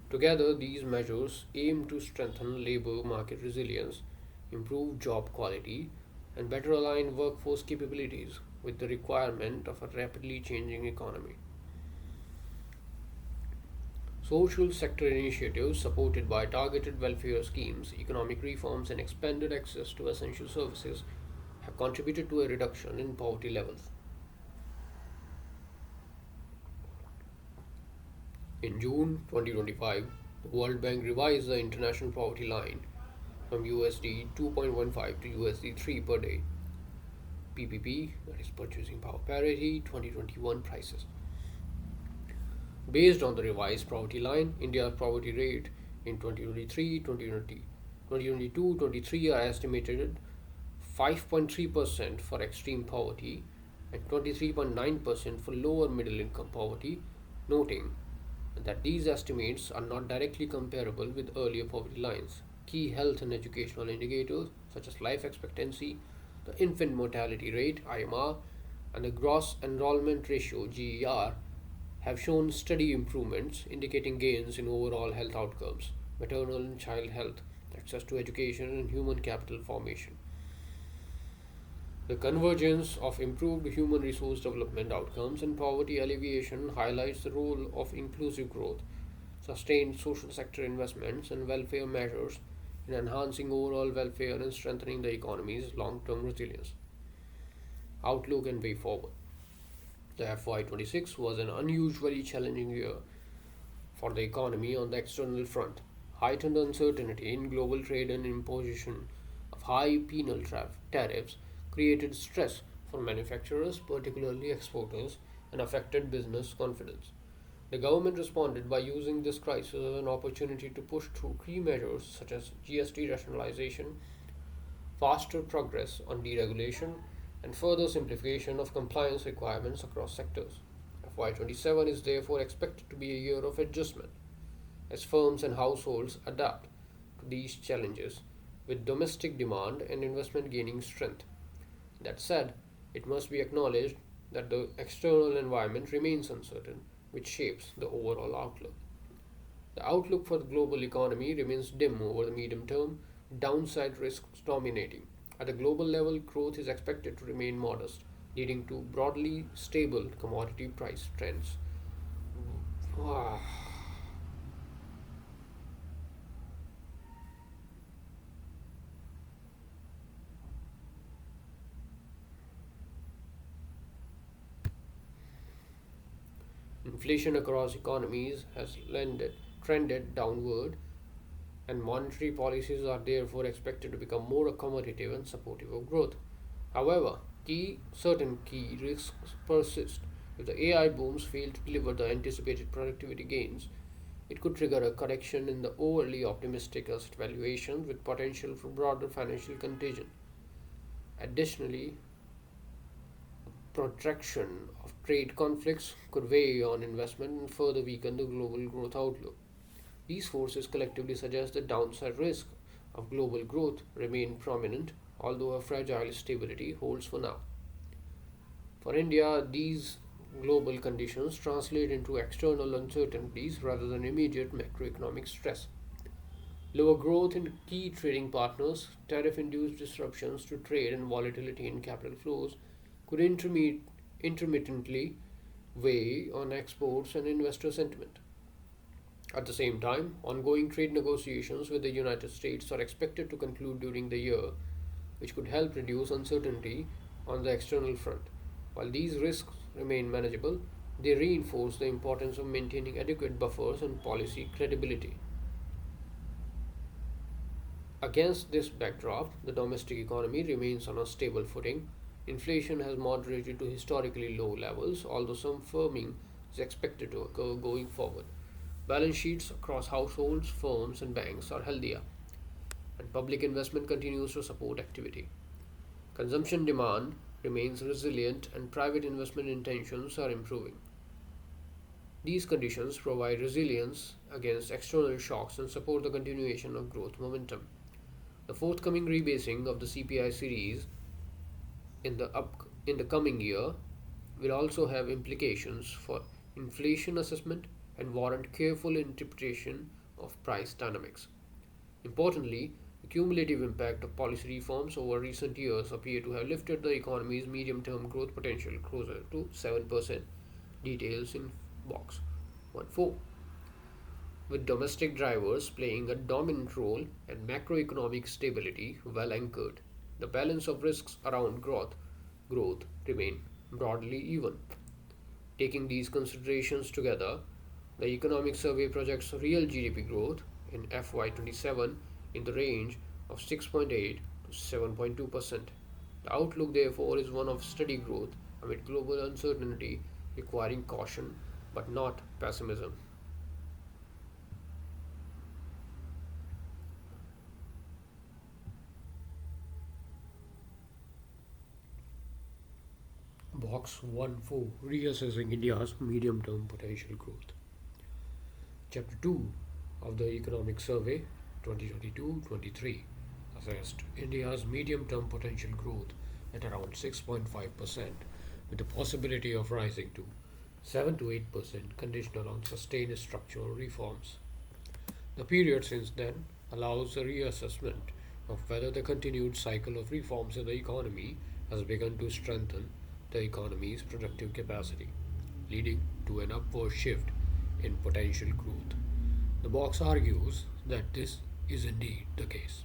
Together, these measures aim to strengthen labour market resilience, improve job quality, and better align workforce capabilities with the requirement of a rapidly changing economy. Social sector initiatives supported by targeted welfare schemes, economic reforms, and expanded access to essential services have contributed to a reduction in poverty levels. In June 2025, the World Bank revised the international poverty line from USD 2.15 to USD 3 per day. PPP, that is Purchasing Power Parity, 2021 prices. Based on the revised poverty line, India's poverty rate in 2023, 2022, 23 are estimated 5.3% for extreme poverty and 23.9% for lower middle income poverty, noting that these estimates are not directly comparable with earlier poverty lines. Key health and educational indicators such as life expectancy, the infant mortality rate (IMR), and the gross enrollment ratio (GER) have shown steady improvements, indicating gains in overall health outcomes, maternal and child health, access to education, and human capital formation. The convergence of improved human resource development outcomes and poverty alleviation highlights the role of inclusive growth, sustained social sector investments, and welfare measures in enhancing overall welfare and strengthening the economy's long term resilience. Outlook and way forward. The FY26 was an unusually challenging year for the economy on the external front. Heightened uncertainty in global trade and imposition of high penal tariffs created stress for manufacturers, particularly exporters, and affected business confidence. The government responded by using this crisis as an opportunity to push through key measures such as GST rationalization, faster progress on deregulation, and further simplification of compliance requirements across sectors. FY27 is therefore expected to be a year of adjustment as firms and households adapt to these challenges, with domestic demand and investment gaining strength. That said, it must be acknowledged that the external environment remains uncertain, which shapes the overall outlook. The outlook for the global economy remains dim over the medium term, downside risks dominating. At the global level, growth is expected to remain modest, leading to broadly stable commodity price trends. Inflation across economies has trended downward, and monetary policies are therefore expected to become more accommodative and supportive of growth. However, certain key risks persist. If the AI booms fail to deliver the anticipated productivity gains, it could trigger a correction in the overly optimistic asset valuations with potential for broader financial contagion. Additionally, protraction of trade conflicts could weigh on investment and further weaken the global growth outlook. These forces collectively suggest that downside risks of global growth remain prominent, although a fragile stability holds for now. For India, these global conditions translate into external uncertainties rather than immediate macroeconomic stress. Lower growth in key trading partners, tariff induced disruptions to trade, and volatility in capital flows could intermittently weigh on exports and investor sentiment. At the same time, ongoing trade negotiations with the United States are expected to conclude during the year, which could help reduce uncertainty on the external front. While these risks remain manageable, they reinforce the importance of maintaining adequate buffers and policy credibility. Against this backdrop, the domestic economy remains on a stable footing. Inflation has moderated to historically low levels, although some firming is expected to occur going forward. Balance sheets across households, firms, and banks are healthier, and public investment continues to support activity. Consumption demand remains resilient, and private investment intentions are improving. These conditions provide resilience against external shocks and support the continuation of growth momentum. The forthcoming rebasing of the CPI series in the coming year will also have implications for inflation assessment and warrant careful interpretation of price dynamics. Importantly, the cumulative impact of policy reforms over recent years appear to have lifted the economy's medium-term growth potential closer to 7%. Details in box 1.4. With domestic drivers playing a dominant role and macroeconomic stability well anchored, the balance of risks around growth remain broadly even. Taking these considerations together, the economic survey projects real GDP growth in FY27 in the range of 6.8 to 7.2%. The outlook, therefore, is one of steady growth amid global uncertainty, requiring caution but not pessimism. Box 1.4, Reassessing India's Medium Term Potential Growth. Chapter 2 of the Economic Survey 2022-23 assessed India's medium term potential growth at around 6.5%, with the possibility of rising to 7 to 8% conditional on sustained structural reforms. The period since then allows a reassessment of whether the continued cycle of reforms in the economy has begun to strengthen the economy's productive capacity, leading to an upward shift in potential growth. The box argues that this is indeed the case.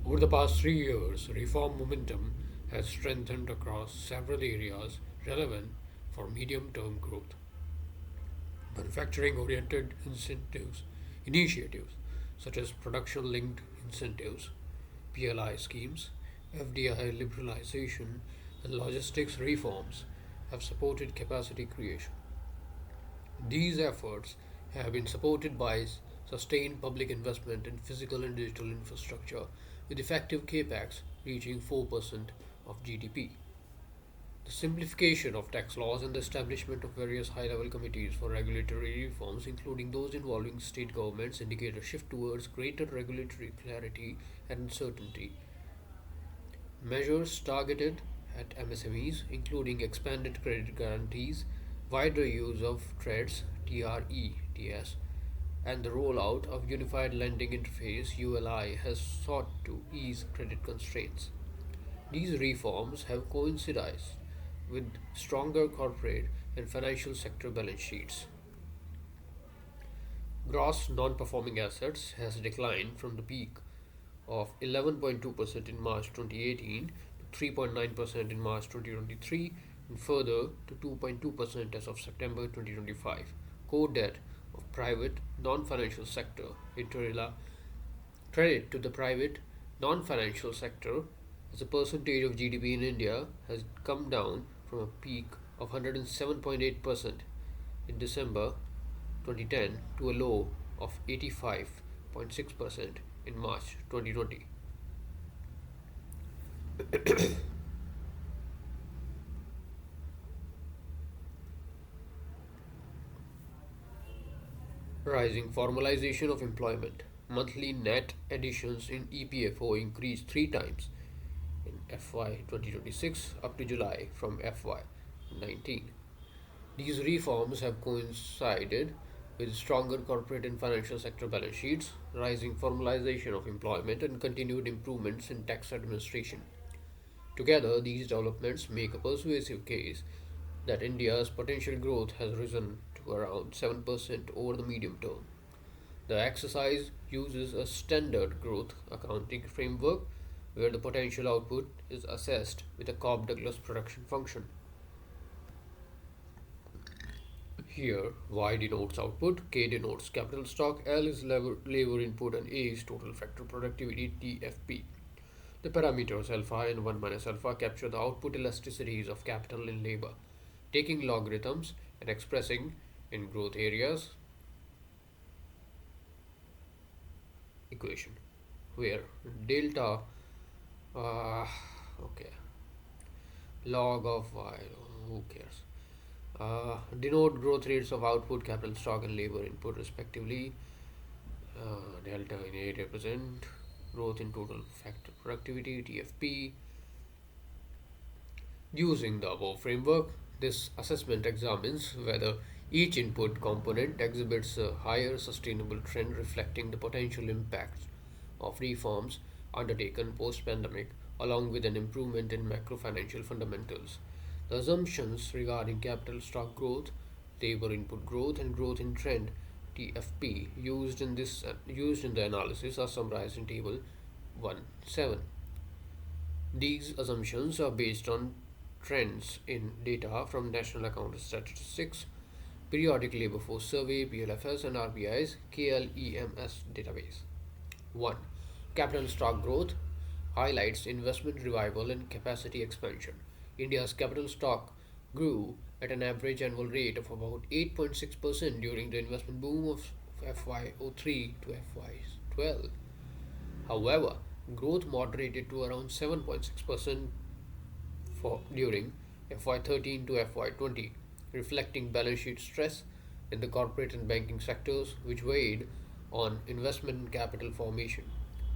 Over the past 3 years, reform momentum has strengthened across several areas relevant for medium term growth. Manufacturing oriented initiatives such as production linked incentives, PLI schemes, FDI liberalization, and logistics reforms have supported capacity creation. These efforts have been supported by sustained public investment in physical and digital infrastructure, with effective capex reaching 4% of GDP. The simplification of tax laws and the establishment of various high level committees for regulatory reforms, including those involving state governments, indicate a shift towards greater regulatory clarity and certainty. Measures targeted at MSMEs, including expanded credit guarantees, wider use of TREDS, TREDS, and the rollout of Unified Lending Interface ULI has sought to ease credit constraints. These reforms have coincided with stronger corporate and financial sector balance sheets. Gross non-performing assets has declined from the peak of 11.2% in March 2018 to 3.9% in March 2023 and further to 2.2% as of September 2025. Core debt of private non-financial sector credit to the private non-financial sector as a percentage of GDP in India has come down from a peak of 107.8% in December 2010 to a low of 85.6% in March 2020. Rising formalization of employment. Monthly net additions in EPFO increased three times in FY 2026 up to July from FY 19. These reforms have coincided with stronger corporate and financial sector balance sheets, rising formalization of employment, and continued improvements in tax administration. Together, these developments make a persuasive case that India's potential growth has risen to around 7% over the medium term. The exercise uses a standard growth accounting framework where the potential output is assessed with a Cobb Douglas production function. Here, Y denotes output, K denotes capital stock, L is labor input, and A is total factor productivity TFP. The parameters alpha and 1 minus alpha capture the output elasticities of capital and labor, taking logarithms and expressing in growth areas equation, where delta okay log of y, who cares, denote growth rates of output, capital stock, and labor input respectively. Delta in A represent growth in total factor productivity TFP. Using the above framework, this assessment examines whether each input component exhibits a higher sustainable trend reflecting the potential impacts of reforms undertaken post pandemic, along with an improvement in macro financial fundamentals. The assumptions regarding capital stock growth, labor input growth, and growth in trend TFP used in the analysis are summarized in table 1.7. These assumptions are based on trends in data from National Account Statistics, Periodic Labor Force Survey (PLFS), and RBI's KLEMS database. 1. Capital stock growth highlights investment revival and capacity expansion. India's capital stock grew at an average annual rate of about 8.6% during the investment boom of FY03 to FY12. However, growth moderated to around 7.6% for during FY13 to FY20, reflecting balance sheet stress in the corporate and banking sectors, which weighed on investment and capital formation.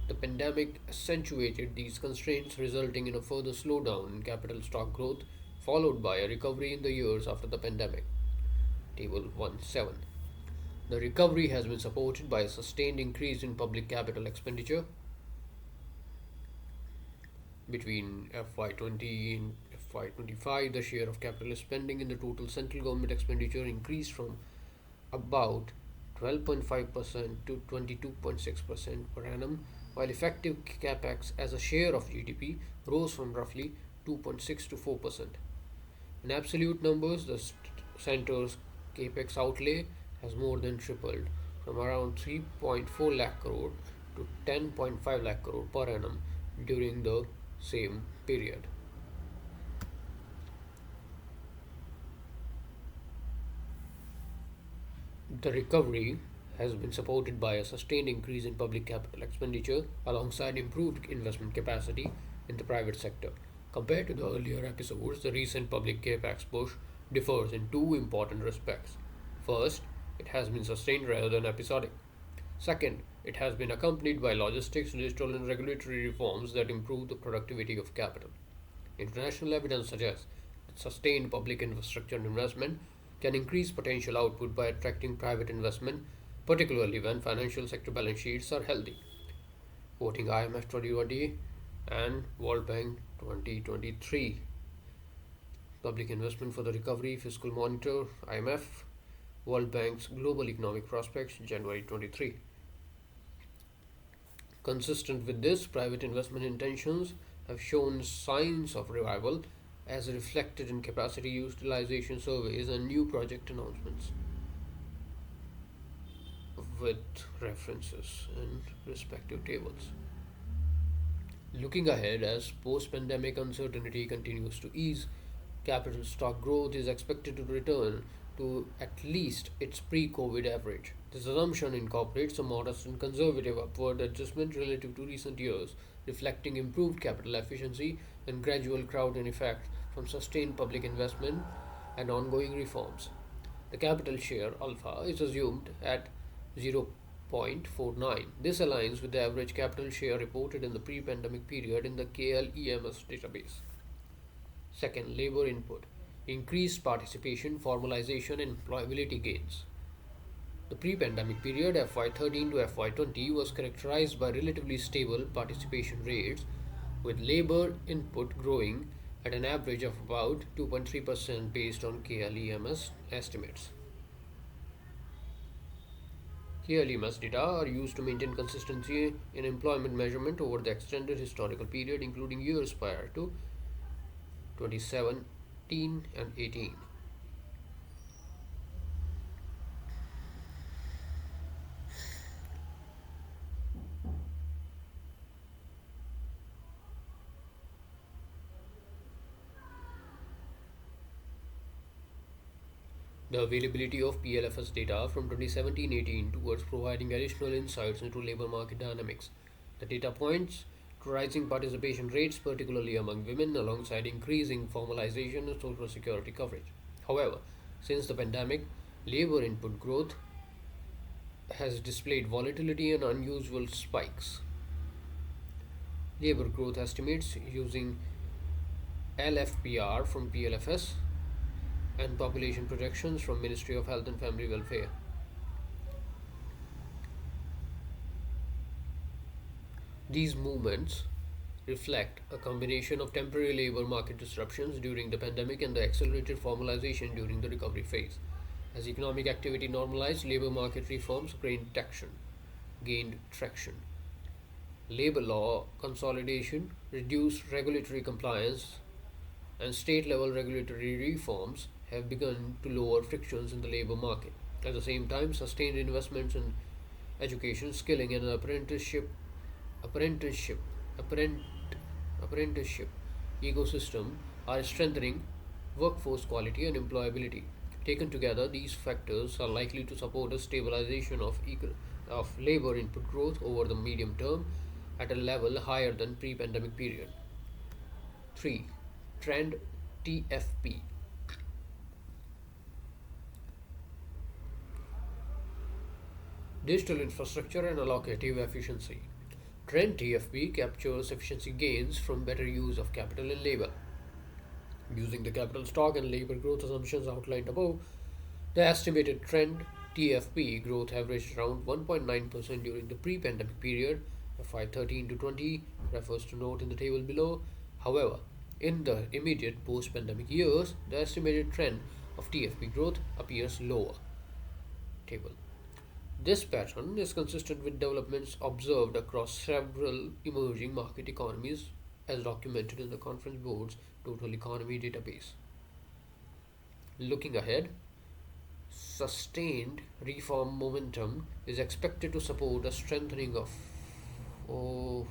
The pandemic accentuated these constraints, resulting in a further slowdown in capital stock growth, followed by a recovery in the years after the pandemic. Table 1.7. The recovery has been supported by a sustained increase in public capital expenditure between FY20 and FY25. The share of capital spending in the total central government expenditure increased from about 12.5% to 22.6% per annum, while effective capex as a share of GDP rose from roughly 2.6 to 4%. In absolute numbers, the centre's capex outlay has more than tripled from around 3.4 lakh crore to 10.5 lakh crore per annum during the same period. The recovery has been supported by a sustained increase in public capital expenditure alongside improved investment capacity in the private sector. Compared to the earlier episodes, the recent public capex push differs in two important respects. First, it has been sustained rather than episodic. Second, it has been accompanied by logistics, digital, and regulatory reforms that improve the productivity of capital. International evidence suggests that sustained public infrastructure investment can increase potential output by attracting private investment, particularly when financial sector balance sheets are healthy. Quoting IMF 2020 and World Bank 2023. Public Investment for the Recovery Fiscal Monitor IMF World Bank's Global Economic Prospects January 23. Consistent with this, private investment intentions have shown signs of revival as reflected in capacity utilization surveys and new project announcements with references in respective tables. Looking ahead, as post pandemic uncertainty continues to ease, capital stock growth is expected to return to at least its pre COVID average. This assumption incorporates a modest and conservative upward adjustment relative to recent years, reflecting improved capital efficiency and gradual crowd-in effect from sustained public investment and ongoing reforms. The capital share alpha is assumed at 0.49. This aligns with the average capital share reported in the pre pandemic period in the KLEMS database. Second, labor input. Increased participation, formalization, and employability gains. The pre pandemic period FY13 to FY20 was characterized by relatively stable participation rates, with labor input growing at an average of about 2.3% based on KLEMS estimates. KLEMS data are used to maintain consistency in employment measurement over the extended historical period, including years prior to 2017 and 18. The availability of PLFS data from 2017-18 towards providing additional insights into labor market dynamics. The data points to rising participation rates, particularly among women, alongside increasing formalization and social security coverage. However, since the pandemic, labor input growth has displayed volatility and unusual spikes. Labor growth estimates using LFPR from PLFS and population projections from Ministry of Health and Family Welfare. These movements reflect a combination of temporary labor market disruptions during the pandemic and the accelerated formalization during the recovery phase. As economic activity normalized, labor market reforms gained traction. Labor law consolidation, reduced regulatory compliance, and state level regulatory reforms have begun to lower frictions in the labor market. At the same time, sustained investments in education, skilling, and apprenticeship apprenticeship, apprent, apprenticeship ecosystem are strengthening workforce quality and employability. Taken together, these factors are likely to support a stabilization of labor input growth over the medium term at a level higher than pre-pandemic period. 3. Trend TFP. Digital infrastructure and allocative efficiency. Trend TFP captures efficiency gains from better use of capital and labor. Using the capital stock and labor growth assumptions outlined above, the estimated trend TFP growth averaged around 1.9% during the pre pandemic period. FY13 to 20 refers to note in the table below. However, in the immediate post pandemic years, the estimated trend of TFP growth appears lower. Table. This pattern is consistent with developments observed across several emerging market economies as documented in the Conference Board's Total Economy database. Looking ahead, sustained reform momentum is expected to support a strengthening of. Oh,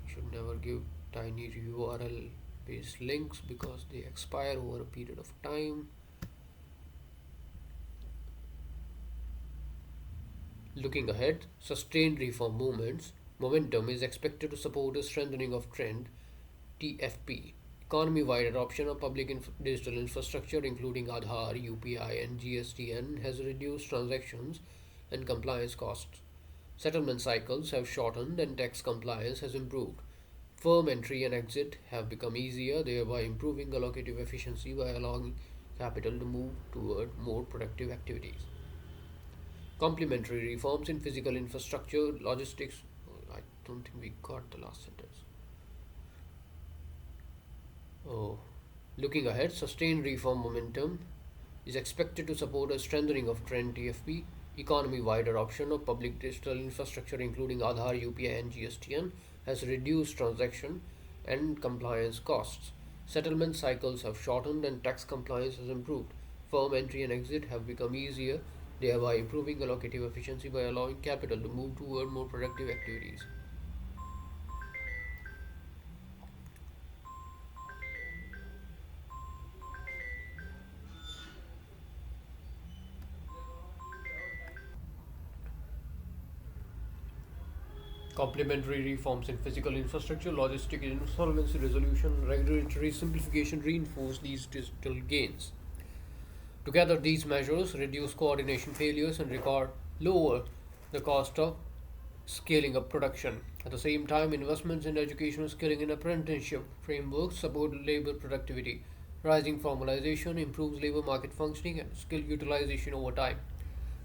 should never give tiny URL based links because they expire over a period of time. Looking ahead, sustained reform momentum is expected to support a strengthening of trend TFP. Economy-wide adoption of digital infrastructure including Aadhaar, UPI and GSTN has reduced transactions and compliance costs. Settlement cycles have shortened and tax compliance has improved. Firm entry and exit have become easier, thereby improving allocative efficiency by allowing capital to move toward more productive activities. Complementary reforms in physical infrastructure, logistics. I don't think we got the last sentence. Oh, looking ahead, sustained reform momentum is expected to support a strengthening of trend TFP, economy-wide adoption of public digital infrastructure including Aadhaar, UPI and GSTN has reduced transaction and compliance costs. Settlement cycles have shortened and tax compliance has improved. Firm entry and exit have become easier, thereby improving allocative efficiency by allowing capital to move toward more productive activities. Complementary reforms in physical infrastructure, logistics, insolvency resolution, regulatory simplification reinforce these digital gains. Together, these measures reduce coordination failures and record lower the cost of scaling up production. At the same time, investments in educational skilling and apprenticeship frameworks support labor productivity. Rising formalization improves labor market functioning and skill utilization over time.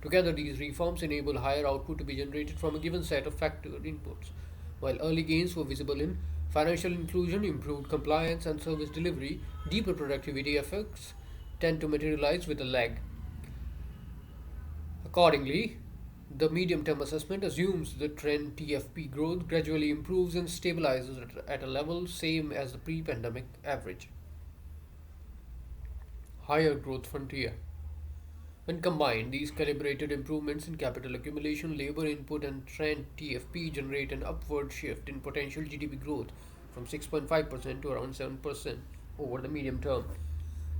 Together, these reforms enable higher output to be generated from a given set of factored inputs. While early gains were visible in financial inclusion, improved compliance, and service delivery, deeper productivity effects tend to materialize with a lag. Accordingly, the medium term assessment assumes the trend TFP growth gradually improves and stabilizes at a level same as the pre pandemic average. Higher growth frontier. When combined, these calibrated improvements in capital accumulation, labor input, and trend TFP generate an upward shift in potential GDP growth from 6.5% to around 7% over the medium term.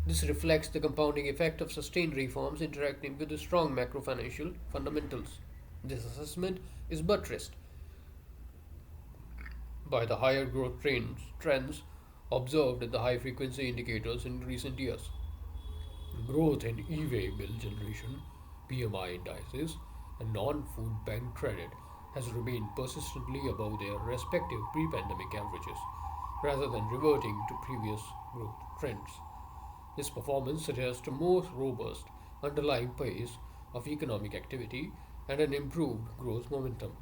This reflects the compounding effect of sustained reforms interacting with the strong macro financial fundamentals. This assessment is buttressed by the higher growth trends observed in the high frequency indicators in recent years. Growth in e-way bill generation, PMI indices, and non-food bank credit has remained persistently above their respective pre-pandemic averages, rather than reverting to previous growth trends. This performance suggests a more robust underlying pace of economic activity and an improved growth momentum.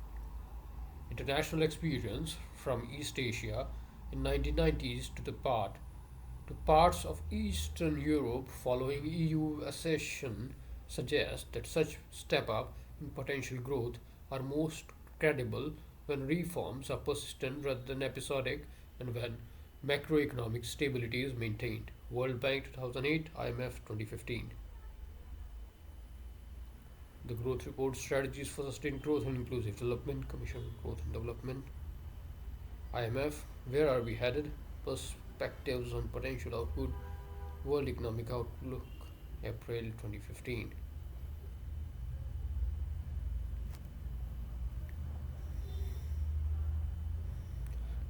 International experience from East Asia in 1990s to parts of Eastern Europe following EU accession suggest that such step up in potential growth are most credible when reforms are persistent rather than episodic and when macroeconomic stability is maintained. World Bank 2008, IMF 2015. The growth report strategies for sustained growth and inclusive development, Commission on Growth and Development, IMF, where are we headed? Perspectives on potential output, World Economic Outlook, April 2015.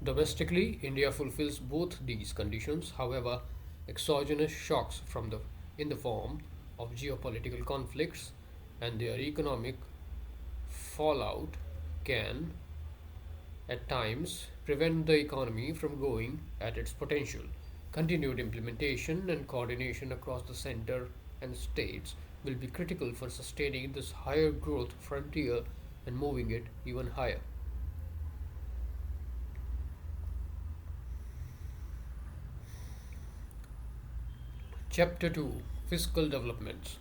Domestically, India fulfills both these conditions. However, exogenous shocks in the form of geopolitical conflicts and their economic fallout can at times prevent the economy from going at its potential. Continued implementation and coordination across the center and states will be critical for sustaining this higher growth frontier and moving it even higher. Chapter 2, Fiscal Developments,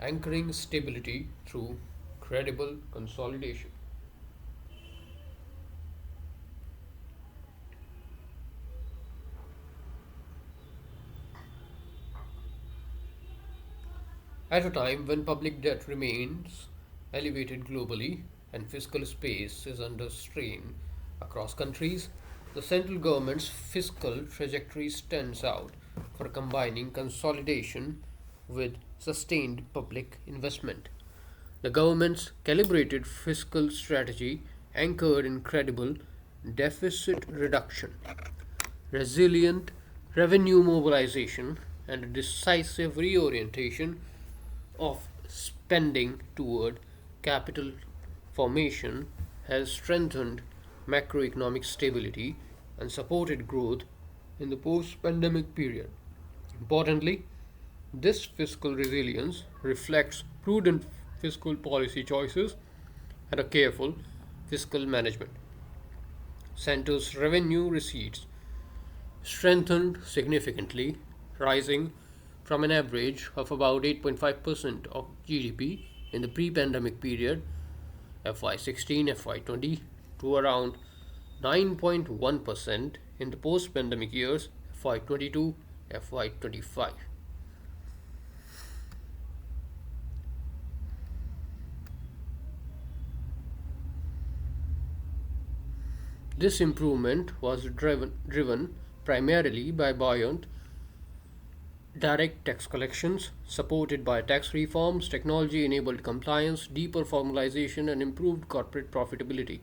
Anchoring Stability Through Credible Consolidation. At a time when public debt remains elevated globally and fiscal space is under strain across countries, the central government's fiscal trajectory stands out for combining consolidation with sustained public investment. The government's calibrated fiscal strategy, anchored in credible deficit reduction, resilient revenue mobilization, and a decisive reorientation of spending toward capital formation, has strengthened macroeconomic stability and supported growth in the post pandemic period. Importantly, this fiscal resilience reflects prudent fiscal policy choices and a careful fiscal management. Centre's revenue receipts strengthened significantly, rising from an average of about 8.5% of GDP in the pre pandemic period FY16 FY20 to around 9.1% in the post pandemic years FY22 FY25. This improvement was driven primarily by buoyant direct tax collections, supported by tax reforms, technology enabled compliance, deeper formalization, and improved corporate profitability.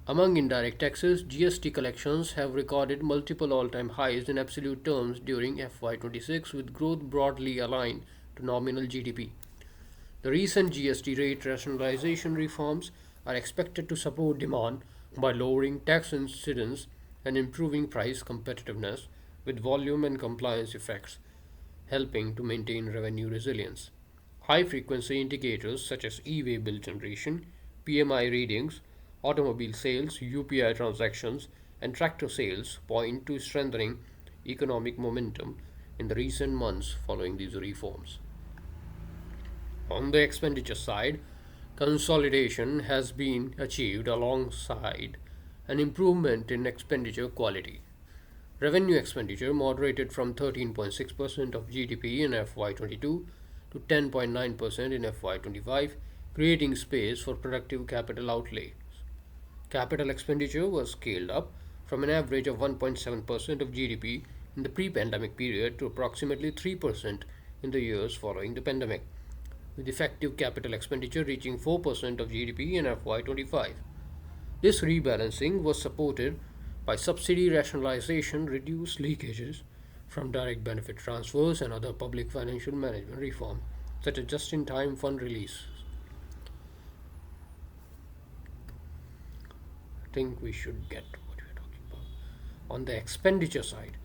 Among indirect taxes, GST collections have recorded multiple all time highs in absolute terms during FY26, with growth broadly aligned to nominal GDP. The recent GST rate rationalization reforms are expected to support demand by lowering tax incidence and improving price competitiveness, with volume and compliance effects helping to maintain revenue resilience. High frequency indicators such as e way bill generation, PMI readings, automobile sales, UPI transactions, and tractor sales point to strengthening economic momentum in the recent months following these reforms. On the expenditure side, consolidation has been achieved alongside an improvement in expenditure quality. Revenue expenditure moderated from 13.6% of GDP in FY22 to 10.9% in FY25, creating space for productive capital outlay. Capital expenditure was scaled up from an average of 1.7% of GDP in the pre pandemic period to approximately 3% in the years following the pandemic, with effective capital expenditure reaching 4% of GDP in FY25. This rebalancing was supported by subsidy rationalization, reduced leakages from direct benefit transfers, and other public financial management reform, such as just in time fund release. I think we should get what we're talking about. On the expenditure side,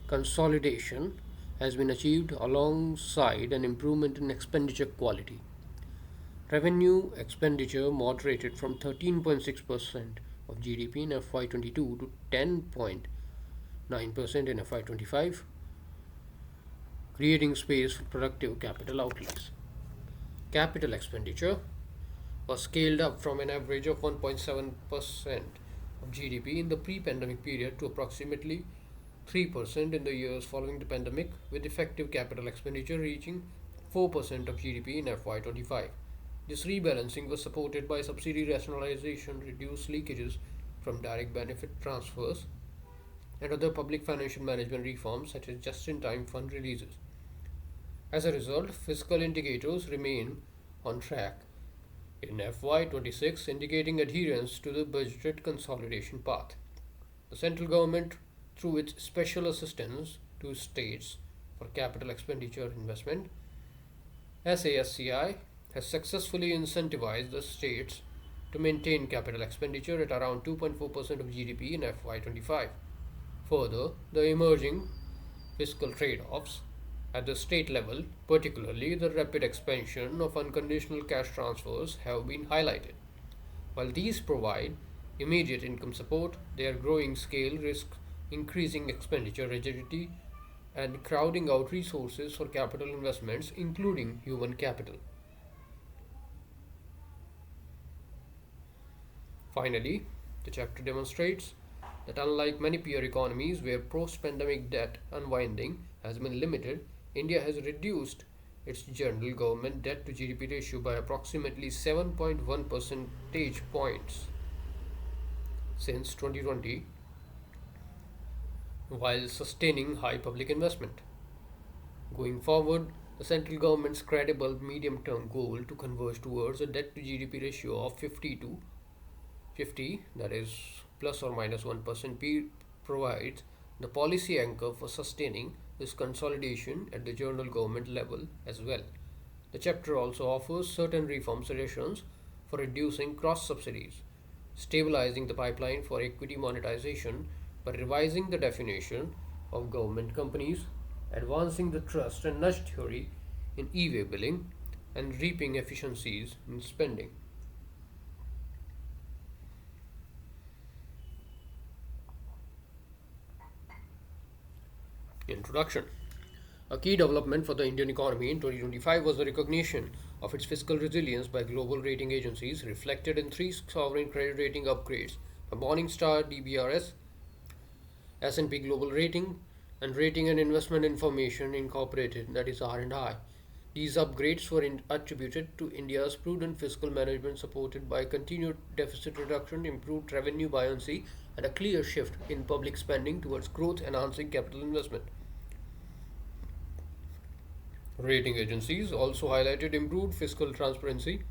consolidation has been achieved alongside an improvement in expenditure quality. Revenue expenditure moderated from 13.6% of GDP in FY22 to 10.9% in FY25, creating space for productive capital outlays. Capital expenditure was scaled up from an average of 1.7% of GDP in the pre pandemic period to approximately 3% in the years following the pandemic, with effective capital expenditure reaching 4% of GDP in FY25. This rebalancing was supported by subsidy rationalization, reduced leakages from direct benefit transfers, and other public financial management reforms such as just in time fund releases. As a result, fiscal indicators remain on track in FY26, indicating adherence to the budgeted consolidation path. The central government, through its special assistance to states for capital expenditure investment, SASCI, has successfully incentivized the states to maintain capital expenditure at around 2.4% of GDP in FY25. Further, the emerging fiscal trade offs at the state level, particularly the rapid expansion of unconditional cash transfers, have been highlighted. While these provide immediate income support, their growing scale risk increasing expenditure rigidity and crowding out resources for capital investments, including human capital. Finally, the chapter demonstrates that unlike many peer economies where post pandemic debt unwinding has been limited, India has reduced its general government debt to GDP ratio by approximately 7.1 percentage points since 2020 while sustaining high public investment. Going forward, the central government's credible medium term goal to converge towards a debt to GDP ratio of 50 to 50, that is plus or minus 1%, provides the policy anchor for sustaining this consolidation at the general government level as well. The chapter also offers certain reform suggestions for reducing cross subsidies, stabilizing the pipeline for equity monetization by revising the definition of government companies, advancing the trust and nudge theory in e-way billing, and reaping efficiencies in spending. Introduction. A key development for the Indian economy in 2025 was the recognition of its fiscal resilience by global rating agencies, reflected in three sovereign credit rating upgrades by Morningstar DBRS, S&P Global Rating, and Rating and Investment Information Incorporated, that is R&I. These upgrades were attributed to India's prudent fiscal management supported by continued deficit reduction, improved revenue buoyancy, and a clear shift in public spending towards growth enhancing capital investment. Rating agencies also highlighted improved fiscal transparency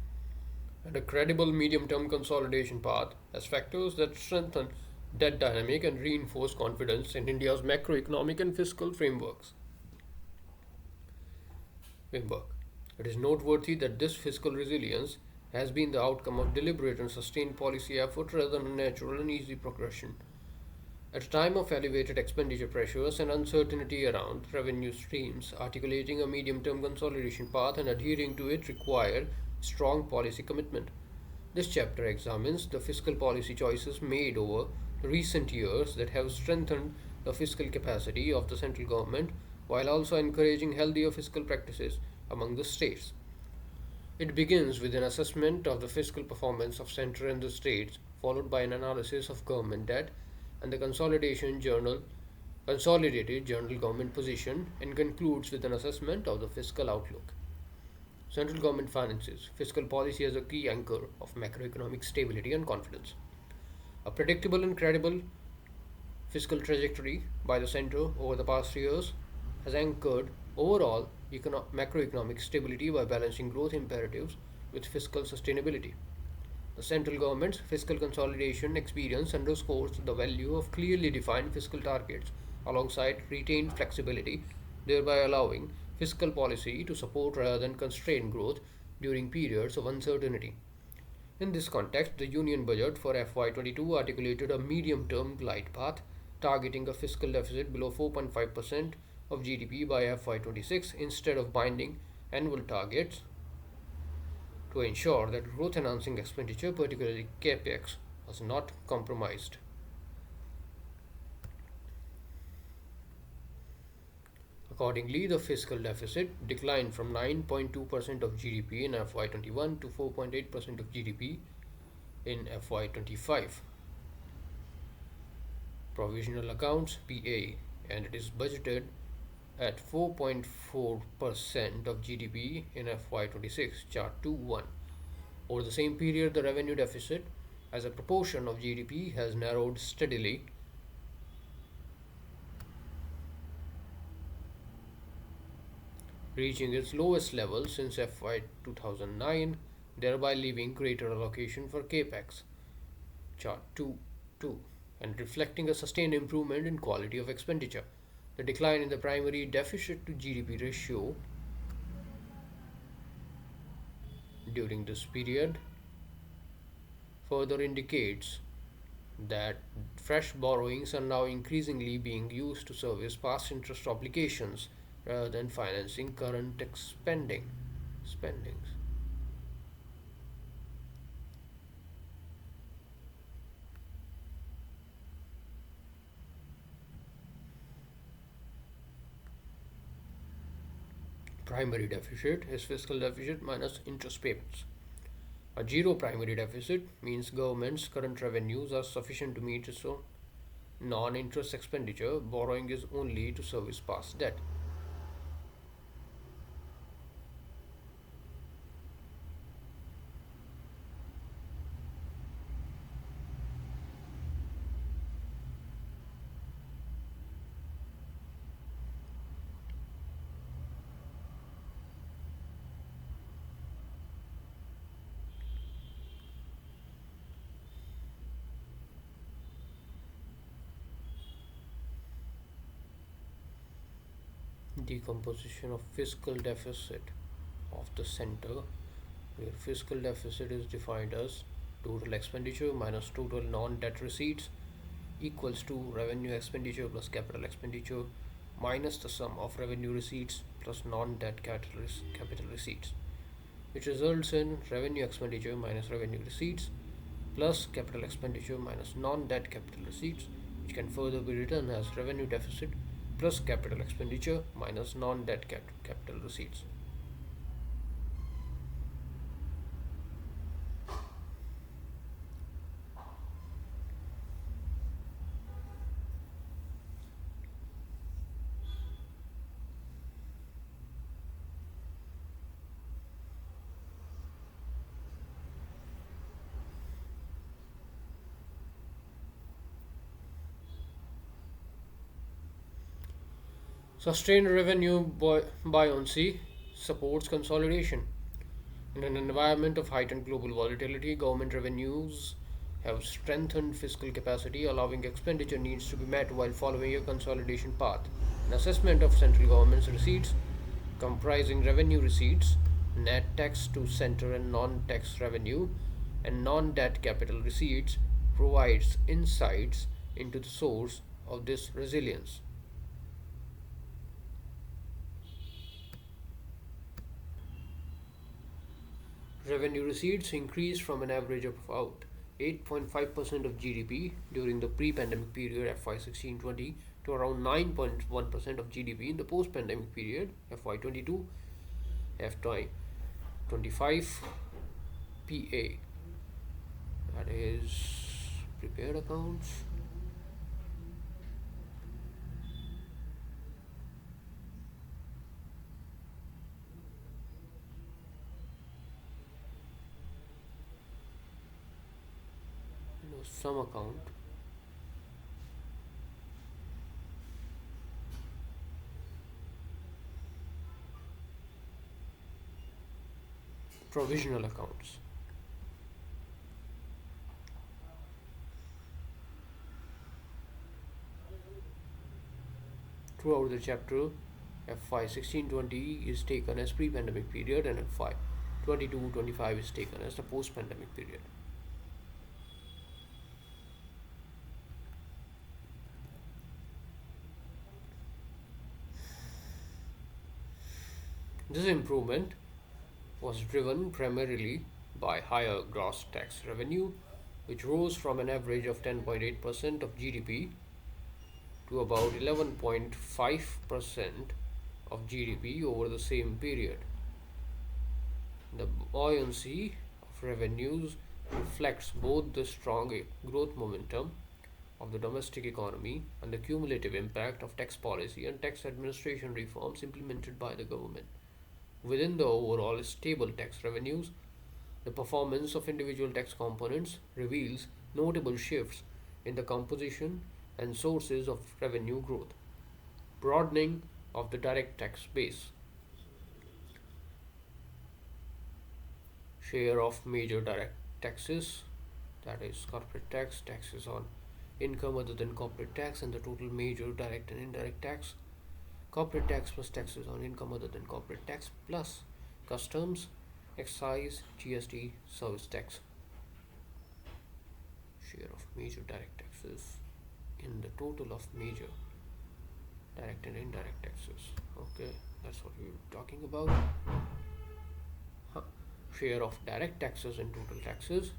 and a credible medium term consolidation path as factors that strengthen debt dynamic and reinforce confidence in India's macroeconomic and fiscal framework. It is noteworthy that this fiscal resilience has been the outcome of deliberate and sustained policy effort rather than a natural and easy progression. At a time of elevated expenditure pressures and uncertainty around revenue streams, articulating a medium term consolidation path and adhering to it require strong policy commitment. This chapter examines the fiscal policy choices made over recent years that have strengthened the fiscal capacity of the central government while also encouraging healthier fiscal practices among the states. It begins with an assessment of the fiscal performance of center and the states, followed by an analysis of government debt and the consolidated general government position, and concludes with an assessment of the fiscal outlook. Central government finances fiscal policy as a key anchor of macroeconomic stability and confidence. A predictable and credible fiscal trajectory by the center over the past years has anchored overall macroeconomic stability by balancing growth imperatives with fiscal sustainability. The central government's fiscal consolidation experience underscores the value of clearly defined fiscal targets alongside retained flexibility, thereby allowing fiscal policy to support rather than constrain growth during periods of uncertainty. In this context, the Union Budget for FY22 articulated a medium term glide path targeting a fiscal deficit below 4.5% of GDP by FY26 instead of binding annual targets to ensure that growth enhancing expenditure, particularly capex, was not compromised. Accordingly, the fiscal deficit declined from 9.2% of GDP in FY21 to 4.8% of GDP in FY25. Provisional accounts PA, and it is budgeted at 4.4% of GDP in FY26, chart 2.1. Over the same period, the revenue deficit as a proportion of GDP has narrowed steadily, reaching its lowest level since FY 2009, thereby leaving greater allocation for capex, chart 2.2, and reflecting a sustained improvement in quality of expenditure. The decline in the primary deficit to GDP ratio during this period further indicates that fresh borrowings are now increasingly being used to service past interest obligations rather than financing current spendings. Primary deficit is fiscal deficit minus interest payments. A zero primary deficit means government's current revenues are sufficient to meet its own non-interest expenditure. Borrowing is only to service past debt. Decomposition of fiscal deficit of the center, where fiscal deficit is defined as total expenditure minus total non-debt receipts equals to revenue expenditure plus capital expenditure minus the sum of revenue receipts plus non-debt capital receipts, which results in revenue expenditure minus revenue receipts plus capital expenditure minus non-debt capital receipts, which can further be written as revenue deficit plus capital expenditure minus non-debt capital receipts. Sustained revenue buoyancy supports consolidation. In an environment of heightened global volatility, government revenues have strengthened fiscal capacity, allowing expenditure needs to be met while following a consolidation path. An assessment of central government's receipts, comprising revenue receipts, net tax to center and non tax revenue, and non debt capital receipts, provides insights into the source of this resilience. Revenue receipts increased from an average of about 8.5% of GDP during the pre pandemic period FY 16-20 to around 9.1% of GDP in the post pandemic period FY 22 FY 25 PA, that is prepared accounts. Some account. Provisional accounts. Throughout the chapter, FY 16-20 is taken as pre-pandemic period and FY 22-25 is taken as the post-pandemic period. This improvement was driven primarily by higher gross tax revenue, which rose from an average of 10.8% of GDP to about 11.5% of GDP over the same period. The buoyancy of revenues reflects both the strong growth momentum of the domestic economy and the cumulative impact of tax policy and tax administration reforms implemented by the government. Within the overall stable tax revenues, the performance of individual tax components reveals notable shifts in the composition and sources of revenue growth. Broadening of the direct tax base. Share of major direct taxes, that is corporate tax, taxes on income other than corporate tax, and the total major direct and indirect tax. Corporate tax plus taxes on income other than corporate tax plus customs, excise, GST, service tax. Share of major direct taxes in the total of major direct and indirect taxes. Okay, that's what we were talking about. Huh. Share of direct taxes in total taxes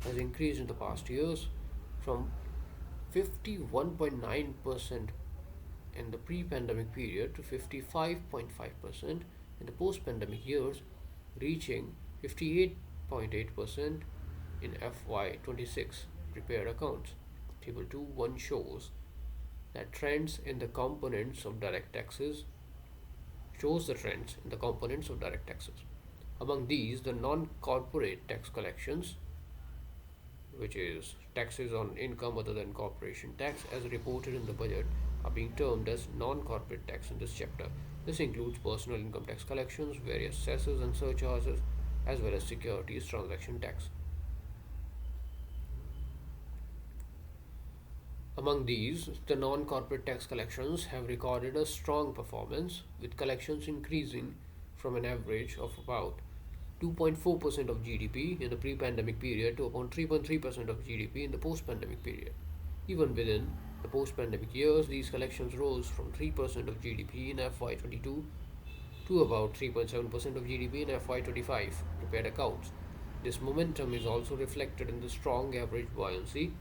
has increased in the past years from 51.9% in the pre-pandemic period to 55.5% in the post-pandemic years, reaching 58.8% in FY26 prepared accounts. Table 2.1 shows that trends in the components of direct taxes shows the trends in the components of direct taxes. Among these, the non-corporate tax collections, which is taxes on income other than corporation tax as reported in the budget, are being termed as non-corporate tax in this chapter. This includes personal income tax collections, various cesses and surcharges, as well as securities transaction tax. Among these, the non-corporate tax collections have recorded a strong performance, with collections increasing from an average of about 2.4% of GDP in the pre-pandemic period to about 3.3% of GDP in the post-pandemic period. Even within the post-pandemic years, these collections rose from 3% of GDP in FY22 to about 3.7% of GDP in FY25 prepared accounts. This momentum is also reflected in the strong average buoyancy.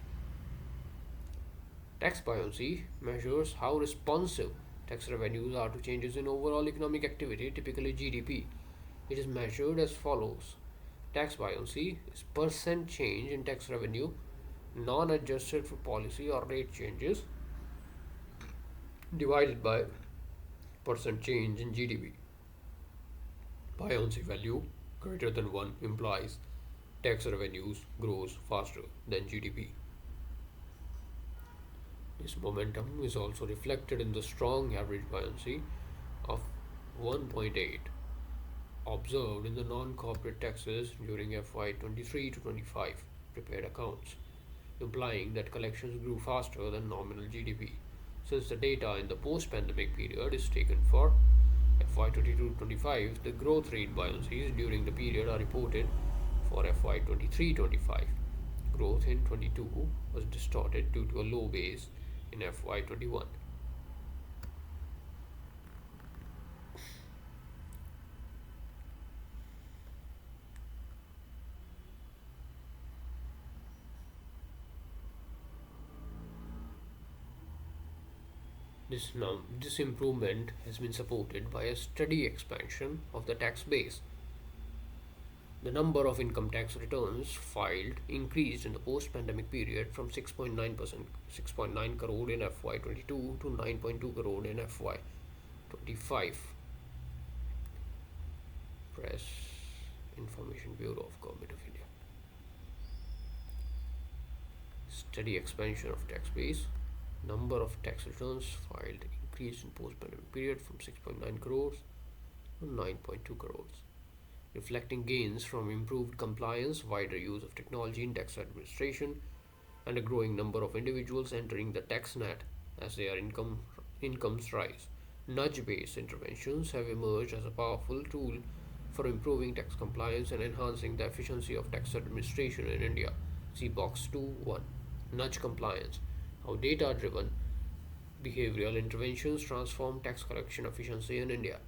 Tax buoyancy measures how responsive tax revenues are to changes in overall economic activity, typically GDP. It is measured as follows. Tax buoyancy is percent change in tax revenue, non-adjusted for policy or rate changes, divided by percent change in GDP. Buoyancy value greater than 1 implies tax revenues grows faster than GDP. This momentum is also reflected in the strong average buoyancy of 1.8 observed in the non-corporate taxes during FY23 to 25 prepared accounts, implying that collections grew faster than nominal GDP. Since the data in the post-pandemic period is taken for FY22 to 25, the growth rate buoyancies during the period are reported for FY23-25. Growth in 22 was distorted due to a low base in FY21. This improvement has been supported by a steady expansion of the tax base. The number of income tax returns filed increased in the post-pandemic period from 6.9 crore in FY22 to 9.2 crore in FY25. Press Information Bureau of Government of India. Steady expansion of tax base. Number of tax returns filed increased in post-pandemic period from 6.9 crores to 9.2 crores, reflecting gains from improved compliance, wider use of technology in tax administration, and a growing number of individuals entering the tax net as their incomes rise. Nudge-based interventions have emerged as a powerful tool for improving tax compliance and enhancing the efficiency of tax administration in India. See Box 2.1. Nudge compliance. How data-driven behavioral interventions transform tax collection efficiency in India.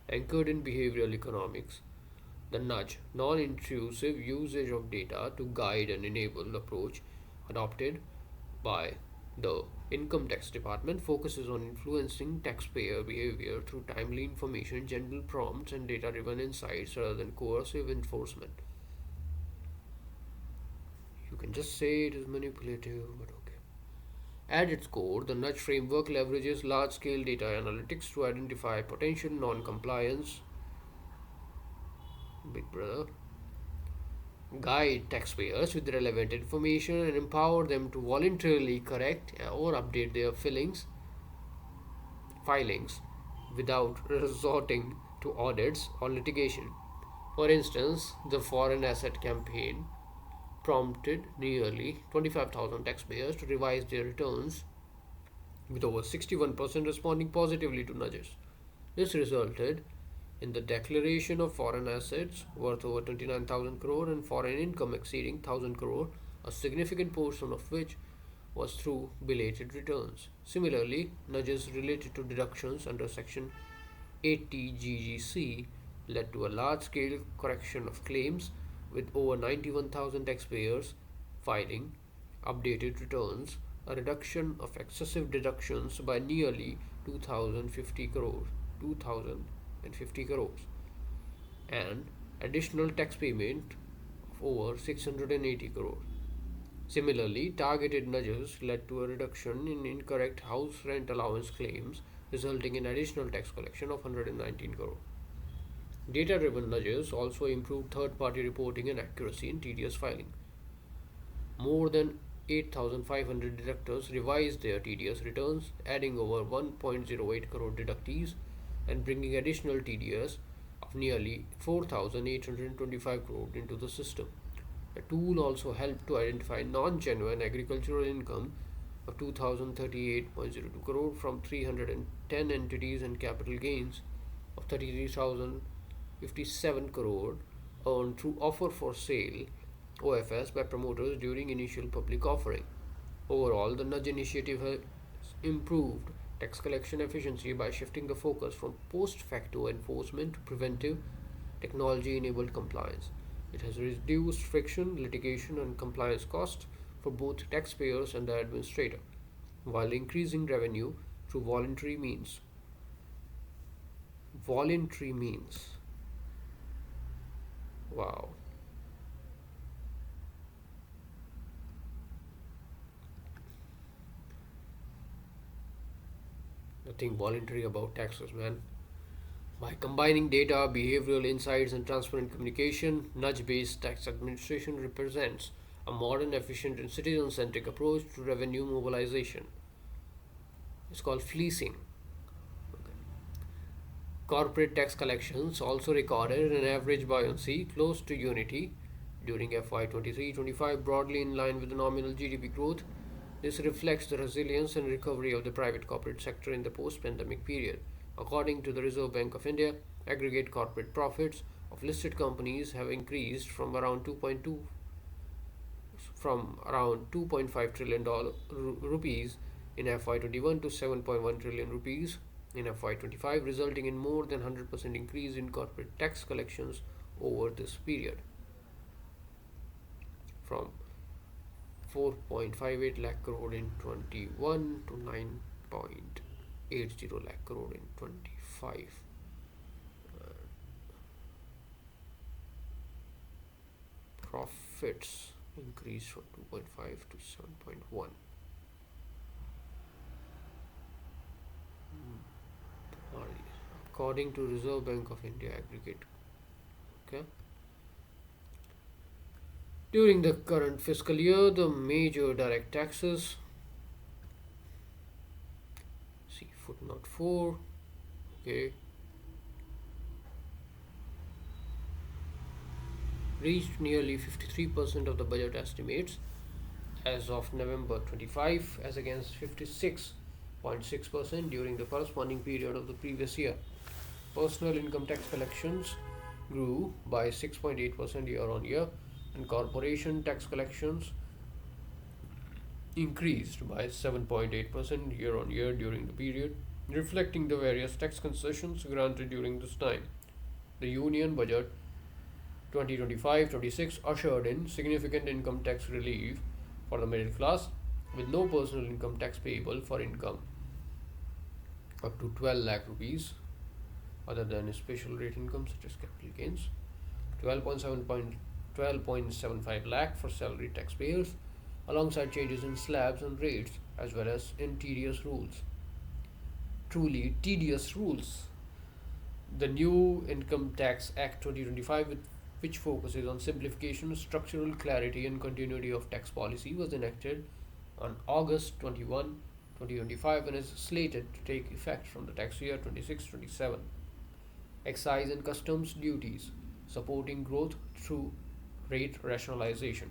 Anchored in behavioral economics, the nudge, non-intrusive usage of data to guide and enable approach adopted by the Income Tax Department focuses on influencing taxpayer behavior through timely information, gentle prompts, and data-driven insights rather than coercive enforcement. You can just say it is manipulative, but okay. At its core, the nudge framework leverages large scale data analytics to identify potential non compliance, big brother, guide taxpayers with relevant information, and empower them to voluntarily correct or update their filings without resorting to audits or litigation. For instance, the Foreign Asset Campaign prompted nearly 25,000 taxpayers to revise their returns, with over 61% responding positively to nudges. This resulted in the declaration of foreign assets worth over 29,000 crore and foreign income exceeding 1,000 crore, a significant portion of which was through belated returns. Similarly, nudges related to deductions under Section 80 GGC led to a large scale correction of claims, with over 91,000 taxpayers filing updated returns, a reduction of excessive deductions by nearly 2,050 crores, and additional tax payment of over 680 crores. Similarly, targeted nudges led to a reduction in incorrect house rent allowance claims, resulting in additional tax collection of 119 crore. Data driven nudges also improved third party reporting and accuracy in TDS filing. More than 8,500 deductors revised their TDS returns, adding over 1.08 crore deductees and bringing additional TDS of nearly 4,825 crore into the system. The tool also helped to identify non genuine agricultural income of 2,038.02 crore from 310 entities and capital gains of 33,057 crore earned through offer for sale OFS by promoters during initial public offering. Overall, the nudge initiative has improved tax collection efficiency by shifting the focus from post facto enforcement to preventive technology enabled compliance. It has reduced friction, litigation, and compliance costs for both taxpayers and the administrator, while increasing revenue through voluntary means. Voluntary means. Wow. Nothing voluntary about taxes, man. By combining data, behavioral insights, and transparent communication, nudge based tax administration represents a modern, efficient, and citizen centric approach to revenue mobilization. It's called fleecing. Corporate tax collections also recorded an average buoyancy close to unity during FY 23-25, broadly in line with the nominal GDP growth. This reflects the resilience and recovery of the private corporate sector in the post pandemic period. According to the Reserve Bank of India, aggregate corporate profits of listed companies have increased from around 2.5 trillion rupees in FY21 to 7.1 trillion rupees in FY25, resulting in more than 100% increase in corporate tax collections over this period, from 4.58 lakh crore in 21 to 9.80 lakh crore in 25. Profits increased from 2.5 to 7.1. According to Reserve Bank of India aggregate. Okay. During the current fiscal year, the major direct taxes, see footnote 4, okay, reached nearly 53% of the budget estimates as of November 25, as against 56.6% during the corresponding period of the previous year. Personal income tax collections grew by 6.8% year on year, and corporation tax collections increased by 7.8% year on year during the period, reflecting the various tax concessions granted during this time. The Union Budget 2025-26 ushered in significant income tax relief for the middle class, with no personal income tax payable for income up to 12 lakh rupees other than special rate income such as capital gains, 12.75 lakh for salary taxpayers, alongside changes in slabs and rates as well as interiors rules. Truly tedious rules. The new Income Tax Act 2025, which focuses on simplification, structural clarity, and continuity of tax policy, was enacted on August 21, 2025, and is slated to take effect from the tax year 26-27. Excise and customs duties, supporting growth through rate rationalization.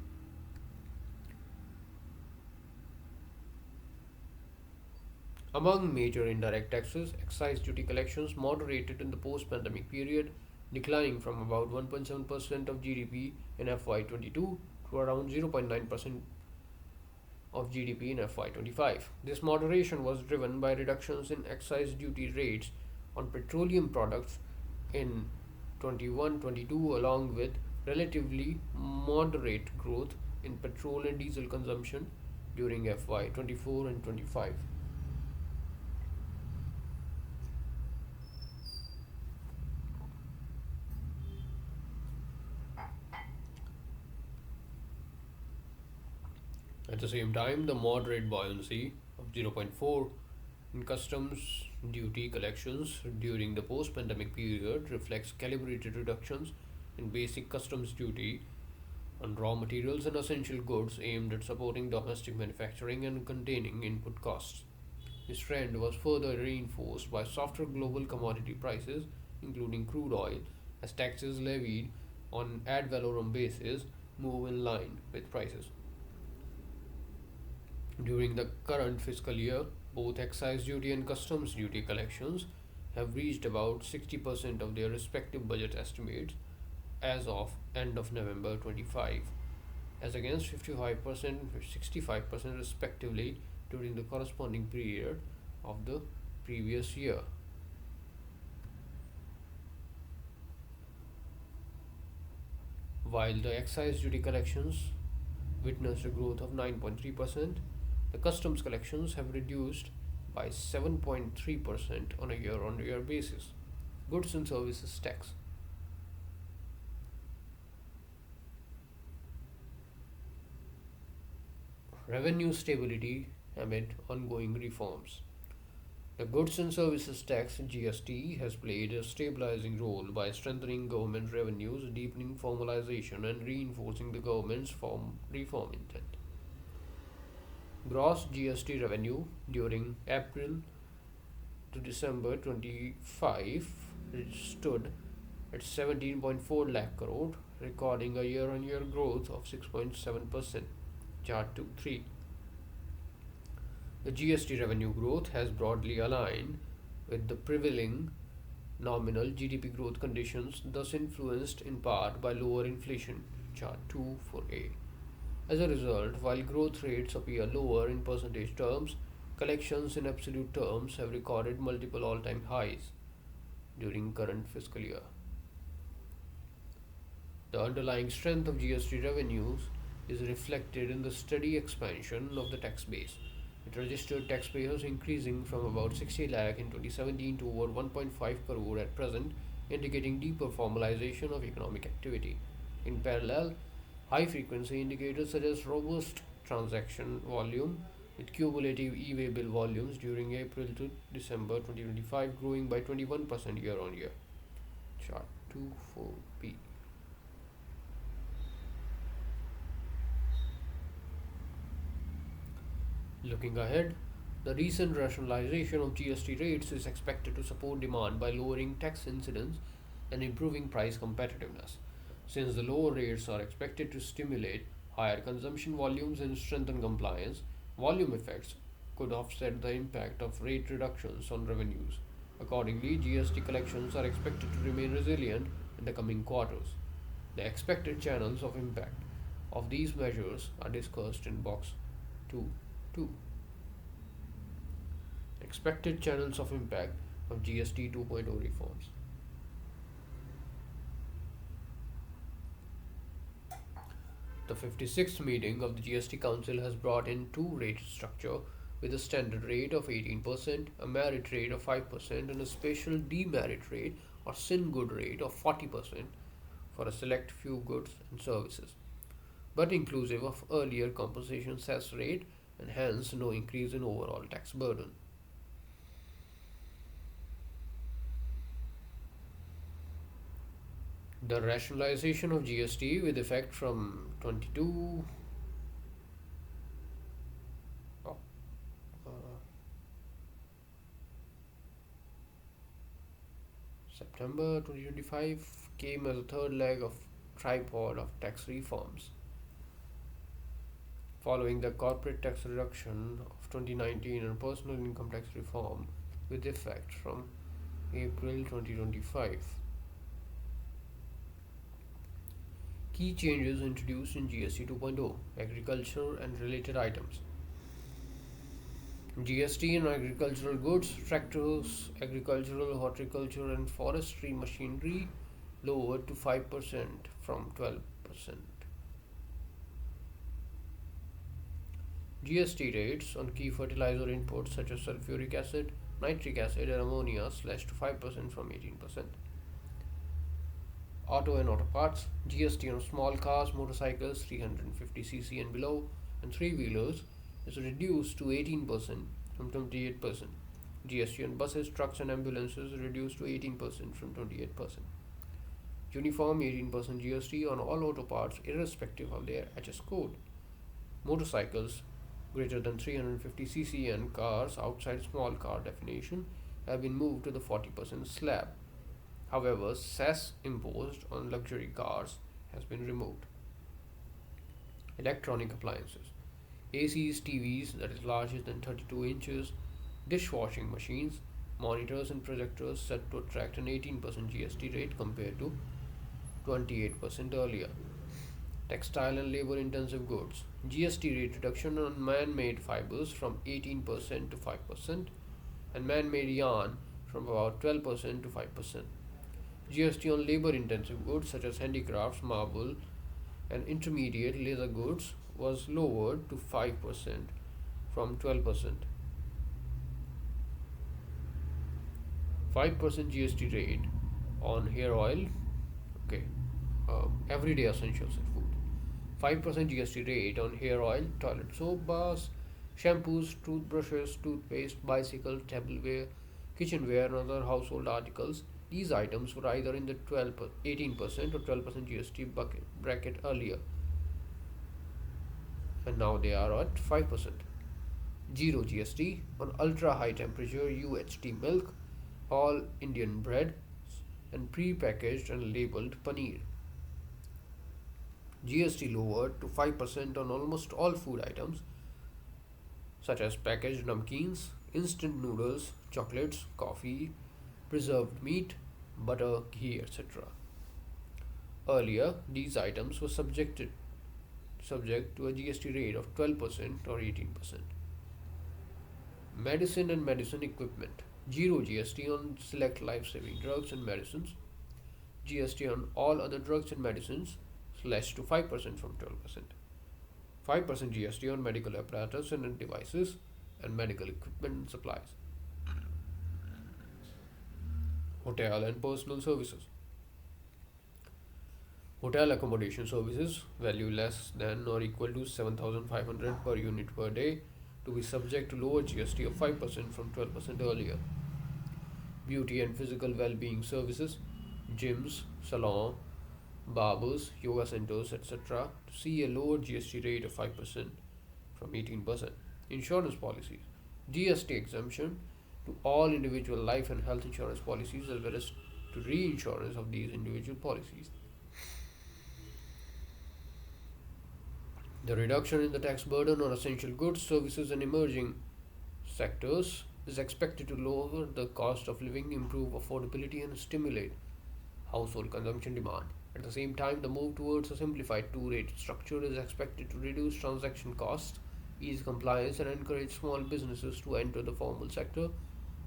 Among major indirect taxes, excise duty collections moderated in the post pandemic period, declining from about 1.7% of GDP in FY22 to around 0.9% of GDP in FY25. This moderation was driven by reductions in excise duty rates on petroleum products in 21-22, along with relatively moderate growth in petrol and diesel consumption during FY24 and 25. At the same time, the moderate buoyancy of 0.4 in customs duty collections during the post pandemic period reflects calibrated reductions in basic customs duty on raw materials and essential goods aimed at supporting domestic manufacturing and containing input costs. This trend was further reinforced by softer global commodity prices, including crude oil, as taxes levied on ad valorem basis move in line with prices. During the current fiscal year, both excise duty and customs duty collections have reached about 60% of their respective budget estimates as of end of November 25, as against 55% and 65% respectively during the corresponding period of the previous year. While the excise duty collections witnessed a growth of 9.3%, the customs collections have reduced by 7.3% on a year on year basis. Goods and services tax. Revenue stability amid ongoing reforms. The Goods and Services Tax (GST) has played a stabilizing role by strengthening government revenues, deepening formalization, and reinforcing the government's reform intent. Gross GST revenue during April to December 25 stood at 17.4 lakh crore, recording a year on year growth of 6.7%. Chart 2-3. The GST revenue growth has broadly aligned with the prevailing nominal GDP growth conditions, thus influenced in part by lower inflation. Chart 2 for A. As a result, while growth rates appear lower in percentage terms, collections in absolute terms have recorded multiple all-time highs during current fiscal year. The underlying strength of GST revenues is reflected in the steady expansion of the tax base. It registered taxpayers increasing from about 60 lakh in 2017 to over 1.5 crore at present, indicating deeper formalization of economic activity. In parallel, high frequency indicators such as robust transaction volume with cumulative e-way bill volumes during April to December 2025 growing by 21% year on year. Chart 2-4b. Looking ahead, the recent rationalization of GST rates is expected to support demand by lowering tax incidence and improving price competitiveness. Since the lower rates are expected to stimulate higher consumption volumes and strengthen compliance, volume effects could offset the impact of rate reductions on revenues. Accordingly, GST collections are expected to remain resilient in the coming quarters. The expected channels of impact of these measures are discussed in box 2. Expected channels of impact of GST 2.0 reforms. The 56th meeting of the GST Council has brought in two rate structure with a standard rate of 18%, a merit rate of 5%, and a special demerit rate or sin good rate of 40% for a select few goods and services, but inclusive of earlier compensation cess rate and hence no increase in overall tax burden. The rationalization of GST with effect from 22 oh, uh, September 2025 came as a third leg of tripod of tax reforms. Following the corporate tax reduction of 2019 and personal income tax reform with effect from April 2025. Key changes introduced in GST 2.0: agriculture and related items. GST on agricultural goods, tractors, agricultural, horticulture, and forestry machinery lowered to 5% from 12%. GST rates on key fertilizer inputs such as sulfuric acid, nitric acid, and ammonia slashed to 5% from 18%. Auto and auto parts, GST on small cars, motorcycles 350cc and below, and three wheelers is reduced to 18% from 28%. GST on buses, trucks, and ambulances is reduced to 18% from 28%. Uniform 18% GST on all auto parts irrespective of their HS code. Motorcycles greater than 350cc and cars outside small car definition have been moved to the 40% slab. However, cess imposed on luxury cars has been removed. Electronic appliances, ACs, TVs that is larger than 32 inches, dishwashing machines, monitors and projectors set to attract an 18% GST rate compared to 28% earlier. Textile and labor intensive goods, GST rate reduction on man-made fibers from 18% to 5%, and man-made yarn from about 12% to 5%. GST on labor intensive goods such as handicrafts, marble, and intermediate leather goods was lowered to 5% from 12%. 5% GST rate on hair oil, okay, everyday essentials and food. 5% GST rate on hair oil, toilet soap, bars, shampoos, toothbrushes, toothpaste, bicycle, tableware, kitchenware, and other household articles. These items were either in the 18% or 12% GST bracket earlier, and now they are at 5%. Zero GST on ultra high temperature UHT milk, all Indian bread, and pre-packaged and labeled paneer. GST lowered to 5% on almost all food items such as packaged namkeens, instant noodles, chocolates, coffee, preserved meat, butter, ghee, etc. Earlier, these items were subject to a GST rate of 12% or 18%. Medicine and medicine equipment. Zero GST on select life-saving drugs and medicines. GST on all other drugs and medicines slashed to 5% from 12%. 5% GST on medical apparatus and devices and medical equipment and supplies. Hotel and personal services. Hotel accommodation services value less than or equal to 7,500 per unit per day to be subject to lower GST of 5% from 12% earlier. Beauty and physical well-being services, gyms, salon, barbers, yoga centers, etc. to see a lower GST rate of 5% from 18%. Insurance policies, GST exemption to all individual life and health insurance policies as well as to reinsurance of these individual policies. The reduction in the tax burden on essential goods, services, and emerging sectors is expected to lower the cost of living, improve affordability, and stimulate household consumption demand. At the same time, the move towards a simplified two-rate structure is expected to reduce transaction costs, ease compliance, and encourage small businesses to enter the formal sector,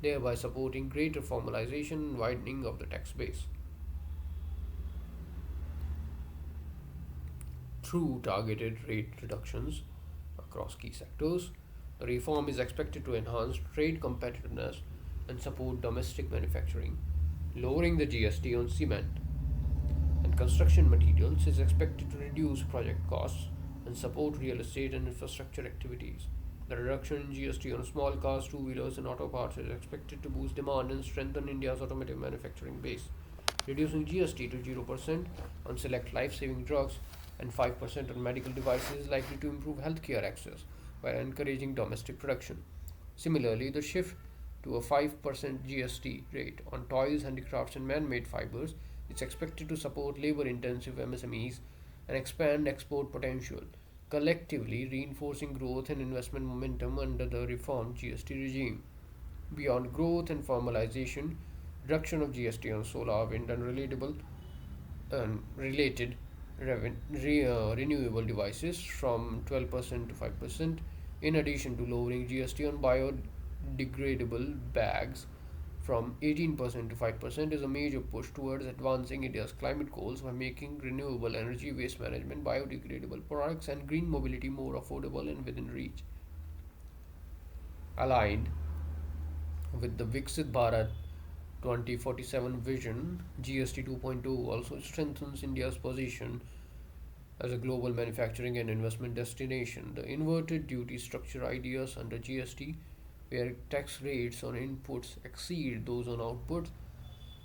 thereby supporting greater formalization and widening of the tax base. Through targeted rate reductions across key sectors, the reform is expected to enhance trade competitiveness and support domestic manufacturing. Lowering the GST on cement and construction materials is expected to reduce project costs and support real estate and infrastructure activities. The reduction in GST on small cars, two wheelers, and auto parts is expected to boost demand and strengthen India's automotive manufacturing base. Reducing GST to 0% on select life saving drugs and 5% on medical devices is likely to improve healthcare access while encouraging domestic production. Similarly, the shift to a 5% GST rate on toys, handicrafts, and man made fibers is expected to support labor intensive MSMEs and expand export potential, collectively reinforcing growth and investment momentum under the reformed GST regime. Beyond growth and formalization, reduction of GST on solar, wind, and related renewable devices from 12% to 5%, in addition to lowering GST on biodegradable bags from 18% to 5%, is a major push towards advancing India's climate goals by making renewable energy, waste management, biodegradable products, and green mobility more affordable and within reach. Aligned with the Viksit Bharat 2047 vision, GST 2.0 also strengthens India's position as a global manufacturing and investment destination. The inverted duty structure ideas under GST, where tax rates on inputs exceed those on outputs,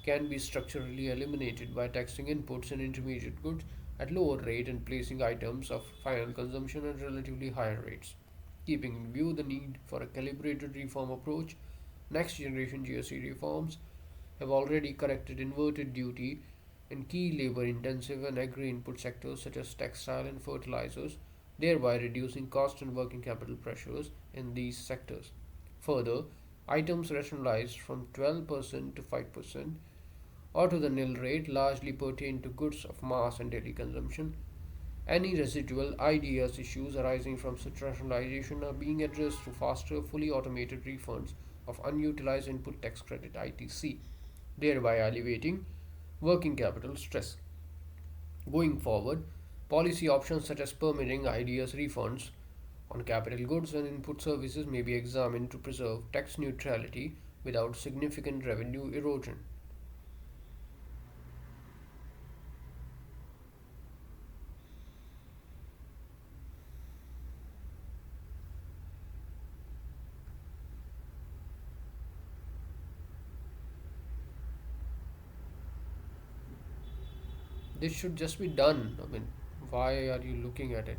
can be structurally eliminated by taxing inputs and intermediate goods at lower rate and placing items of final consumption at relatively higher rates. Keeping in view the need for a calibrated reform approach, next generation GST reforms have already corrected inverted duty in key labor intensive and agri input sectors such as textile and fertilizers, thereby reducing cost and working capital pressures in these sectors. Further, items rationalized from 12% to 5% or to the nil rate largely pertain to goods of mass and daily consumption. Any residual IDS issues arising from such rationalization are being addressed through faster, fully automated refunds of unutilized input tax credit (ITC), thereby alleviating working capital stress. Going forward, policy options such as permitting IDS refunds on capital goods and input services may be examined to preserve tax neutrality without significant revenue erosion. This should just be done. I mean, why are you looking at it?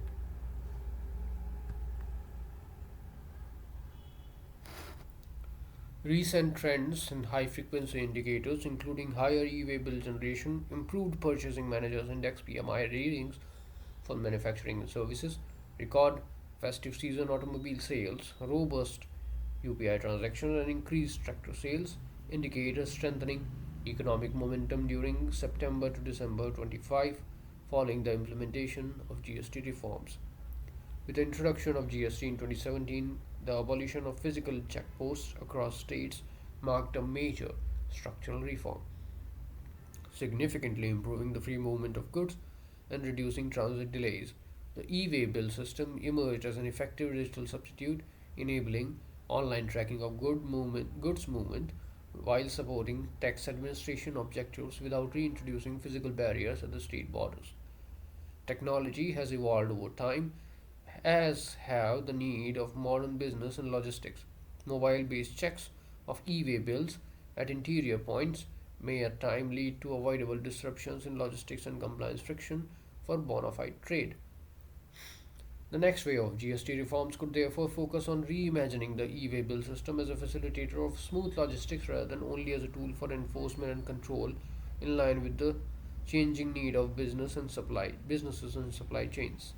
Recent trends in high frequency indicators, including higher e-way bill generation, improved purchasing managers index PMI readings for manufacturing and services, record festive season automobile sales, robust UPI transactions, and increased tractor sales indicate a strengthening economic momentum during September to December 25 following the implementation of GST reforms. With the introduction of GST in 2017, the abolition of physical checkposts across states marked a major structural reform, significantly improving the free movement of goods and reducing transit delays. The e-way bill system emerged as an effective digital substitute, enabling online tracking of goods movement while supporting tax administration objectives without reintroducing physical barriers at the state borders. Technology has evolved over time, as have the need of modern business and logistics. Mobile based checks of e way bills at interior points may at times lead to avoidable disruptions in logistics and compliance friction for bona fide trade. The next wave of GST reforms could therefore focus on reimagining the e way bill system as a facilitator of smooth logistics rather than only as a tool for enforcement and control in line with the changing need of businesses and supply chains.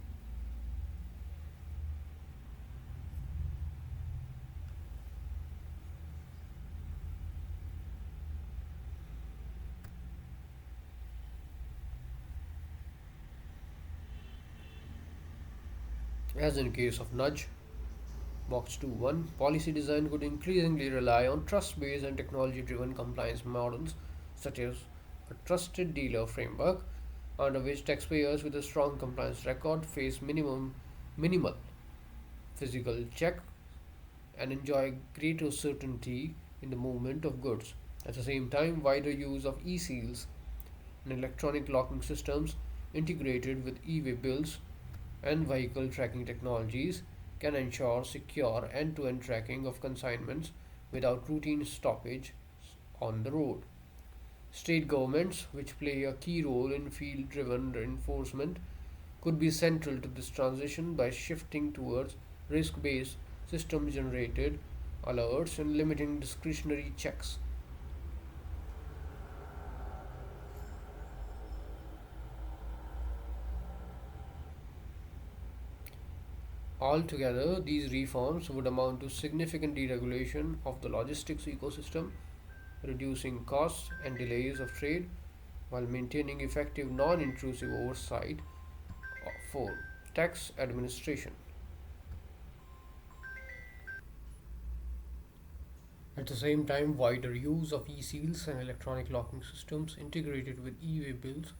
As in case of nudge, Box 2.1, policy design could increasingly rely on trust based and technology driven compliance models, such as a trusted dealer framework, under which taxpayers with a strong compliance record face minimal physical check and enjoy greater certainty in the movement of goods. At the same time, wider use of e seals and electronic locking systems integrated with e way bills and vehicle tracking technologies can ensure secure end-to-end tracking of consignments without routine stoppage on the road. State governments, which play a key role in field driven enforcement, could be central to this transition by shifting towards risk based, system generated alerts and limiting discretionary checks. Altogether, these reforms would amount to significant deregulation of the logistics ecosystem, reducing costs and delays of trade while maintaining effective non intrusive oversight for tax administration. At the same time, wider use of e seals and electronic locking systems integrated with e way bills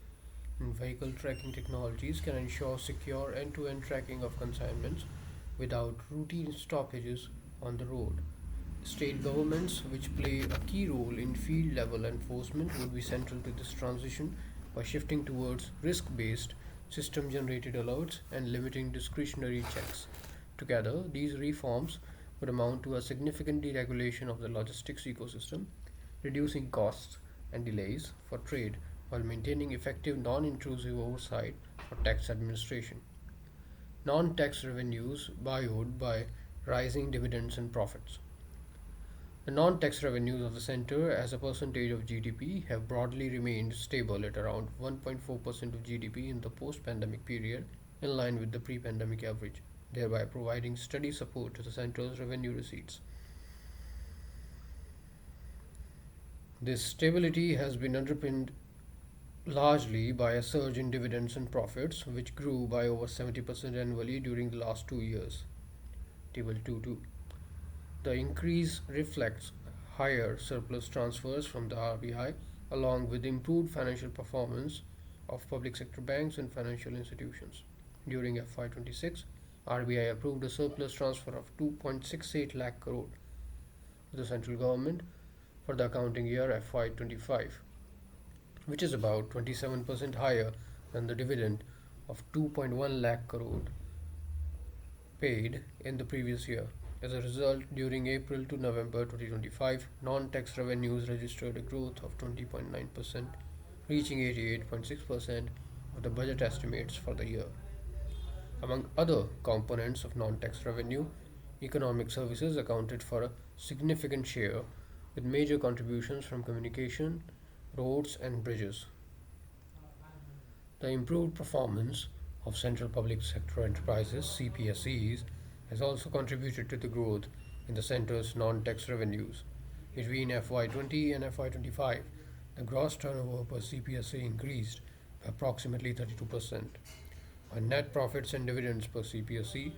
and vehicle tracking technologies can ensure secure end to end tracking of consignments without routine stoppages on the road. State governments, which play a key role in field level enforcement, would be central to this transition by shifting towards risk based, system generated alerts and limiting discretionary checks. Together, these reforms would amount to a significant deregulation of the logistics ecosystem, reducing costs and delays for trade while maintaining effective non intrusive oversight for tax administration. Non tax revenues buoyed by rising dividends and profits. The non tax revenues of the center as a percentage of GDP have broadly remained stable at around 1.4% of GDP in the post pandemic period, in line with the pre pandemic average, thereby providing steady support to the center's revenue receipts. This stability has been underpinned largely by a surge in dividends and profits, which grew by over 70% annually during the last 2 years. Table 2.2. The increase reflects higher surplus transfers from the RBI along with improved financial performance of public sector banks and financial institutions. During FY26, RBI approved a surplus transfer of 2.68 lakh crore to the central government for the accounting year FY25, which is about 27% higher than the dividend of 2.1 lakh crore paid in the previous year. As a result, during April to November 2025, non tax revenues registered a growth of 20.9%, reaching 88.6% of the budget estimates for the year. Among other components of non tax revenue, economic services accounted for a significant share, with major contributions from communication, roads, and bridges. The improved performance of central public sector enterprises (CPSEs) has also contributed to the growth in the centre's non-tax revenues. Between FY20 and FY25, the gross turnover per CPSE increased by approximately 32%, while net profits and dividends per CPSE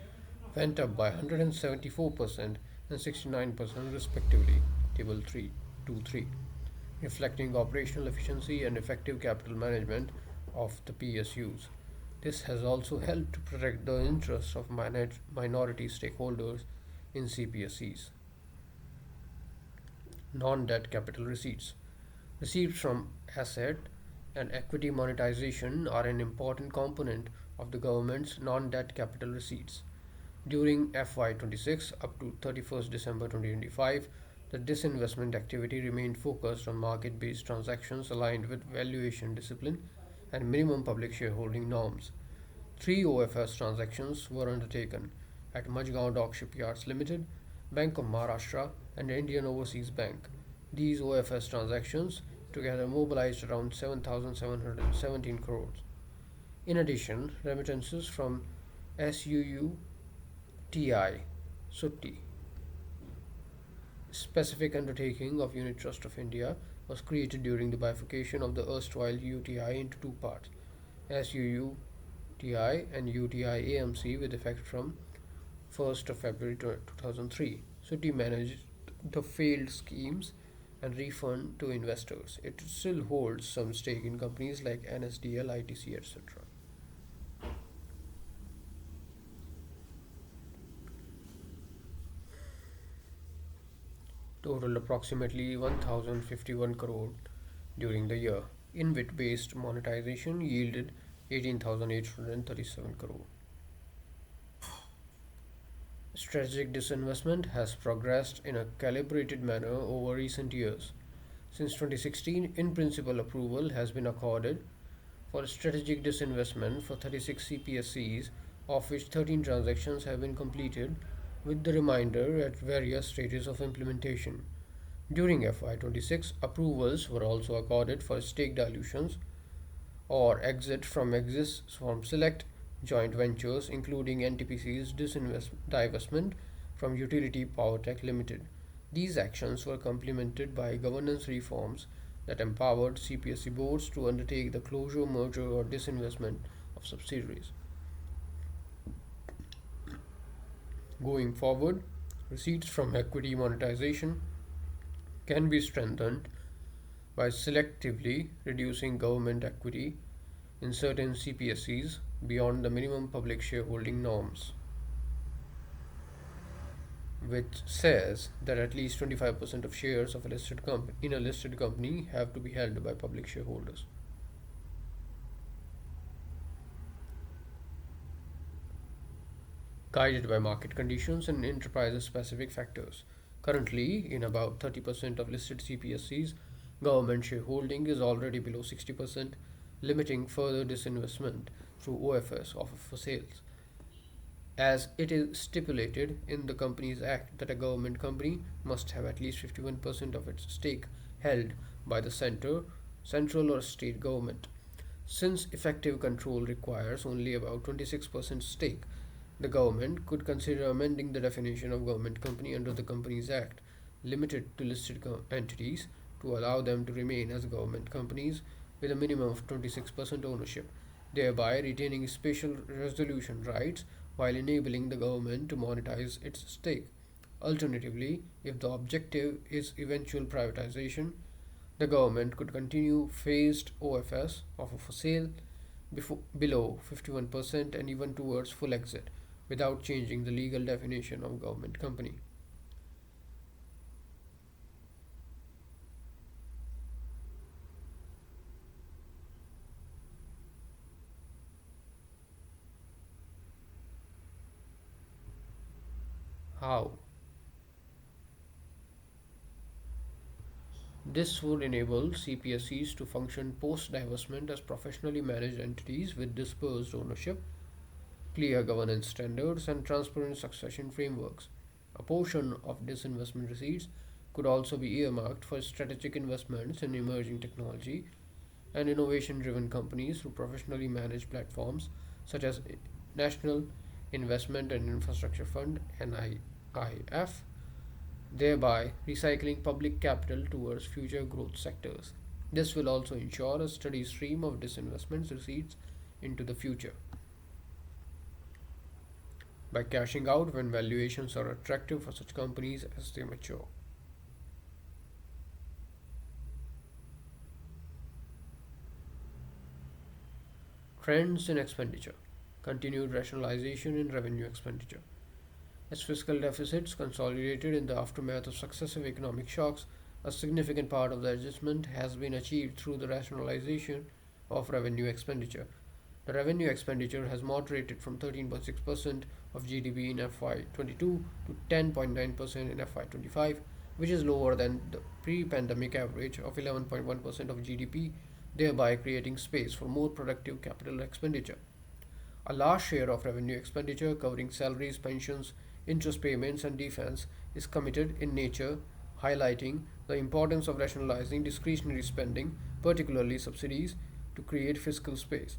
went up by 174% and 69% respectively. Table 323, reflecting operational efficiency and effective capital management of the PSUs. This has also helped to protect the interests of minority stakeholders in CPSEs. Non debt capital receipts. Receipts from asset and equity monetization are an important component of the government's non debt capital receipts. During FY26 up to 31st December 2025, the disinvestment activity remained focused on market based transactions aligned with valuation discipline and minimum public shareholding norms. Three OFS transactions were undertaken at Majgaon Dock Shipyards Limited, Bank of Maharashtra, and Indian Overseas Bank. These OFS transactions together mobilized around 7,717 crores. In addition, remittances from SUUTI, SUTI, specific undertaking of Unit Trust of India, was created during the bifurcation of the erstwhile UTI into two parts, SUUTI and UTI AMC, with effect from 1st of February 2003. SUTI managed the failed schemes and refund to investors. It still holds some stake in companies like NSDL, ITC, etc. Totaled approximately 1051 crore during the year. InvIT based monetization yielded 18,837 crore. Strategic disinvestment has progressed in a calibrated manner over recent years. Since 2016, in principle approval has been accorded for strategic disinvestment for 36 CPSCs, of which 13 transactions have been completed, with the remainder at various stages of implementation. During FY26, approvals were also accorded for stake dilutions or exit from exists from select joint ventures, including NTPC's divestment from Utility Power Tech Limited. These actions were complemented by governance reforms that empowered CPSC boards to undertake the closure, merger, or disinvestment of subsidiaries. Going forward, receipts from equity monetization can be strengthened by selectively reducing government equity in certain CPSCs beyond the minimum public shareholding norms, which says that at least 25% of shares of a in a listed company have to be held by public shareholders. Guided by market conditions and enterprise specific factors. Currently, in about 30% of listed CPSCs, government shareholding is already below 60%, limiting further disinvestment through OFS, offer for sales. As it is stipulated in the Companies Act that a government company must have at least 51% of its stake held by the central or state government. Since effective control requires only about 26% stake, the government could consider amending the definition of government company under the Companies Act, limited to listed entities, to allow them to remain as government companies with a minimum of 26% ownership, thereby retaining special resolution rights while enabling the government to monetize its stake. Alternatively, if the objective is eventual privatization, the government could continue phased OFS, offer for sale, below 51% and even towards full exit without changing the legal definition of government company. How? This would enable CPSCs to function post divestment as professionally managed entities with dispersed ownership, clear governance standards, and transparent succession frameworks. A portion of disinvestment receipts could also be earmarked for strategic investments in emerging technology and innovation driven companies through professionally managed platforms such as National Investment and Infrastructure Fund NIIF, thereby recycling public capital towards future growth sectors. This will also ensure a steady stream of disinvestment receipts into the future. By cashing out when valuations are attractive for such companies as they mature. Trends in expenditure. Continued rationalization in revenue expenditure. As fiscal deficits consolidated in the aftermath of successive economic shocks, a significant part of the adjustment has been achieved through the rationalization of revenue expenditure. The revenue expenditure has moderated from 13.6% of GDP in FY22 to 10.9% in FY25, which is lower than the pre pandemic average of 11.1% of GDP, thereby creating space for more productive capital expenditure. A large share of revenue expenditure covering salaries, pensions, interest payments, and defense is committed in nature, highlighting the importance of rationalizing discretionary spending, particularly subsidies, to create fiscal space.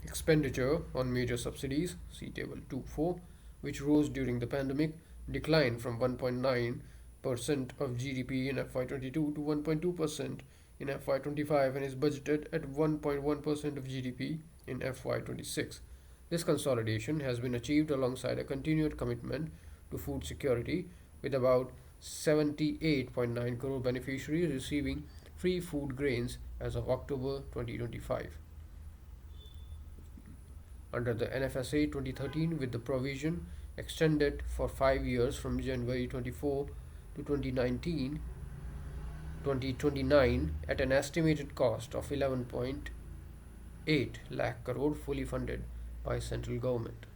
Expenditure on major subsidies, see Table 2.4, which rose during the pandemic, declined from 1.9% of GDP in FY22 to 1.2% in FY25 and is budgeted at 1.1% of GDP in FY26. This consolidation has been achieved alongside a continued commitment to food security, with about 78.9 crore beneficiaries receiving free food grains as of October 2025. Under the NFSA 2013, with the provision extended for 5 years from January 24 to 2029 at an estimated cost of 11.8 lakh crore fully funded by central government.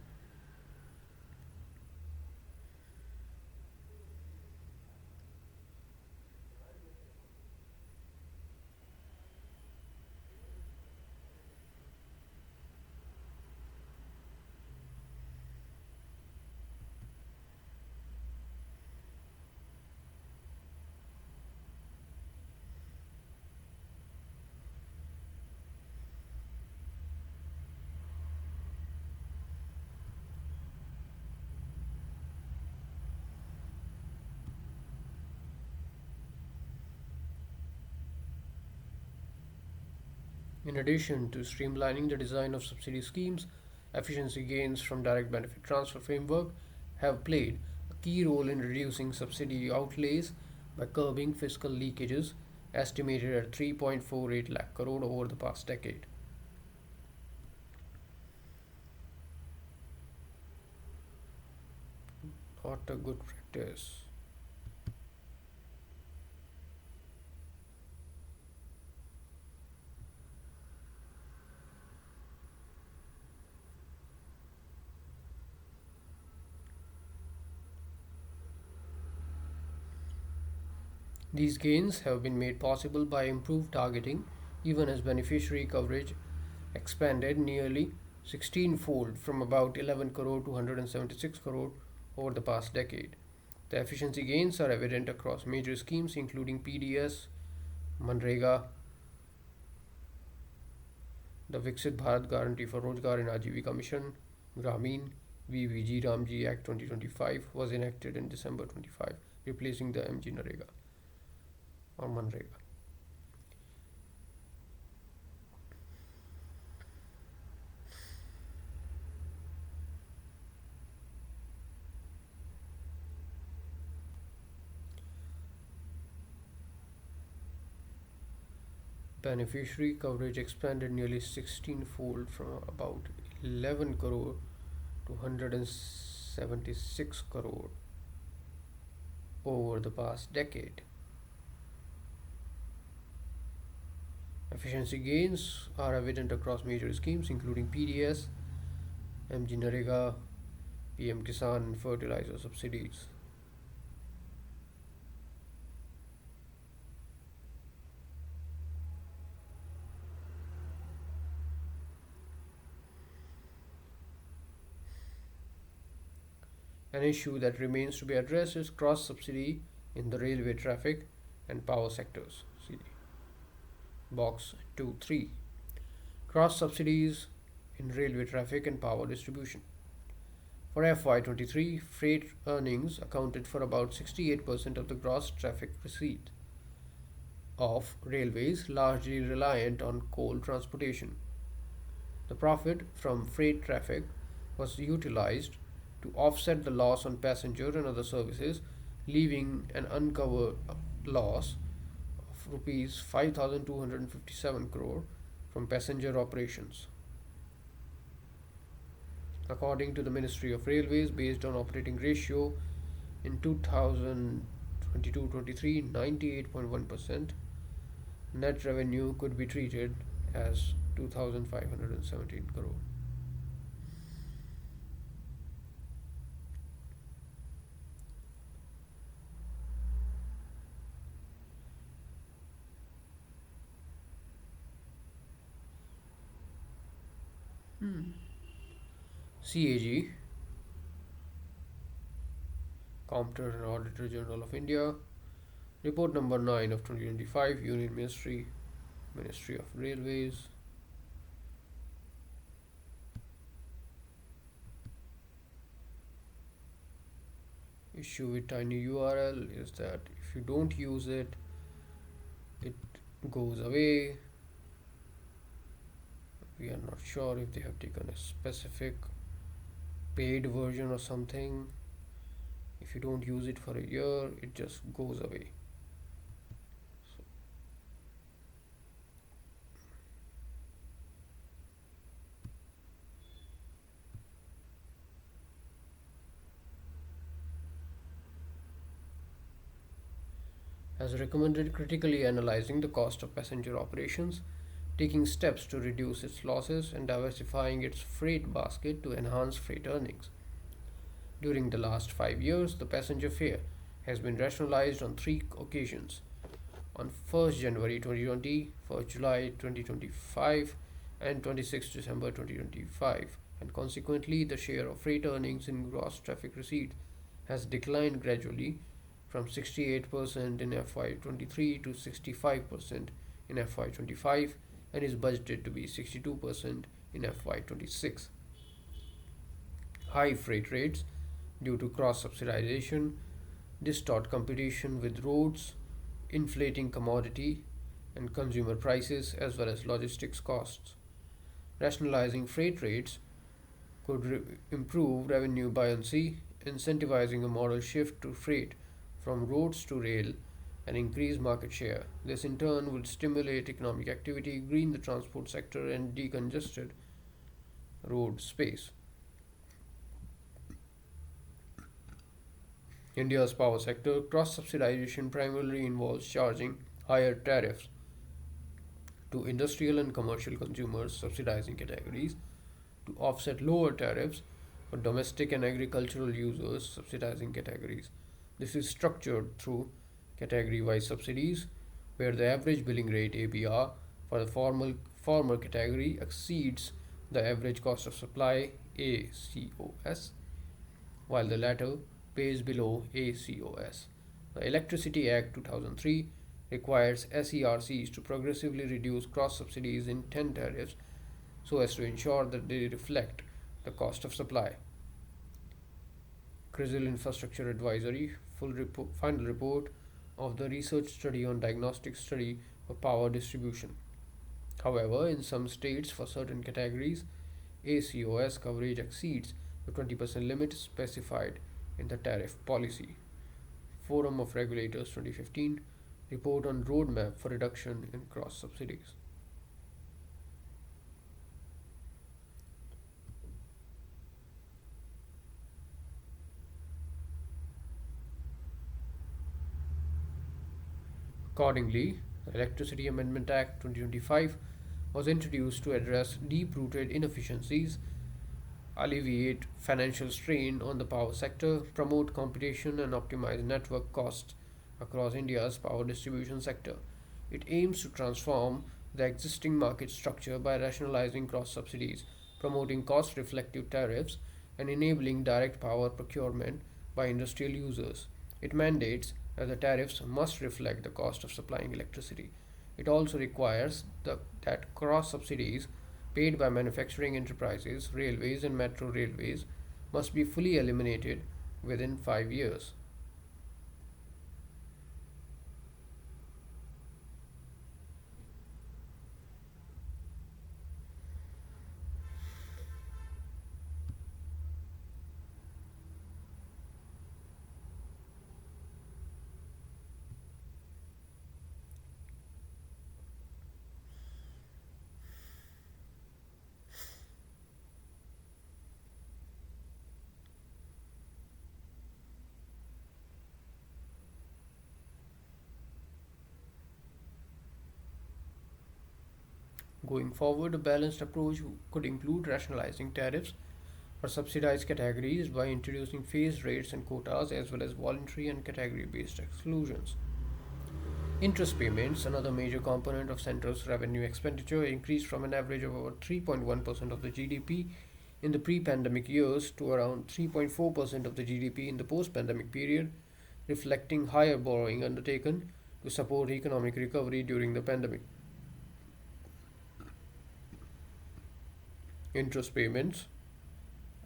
In addition to streamlining the design of subsidy schemes, efficiency gains from direct benefit transfer framework have played a key role in reducing subsidy outlays by curbing fiscal leakages estimated at 3.48 lakh crore over the past decade. Not a good practice. These gains have been made possible by improved targeting, even as beneficiary coverage expanded nearly 16-fold from about 11 crore to 176 crore over the past decade. The efficiency gains are evident across major schemes including PDS, Manrega, the Viksit Bharat Guarantee for Rozgar and Ajivika Mission, Grameen, VVG Ramji Act 2025 was enacted in December 25, replacing the MG Narega or Manrega. Beneficiary coverage expanded nearly 16-fold from about 11 crore to 176 crore over the past decade. Efficiency gains are evident across major schemes including PDS, MG Narega, PM Kisan, and fertilizer subsidies. An issue that remains to be addressed is cross subsidy in the railway traffic and power sectors. See box 2-3. Cross subsidies in railway traffic and power distribution. For FY23, freight earnings accounted for about 68% of the gross traffic receipt of railways, largely reliant on coal transportation. The profit from freight traffic was utilized to offset the loss on passenger and other services, leaving an uncovered loss of rupees 5257 crore from passenger operations. According to the Ministry of Railways, based on operating ratio in 2022-23, 98.1%, net revenue could be treated as 2517 crore. CAG, Comptroller and Auditor General of India, Report number 9 of 2025, Union Ministry, Ministry of Railways. Issue with tiny URL is that if you don't use it, it goes away. We are not sure if they have taken a specific paid version or something. If you don't use it for a year, it just goes away. Has recommended critically analyzing the cost of passenger operations, taking steps to reduce its losses, and diversifying its freight basket to enhance freight earnings. During the last 5 years, the passenger fare has been rationalized on three occasions: on 1st January 2020, 1st July 2025, and 26 December 2025, and consequently, the share of freight earnings in gross traffic receipts has declined gradually from 68% in FY23 to 65% in FY25 and is budgeted to be 62% in FY26. High freight rates due to cross subsidization distort competition with roads, inflating commodity and consumer prices as well as logistics costs. Rationalizing freight rates could improve revenue buoyancy, incentivizing a model shift to freight from roads to rail and increase market share. This in turn would stimulate economic activity, green the transport sector, and decongested road space. India's power sector cross subsidization primarily involves charging higher tariffs to industrial and commercial consumers, subsidizing categories to offset lower tariffs for domestic and agricultural users, subsidizing categories. This is structured through category wise subsidies, where the average billing rate ABR for the former category exceeds the average cost of supply ACOS, while the latter pays below ACOS. The Electricity Act 2003 requires SERCs to progressively reduce cross subsidies in 10 tariffs so as to ensure that they reflect the cost of supply. CRISIL Infrastructure Advisory final report of the research study on diagnostic study for power distribution. However, in some states for certain categories, ACOS coverage exceeds the 20% limit specified in the tariff policy. Forum of Regulators 2015 report on roadmap for reduction in cross subsidies. Accordingly, the Electricity Amendment Act 2025 was introduced to address deep rooted inefficiencies, alleviate financial strain on the power sector, promote competition, and optimize network costs across India's power distribution sector. It aims to transform the existing market structure by rationalizing cross subsidies, promoting cost reflective tariffs, and enabling direct power procurement by industrial users. It mandates that the tariffs must reflect the cost of supplying electricity. It also requires that cross subsidies paid by manufacturing enterprises, railways, and metro railways must be fully eliminated within 5 years. Going forward, a balanced approach could include rationalizing tariffs for subsidized categories by introducing phased rates and quotas as well as voluntary and category based exclusions. Interest payments, another major component of central's revenue expenditure, increased from an average of over 3.1% of the GDP in the pre pandemic years to around 3.4% of the GDP in the post pandemic period, reflecting higher borrowing undertaken to support economic recovery during the pandemic. Interest payments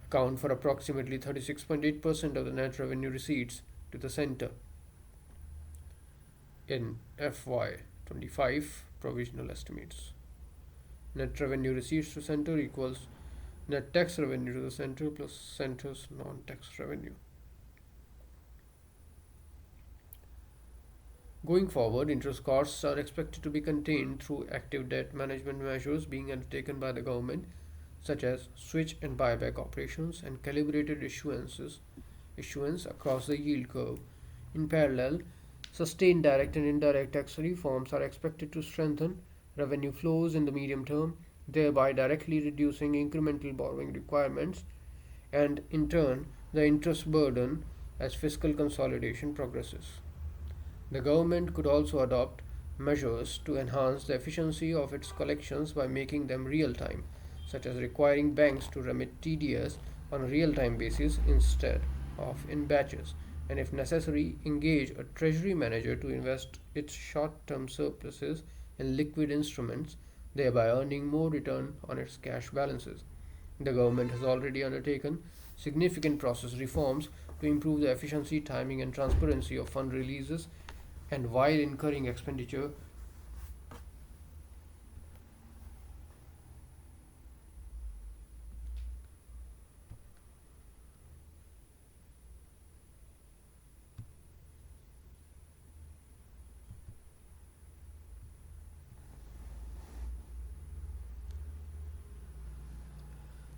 account for approximately 36.8% of the net revenue receipts to the center in FY25 provisional estimates. Net revenue receipts to center equals net tax revenue to the center plus center's non-tax revenue. Going forward, interest costs are expected to be contained through active debt management measures being undertaken by the government, such as switch and buyback operations and calibrated issuance across the yield curve. In parallel, sustained direct and indirect tax reforms are expected to strengthen revenue flows in the medium term, thereby directly reducing incremental borrowing requirements and, in turn, the interest burden as fiscal consolidation progresses. The government could also adopt measures to enhance the efficiency of its collections by making them real time, such as requiring banks to remit TDS on a real time basis instead of in batches, and if necessary, engage a treasury manager to invest its short term surpluses in liquid instruments, thereby earning more return on its cash balances. The government has already undertaken significant process reforms to improve the efficiency, timing, and transparency of fund releases, and while incurring expenditure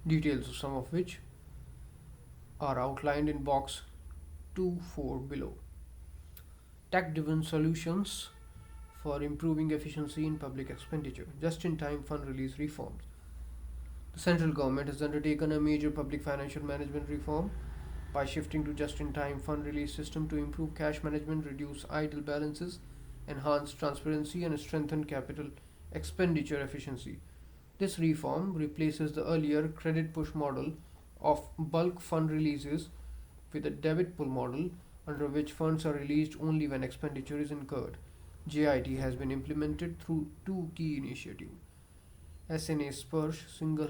details of some of which are outlined in box 2.4 below. Tech driven solutions for improving efficiency in public expenditure, just in time fund release reforms. The central government has undertaken a major public financial management reform by shifting to just in time fund release system to improve cash management, reduce idle balances, enhance transparency, and strengthen capital expenditure efficiency. This reform replaces the earlier credit push model of bulk fund releases with a debit pull model under which funds are released only when expenditure is incurred. JIT has been implemented through two key initiatives: SNA Sparsh single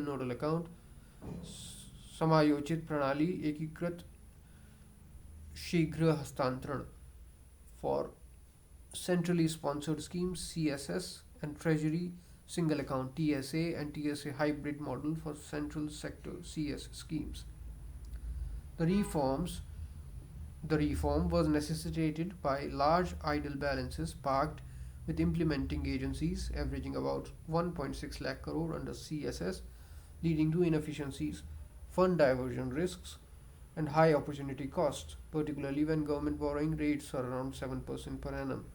nodal account, समायोजित प्रणाली एकीकृत शीघ्र हस्तांतरण for centrally sponsored schemes CSS, and Treasury single account TSA and TSA hybrid model for central sector CS schemes. The reforms the reform was necessitated by large idle balances parked with implementing agencies averaging about 1.6 lakh crore under CSS, leading to inefficiencies, fund diversion risks, and high opportunity costs, particularly when government borrowing rates are around 7% per annum.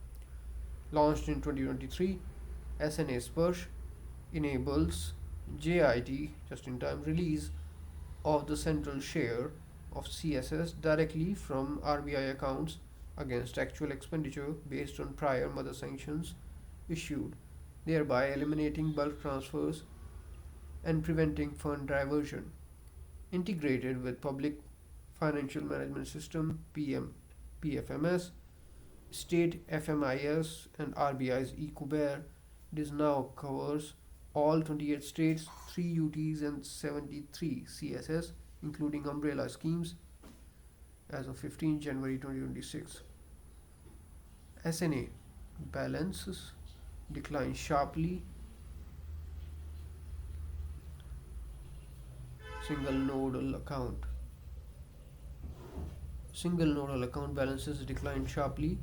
Launched in 2023, SNA Sparsh enables JIT just in time release of the central share of CSS directly from RBI accounts against actual expenditure based on prior mother sanctions issued, thereby eliminating bulk transfers and preventing fund diversion. Integrated with Public Financial Management System PFMS, State FMIS, and RBI's ECOBER, it now covers all 28 states, 3 UTs, and 73 CSS, including umbrella schemes, as of 15 January 2026. SNA balances decline sharply. Single nodal account balances declined sharply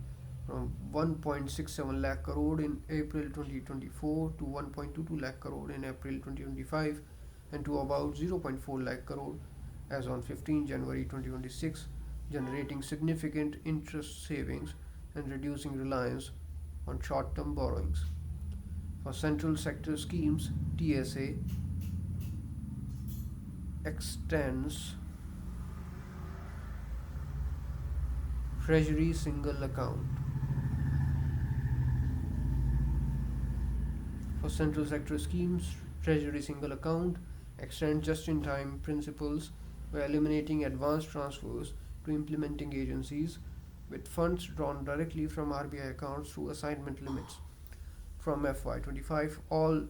from 1.67 lakh crore in April 2024 to 1.22 lakh crore in April 2025 and to about 0.4 lakh crore as on 15 January 2026, generating significant interest savings and reducing reliance on short-term borrowings. For central sector schemes, TSA extends Treasury single account. For central sector schemes, Treasury single account extends just-in-time principles by eliminating advance transfers to implementing agencies with funds drawn directly from RBI accounts through assignment limits. From FY25, all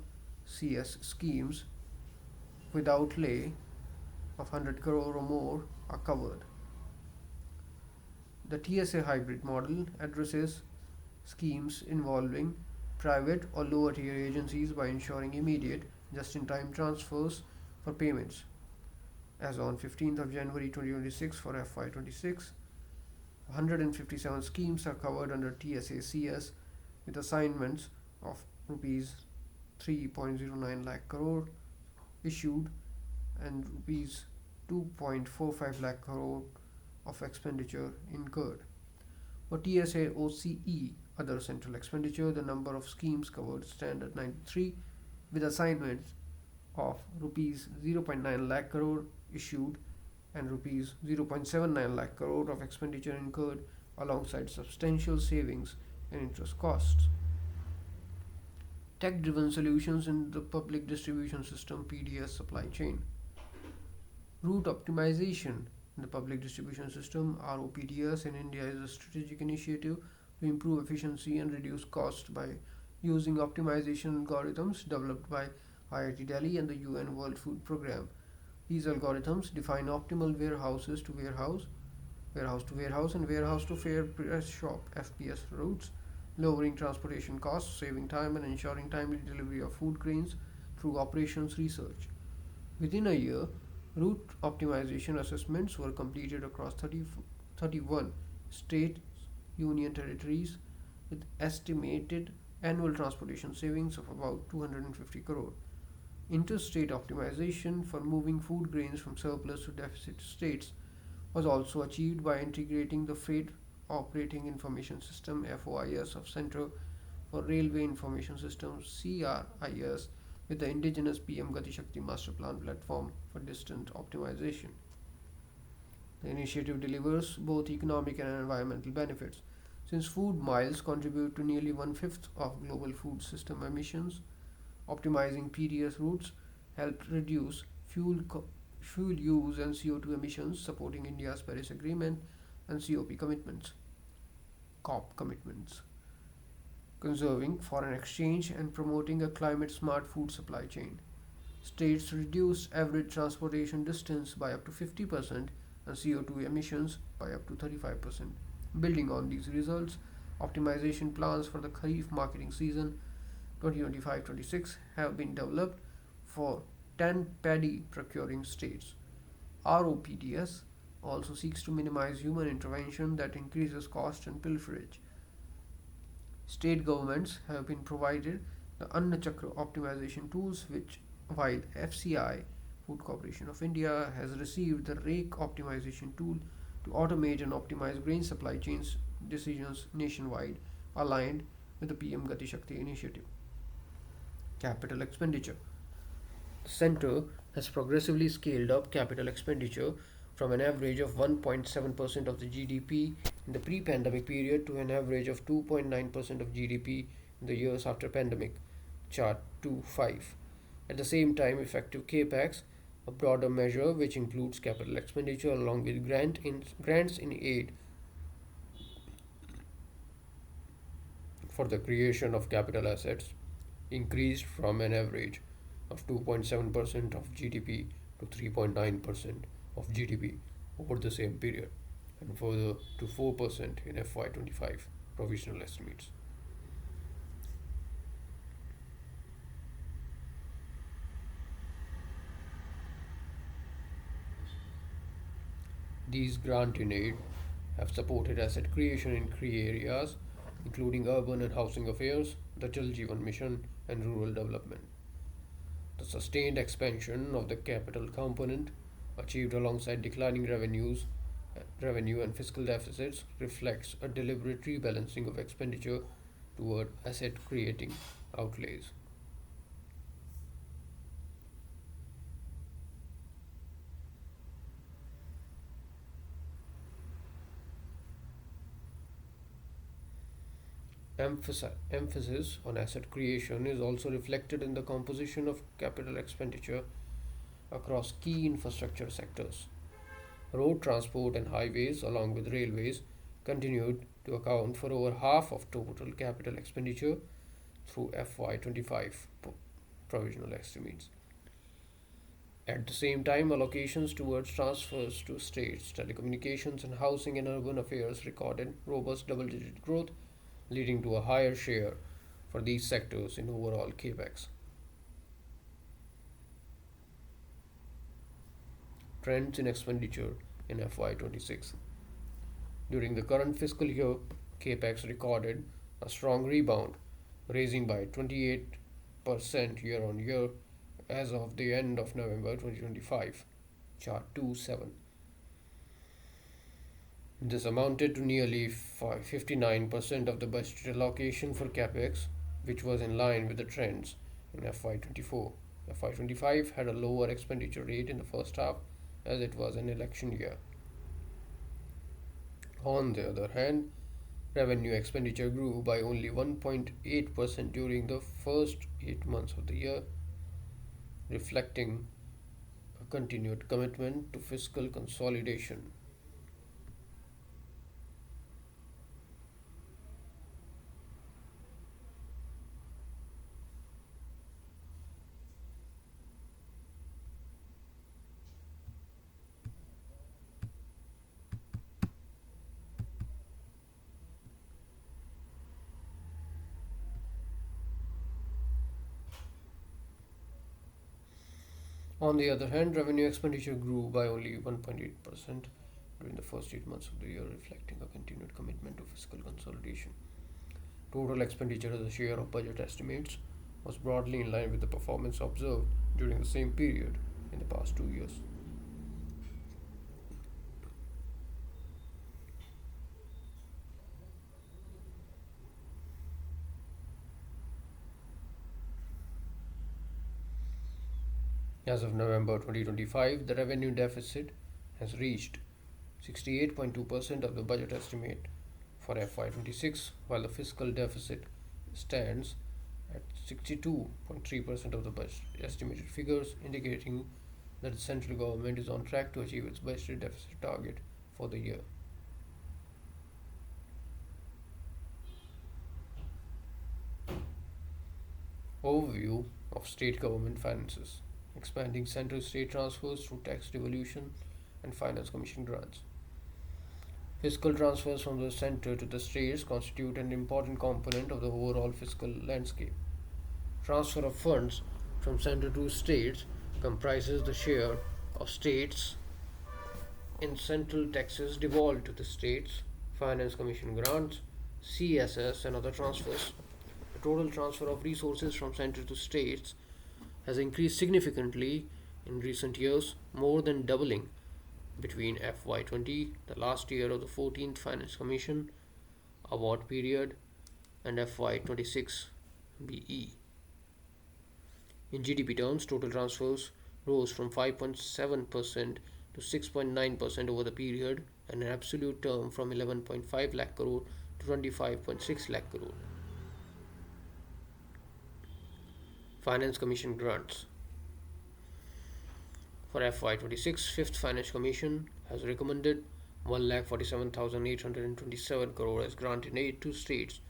CS schemes with outlay of 100 crore or more are covered. The TSA hybrid model addresses schemes involving private or lower tier agencies by ensuring immediate just-in-time transfers for payments. As on 15th of January 2026 for FY26, 157 schemes are covered under TSA CS with assignments of rupees 3.09 lakh crore issued and rupees 2.45 lakh crore of expenditure incurred. For TSA OCE, other central expenditure, the number of schemes covered stand at 93 with assignments of rupees 0.9 lakh crore issued and rupees 0.79 lakh crore of expenditure incurred alongside substantial savings and interest costs. Tech driven solutions in the public distribution system PDS supply chain. Route optimization in the public distribution system ROPDS in India is a strategic initiative to improve efficiency and reduce cost by using optimization algorithms developed by IIT Delhi and the UN World Food Programme. These algorithms define optimal warehouses to warehouse, warehouse to warehouse, and warehouse to fair press shop FPS routes, lowering transportation costs, saving time, and ensuring timely delivery of food grains through operations research. Within a year, route optimization assessments were completed across 31 state union territories with estimated annual transportation savings of about 250 crore. Interstate optimization for moving food grains from surplus to deficit states was also achieved by integrating the Freight Operating Information System (FOIS) of Centre for Railway Information Systems (CRIS) with the indigenous PM Gati Shakti Master Plan platform for distant optimization. The initiative delivers both economic and environmental benefits. Since food miles contribute to nearly one fifth of global food system emissions, optimizing PDS routes helped reduce fuel use and CO2 emissions, supporting India's Paris Agreement and COP commitments, conserving foreign exchange and promoting a climate smart food supply chain. States reduced average transportation distance by up to 50% and CO2 emissions by up to 35%. Building on these results, optimization plans for the Kharif marketing season 2025-26 have been developed for 10 paddy procuring states. ROPDS also seeks to minimize human intervention that increases cost and pilferage. State governments have been provided the Anna Chakra optimization tools, which, while FCI, Food Corporation of India, has received the RAKE optimization tool to automate and optimize grain supply chains decisions nationwide, aligned with the PM Gati Shakti initiative. Capital expenditure. The centre has progressively scaled up capital expenditure from an average of 1.7% of the GDP in the pre pandemic period to an average of 2.9% of GDP in the years after pandemic. Chart 2.5. At the same time, effective capex, a broader measure which includes capital expenditure along with grants in aid for the creation of capital assets, increased from an average of 2.7% of GDP to 3.9% of GDP over the same period, and further to 4% in FY25 provisional estimates. These grant in aid have supported asset creation in key areas including urban and housing affairs, the Jal Jeevan Mission, and rural development. The sustained expansion of the capital component, achieved alongside declining revenue and fiscal deficits, reflects a deliberate rebalancing of expenditure toward asset creating outlays. Emphasis on asset creation is also reflected in the composition of capital expenditure across key infrastructure sectors. Road transport and highways, along with railways, continued to account for over half of total capital expenditure through FY25 provisional estimates. At the same time, allocations towards transfers to states, telecommunications, and housing and urban affairs recorded robust double digit growth, leading to a higher share for these sectors in overall capex. Trends in expenditure in FY26. During the current fiscal year, capex recorded a strong rebound, raising by 28% year on year as of the end of November 2025. Chart 2.7. This amounted to nearly 59% of the budget allocation for capex, which was in line with the trends in FY24. FY25 had a lower expenditure rate in the first half as it was an election year. On the other hand, revenue expenditure grew by only 1.8% during the first 8 months of the year, reflecting a continued commitment to fiscal consolidation. On the other hand, revenue expenditure grew by only 1.8% during the first 8 months of the year, reflecting a continued commitment to fiscal consolidation. Total expenditure as a share of budget estimates was broadly in line with the performance observed during the same period in the past 2 years. As of November 2025, the revenue deficit has reached 68.2% of the budget estimate for FY26, while the fiscal deficit stands at 62.3% of the budget estimated figures, indicating that the central government is on track to achieve its budget deficit target for the year. Overview of state government finances: expanding central state transfers through tax devolution and finance commission grants. Fiscal transfers from the center to the states constitute an important component of the overall fiscal landscape. Transfer of funds from center to states comprises the share of states in central taxes devolved to the states, finance commission grants, CSS, and other transfers. The total transfer of resources from center to states has increased significantly in recent years, more than doubling between FY20, the last year of the 14th Finance Commission award period, and FY26 BE. In GDP terms, total transfers rose from 5.7% to 6.9% over the period, and in absolute term from 11.5 lakh crore to 25.6 lakh crore. Finance Commission grants. For FY26, 5th Finance Commission has recommended 1,47,827 crore as grant in aid to states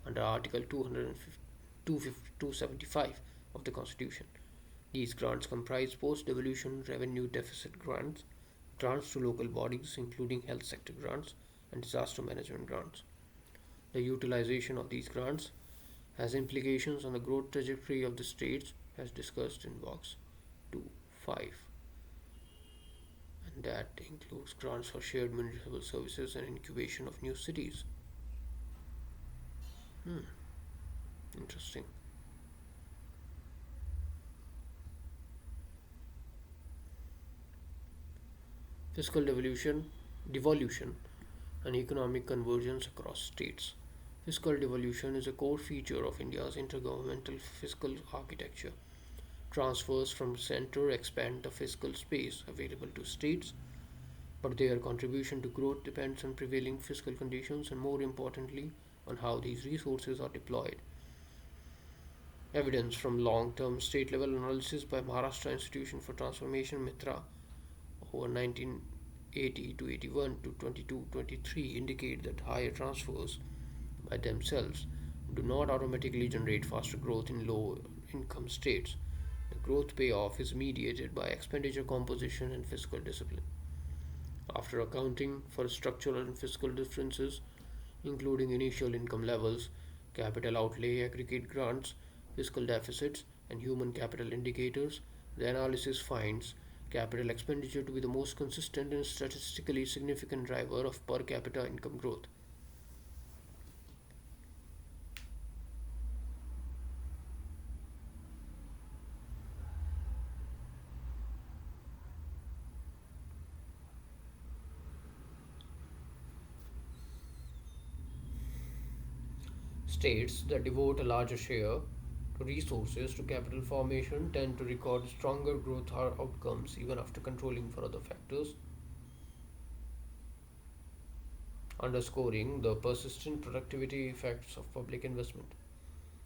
under Article 275 of the Constitution. These grants comprise post-devolution revenue deficit grants, grants to local bodies including health sector grants, and disaster management grants. The utilization of these grants has implications on the growth trajectory of the states as discussed in Box 2.5. And that includes grants for shared municipal services and incubation of new cities. Interesting. Fiscal devolution, and economic convergence across states. Fiscal devolution is a core feature of India's intergovernmental fiscal architecture. Transfers from center expand the fiscal space available to states, but their contribution to growth depends on prevailing fiscal conditions and, more importantly, on how these resources are deployed. Evidence from long-term state-level analysis by Maharashtra Institution for Transformation (MITRA) over 1980 to 81 to 22-23 indicate that higher transfers by themselves do not automatically generate faster growth in lower income states. The growth payoff is mediated by expenditure composition and fiscal discipline. After accounting for structural and fiscal differences, including initial income levels, capital outlay, aggregate grants, fiscal deficits, and human capital indicators, the analysis finds capital expenditure to be the most consistent and statistically significant driver of per capita income growth. States that devote a larger share to resources to capital formation tend to record stronger growth outcomes even after controlling for other factors, underscoring the persistent productivity effects of public investment.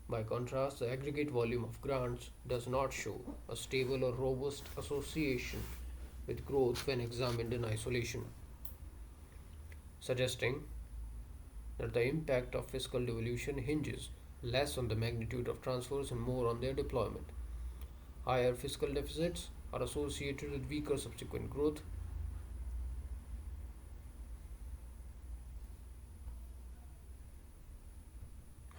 By contrast, the aggregate volume of grants does not show a stable or robust association with growth when examined in isolation, suggesting that the impact of fiscal devolution hinges less on the magnitude of transfers and more on their deployment. Higher fiscal deficits are associated with weaker subsequent growth,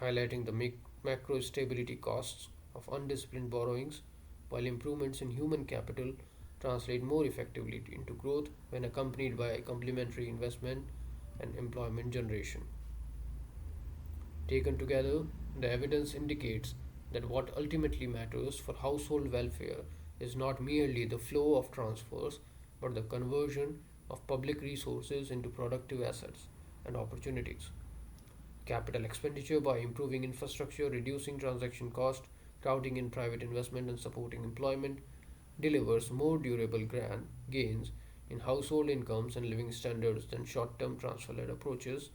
highlighting the macro stability costs of undisciplined borrowings, while improvements in human capital translate more effectively into growth when accompanied by complementary investment and employment generation. Taken together, the evidence indicates that what ultimately matters for household welfare is not merely the flow of transfers, but the conversion of public resources into productive assets and opportunities. Capital expenditure by improving infrastructure, reducing transaction cost, crowding in private investment, and supporting employment delivers more durable gains in household incomes and living standards than short term transfer led approaches,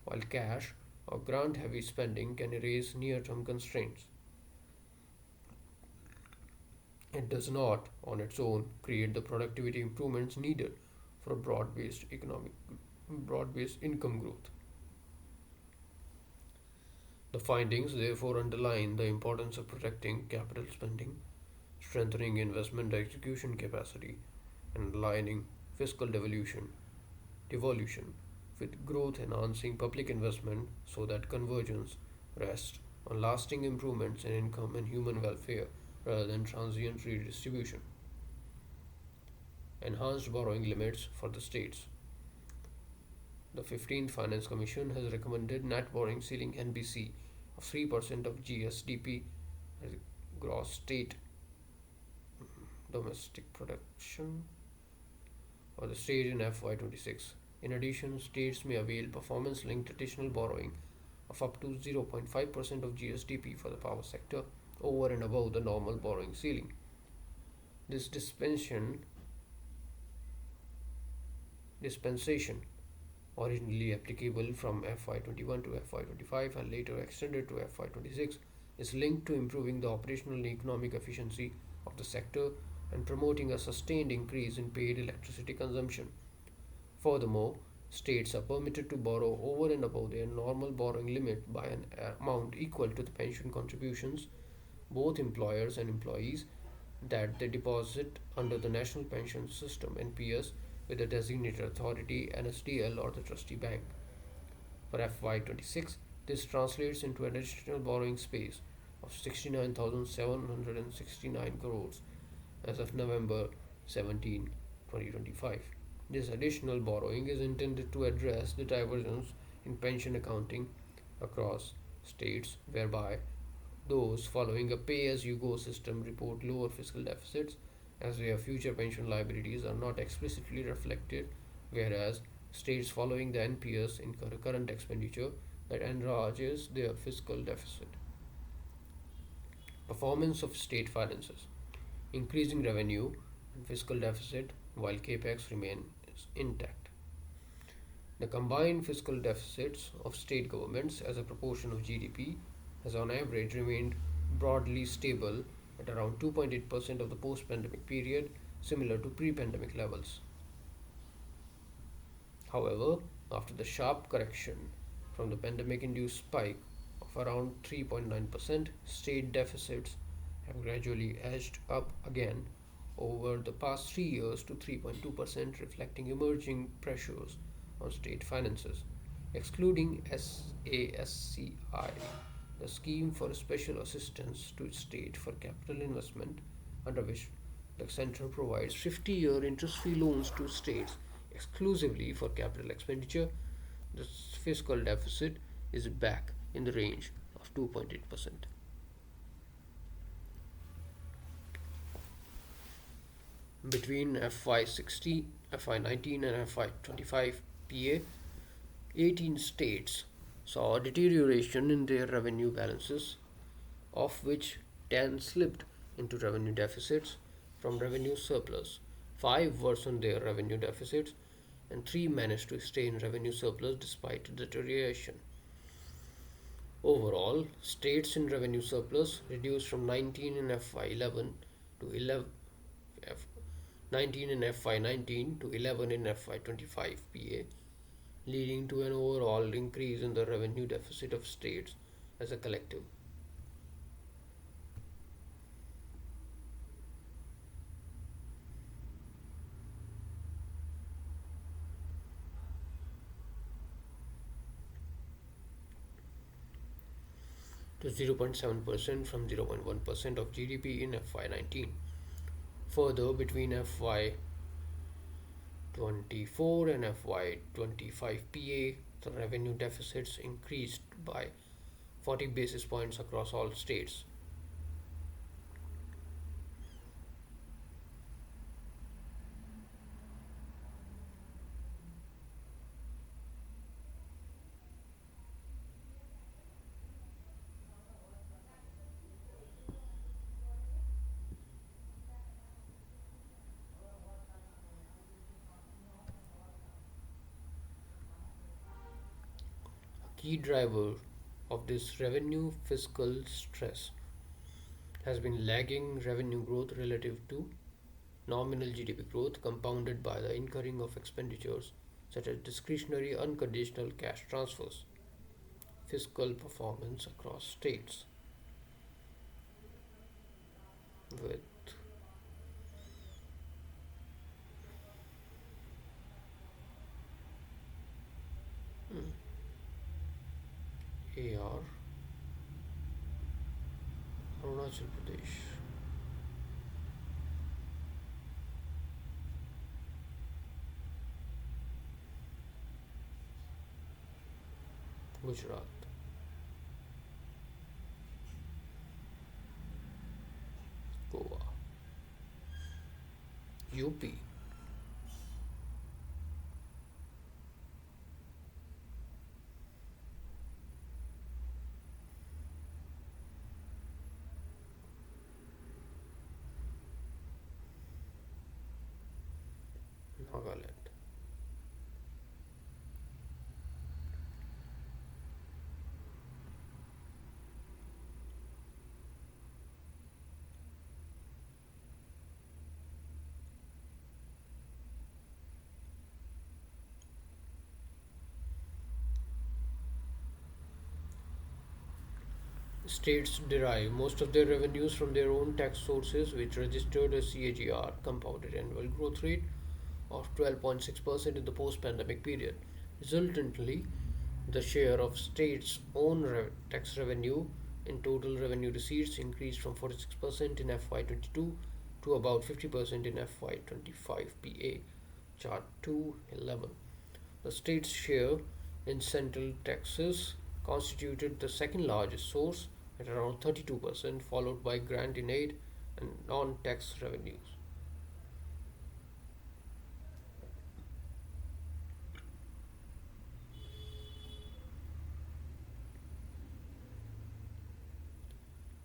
while cash or grant heavy spending can erase near term constraints. It does not, on its own, create the productivity improvements needed for broad based income growth. The findings therefore underline the importance of protecting capital spending, strengthening investment execution capacity, and aligning fiscal devolution with growth enhancing public investment so that convergence rests on lasting improvements in income and human welfare rather than transient redistribution. Enhanced borrowing limits for the states. The 15th Finance Commission has recommended net borrowing ceiling NBC of 3% of GSDP as gross state domestic production or the state in FY26. In addition, states may avail performance linked additional borrowing of up to 0.5% of GSDP for the power sector over and above the normal borrowing ceiling. This dispensation, originally applicable from FY21 to FY25 and later extended to FY26, is linked to improving the operational and economic efficiency of the sector and promoting a sustained increase in paid electricity consumption. Furthermore, states are permitted to borrow over and above their normal borrowing limit by an amount equal to the pension contributions, both employers and employees, that they deposit under the National Pension System (NPS) with a designated authority, NSDL, or the trustee bank. For FY26, this translates into an additional borrowing space of 69,769 crores as of November 17, 2025. This additional borrowing is intended to address the divergence in pension accounting across states, whereby those following a pay as you go system report lower fiscal deficits as their future pension liabilities are not explicitly reflected, whereas states following the NPS incur current expenditure that enlarges their fiscal deficit. Performance of state finances. Increasing revenue and fiscal deficit while capex remains intact. The combined fiscal deficits of state governments as a proportion of GDP has on average remained broadly stable at around 2.8% of the post pandemic period, similar to pre pandemic levels. However, after the sharp correction from the pandemic induced spike of around 3.9%, state deficits have gradually edged up again over the past 3 years to 3.2%, reflecting emerging pressures on state finances. Excluding SASCI, the scheme for special assistance to state for capital investment, under which the center provides 50-year interest-free loans to states exclusively for capital expenditure, the fiscal deficit is back in the range of 2.8%. Between FY60, FY19 and FY25 PA, 18 states saw a deterioration in their revenue balances, of which 10 slipped into revenue deficits from revenue surplus, 5 worsened their revenue deficits, and 3 managed to stay in revenue surplus despite deterioration. Overall, states in revenue surplus reduced from 19 in FY11 to 11 19 in FY19 to 11 in FY25 PA, leading to an overall increase in the revenue deficit of states as a collective. To 0.7% from 0.1% of GDP in FY19. Further, between FY24 and FY25 PA, the revenue deficits increased by 40 basis points across all states. Key driver of this revenue fiscal stress has been lagging revenue growth relative to nominal GDP growth, compounded by the incurring of expenditures such as discretionary unconditional cash transfers. Fiscal performance across states with AR, Arunachal Pradesh, Gujarat, Goa, UP, Nagaland. States derive most of their revenues from their own tax sources, which registered a CAGR compounded annual growth rate of 12.6% in the post pandemic period. Resultantly, the share of states' own tax revenue in total revenue receipts increased from 46% in FY22 to about 50% in FY25 PA. Chart 211. The state's share in central taxes constituted the second largest source at around 32%, followed by grant in aid and non tax revenues.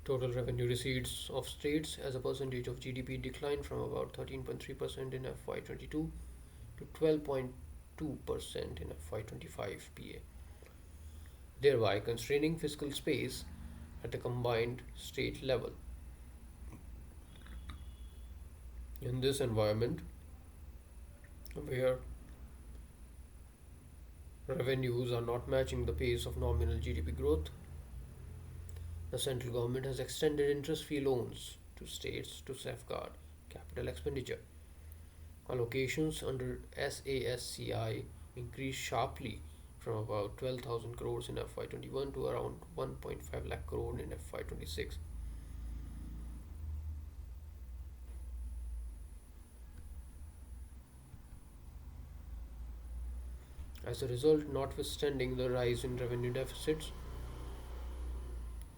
Total revenue receipts of states as a percentage of GDP declined from about 13.3% in FY22 to 12.2% in FY25 PA, thereby constraining fiscal space at a combined state level. In this environment, where revenues are not matching the pace of nominal GDP growth, the central government has extended interest free loans to states to safeguard capital expenditure. Allocations under SASCI increased sharply from about 12,000 crores in FY21 to around 1.5 lakh crore in FY26. As a result, notwithstanding the rise in revenue deficits,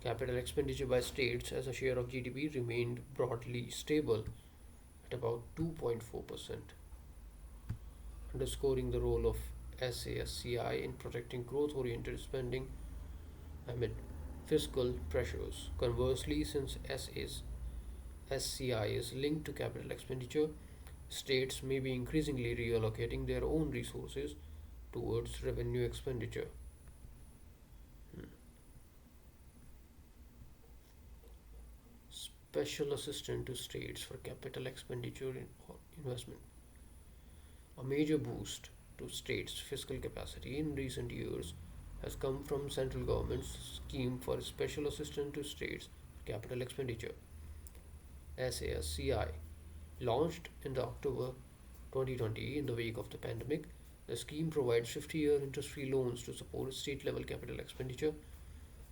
capital expenditure by states as a share of GDP remained broadly stable at about 2.4%, underscoring the role of SASCI in protecting growth oriented spending amid fiscal pressures. Conversely, since SASCI is linked to capital expenditure, states may be increasingly reallocating their own resources towards revenue expenditure. Special assistance to states for capital expenditure or investment. A major boost to states' fiscal capacity in recent years has come from central government's scheme for special assistance to states for capital expenditure, SASCI. Launched in the October 2020 in the wake of the pandemic, the scheme provides 50-year interest-free loans to support state-level capital expenditure,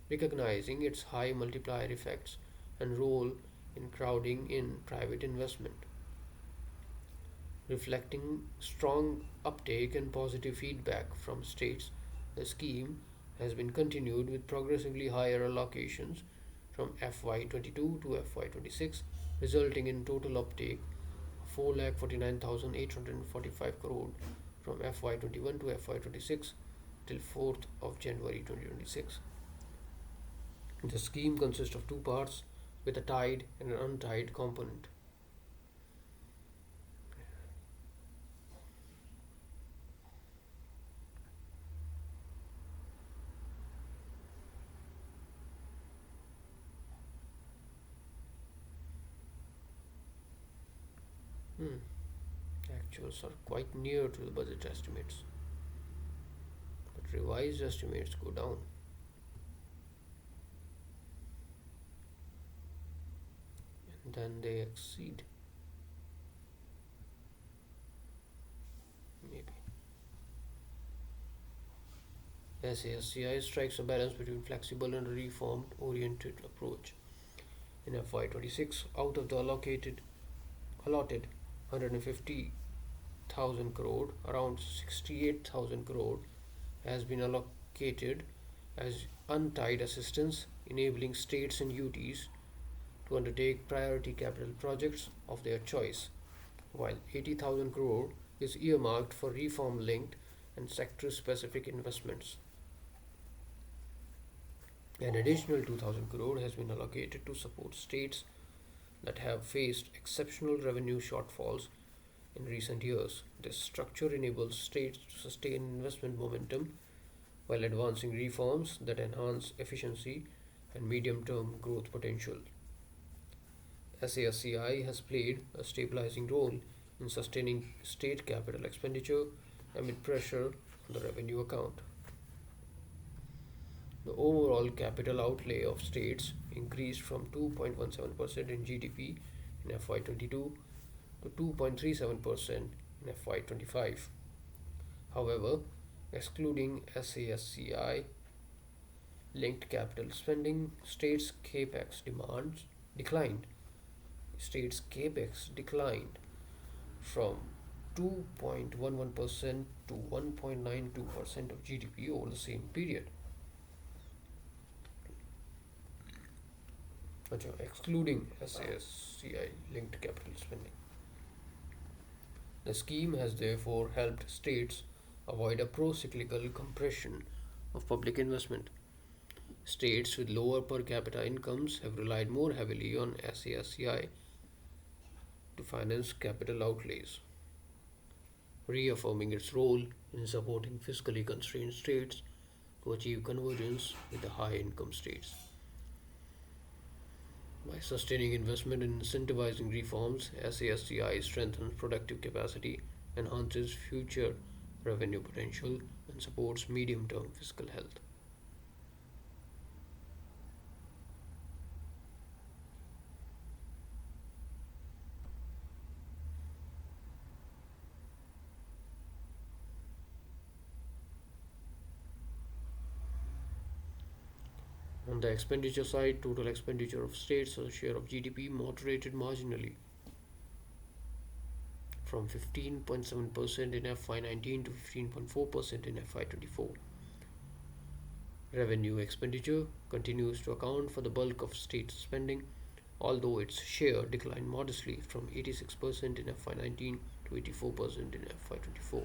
recognizing its high multiplier effects and role in crowding in private investment. Reflecting strong uptake and positive feedback from states, the scheme has been continued with progressively higher allocations from FY22 to FY26, resulting in total uptake of 4,49,845 crore from FY21 to FY26 till 4th of January 2026. The scheme consists of two parts with a tied and an untied component. Hmm. Actuals are quite near to the budget estimates, but revised estimates go down. And then they exceed, maybe. SASCI strikes a balance between flexible and reformed oriented approach. In FY26, out of the allotted 150,000 crore, around 68,000 crore has been allocated as untied assistance, enabling states and UTs to undertake priority capital projects of their choice, while 80,000 crore is earmarked for reform linked and sector specific investments. An additional 2,000 crore has been allocated to support states that have faced exceptional revenue shortfalls in recent years. This structure enables states to sustain investment momentum while advancing reforms that enhance efficiency and medium term growth potential. SASCI has played a stabilizing role in sustaining state capital expenditure amid pressure on the revenue account. The overall capital outlay of states increased from 2.17% in GDP in FY22 to 2.37% in FY25. However, excluding SASCI linked capital spending, declined. States capex declined from 2.11% to 1.92% of GDP over the same period. Excluding SASCI linked capital spending. The scheme has therefore helped states avoid a pro cyclical compression of public investment. States with lower per capita incomes have relied more heavily on SASCI to finance capital outlays, reaffirming its role in supporting fiscally constrained states to achieve convergence with the high income states. By sustaining investment and incentivizing reforms, SASCI strengthens productive capacity, enhances future revenue potential, and supports medium term fiscal health. On the expenditure side, total expenditure of states as a share of GDP moderated marginally from 15.7% in FY19 to 15.4% in FY24. Revenue expenditure continues to account for the bulk of state spending, although its share declined modestly from 86% in FY19 to 84% in FY24.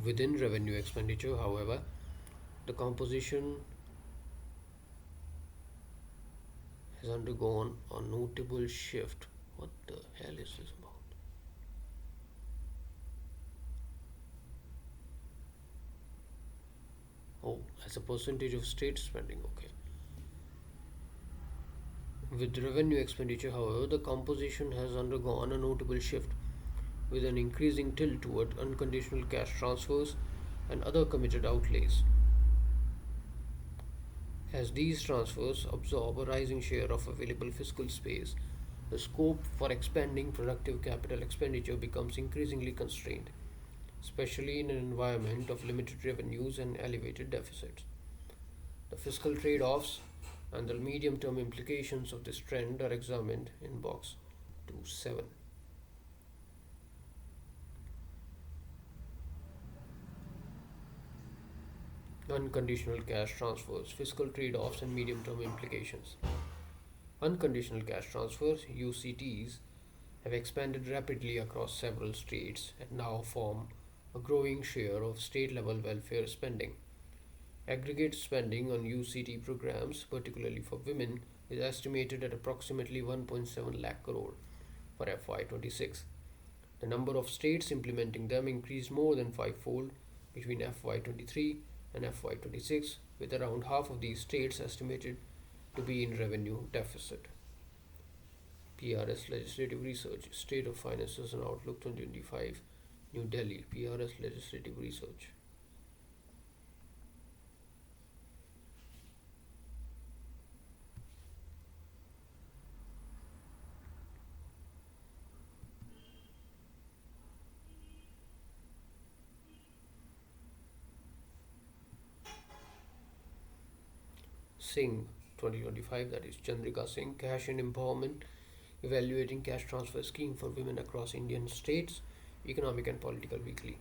Within revenue expenditure, however, the composition has undergone a notable shift. What the hell is this about? Oh, as a percentage of state spending, okay. With revenue expenditure, however, the composition has undergone a notable shift with an increasing tilt toward unconditional cash transfers and other committed outlays. As these transfers absorb a rising share of available fiscal space, the scope for expanding productive capital expenditure becomes increasingly constrained, especially in an environment of limited revenues and elevated deficits. The fiscal trade offs and the medium term implications of this trend are examined in box 2.7. Unconditional cash transfers, fiscal trade offs, and medium term implications. Unconditional cash transfers, UCTs, have expanded rapidly across several states and now form a growing share of state level welfare spending. Aggregate spending on UCT programs, particularly for women, is estimated at approximately 1.7 lakh crore for FY26. The number of states implementing them increased more than fivefold between FY23 and FY26, with around half of these states estimated to be in revenue deficit. PRS Legislative Research, State of Finances and Outlook 2025, New Delhi, PRS Legislative Research. Singh 2025, that is Chandrika Singh, Cash and Empowerment, Evaluating Cash Transfer Scheme for Women Across Indian States, Economic and Political Weekly.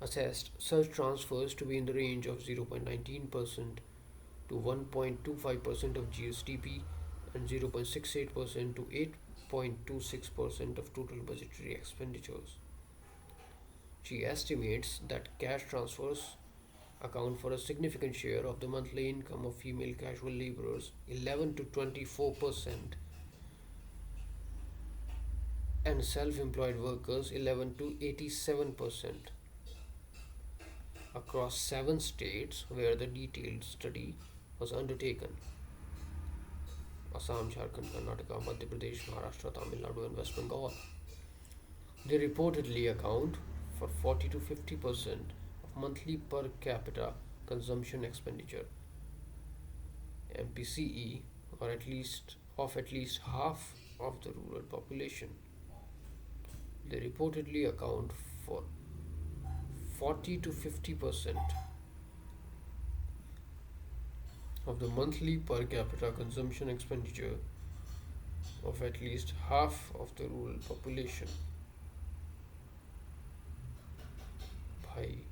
Assessed such transfers to be in the range of 0.19% to 1.25% of GSDP and 0.68% to 8.26% of total budgetary expenditures. She estimates that cash transfers account for a significant share of the monthly income of female casual laborers, 11 to 24%, and self-employed workers, 11 to 87%, across 7 states where the detailed study was undertaken: Assam, Jharkhand, Karnataka, Madhya Pradesh, Maharashtra, Tamil Nadu, and West Bengal. They reportedly account for 40 to 50% of monthly per capita consumption expenditure (MPCE), or at least half of the rural population. They reportedly account for 40 to 50% of the monthly per capita consumption expenditure of at least half of the rural population. Bhai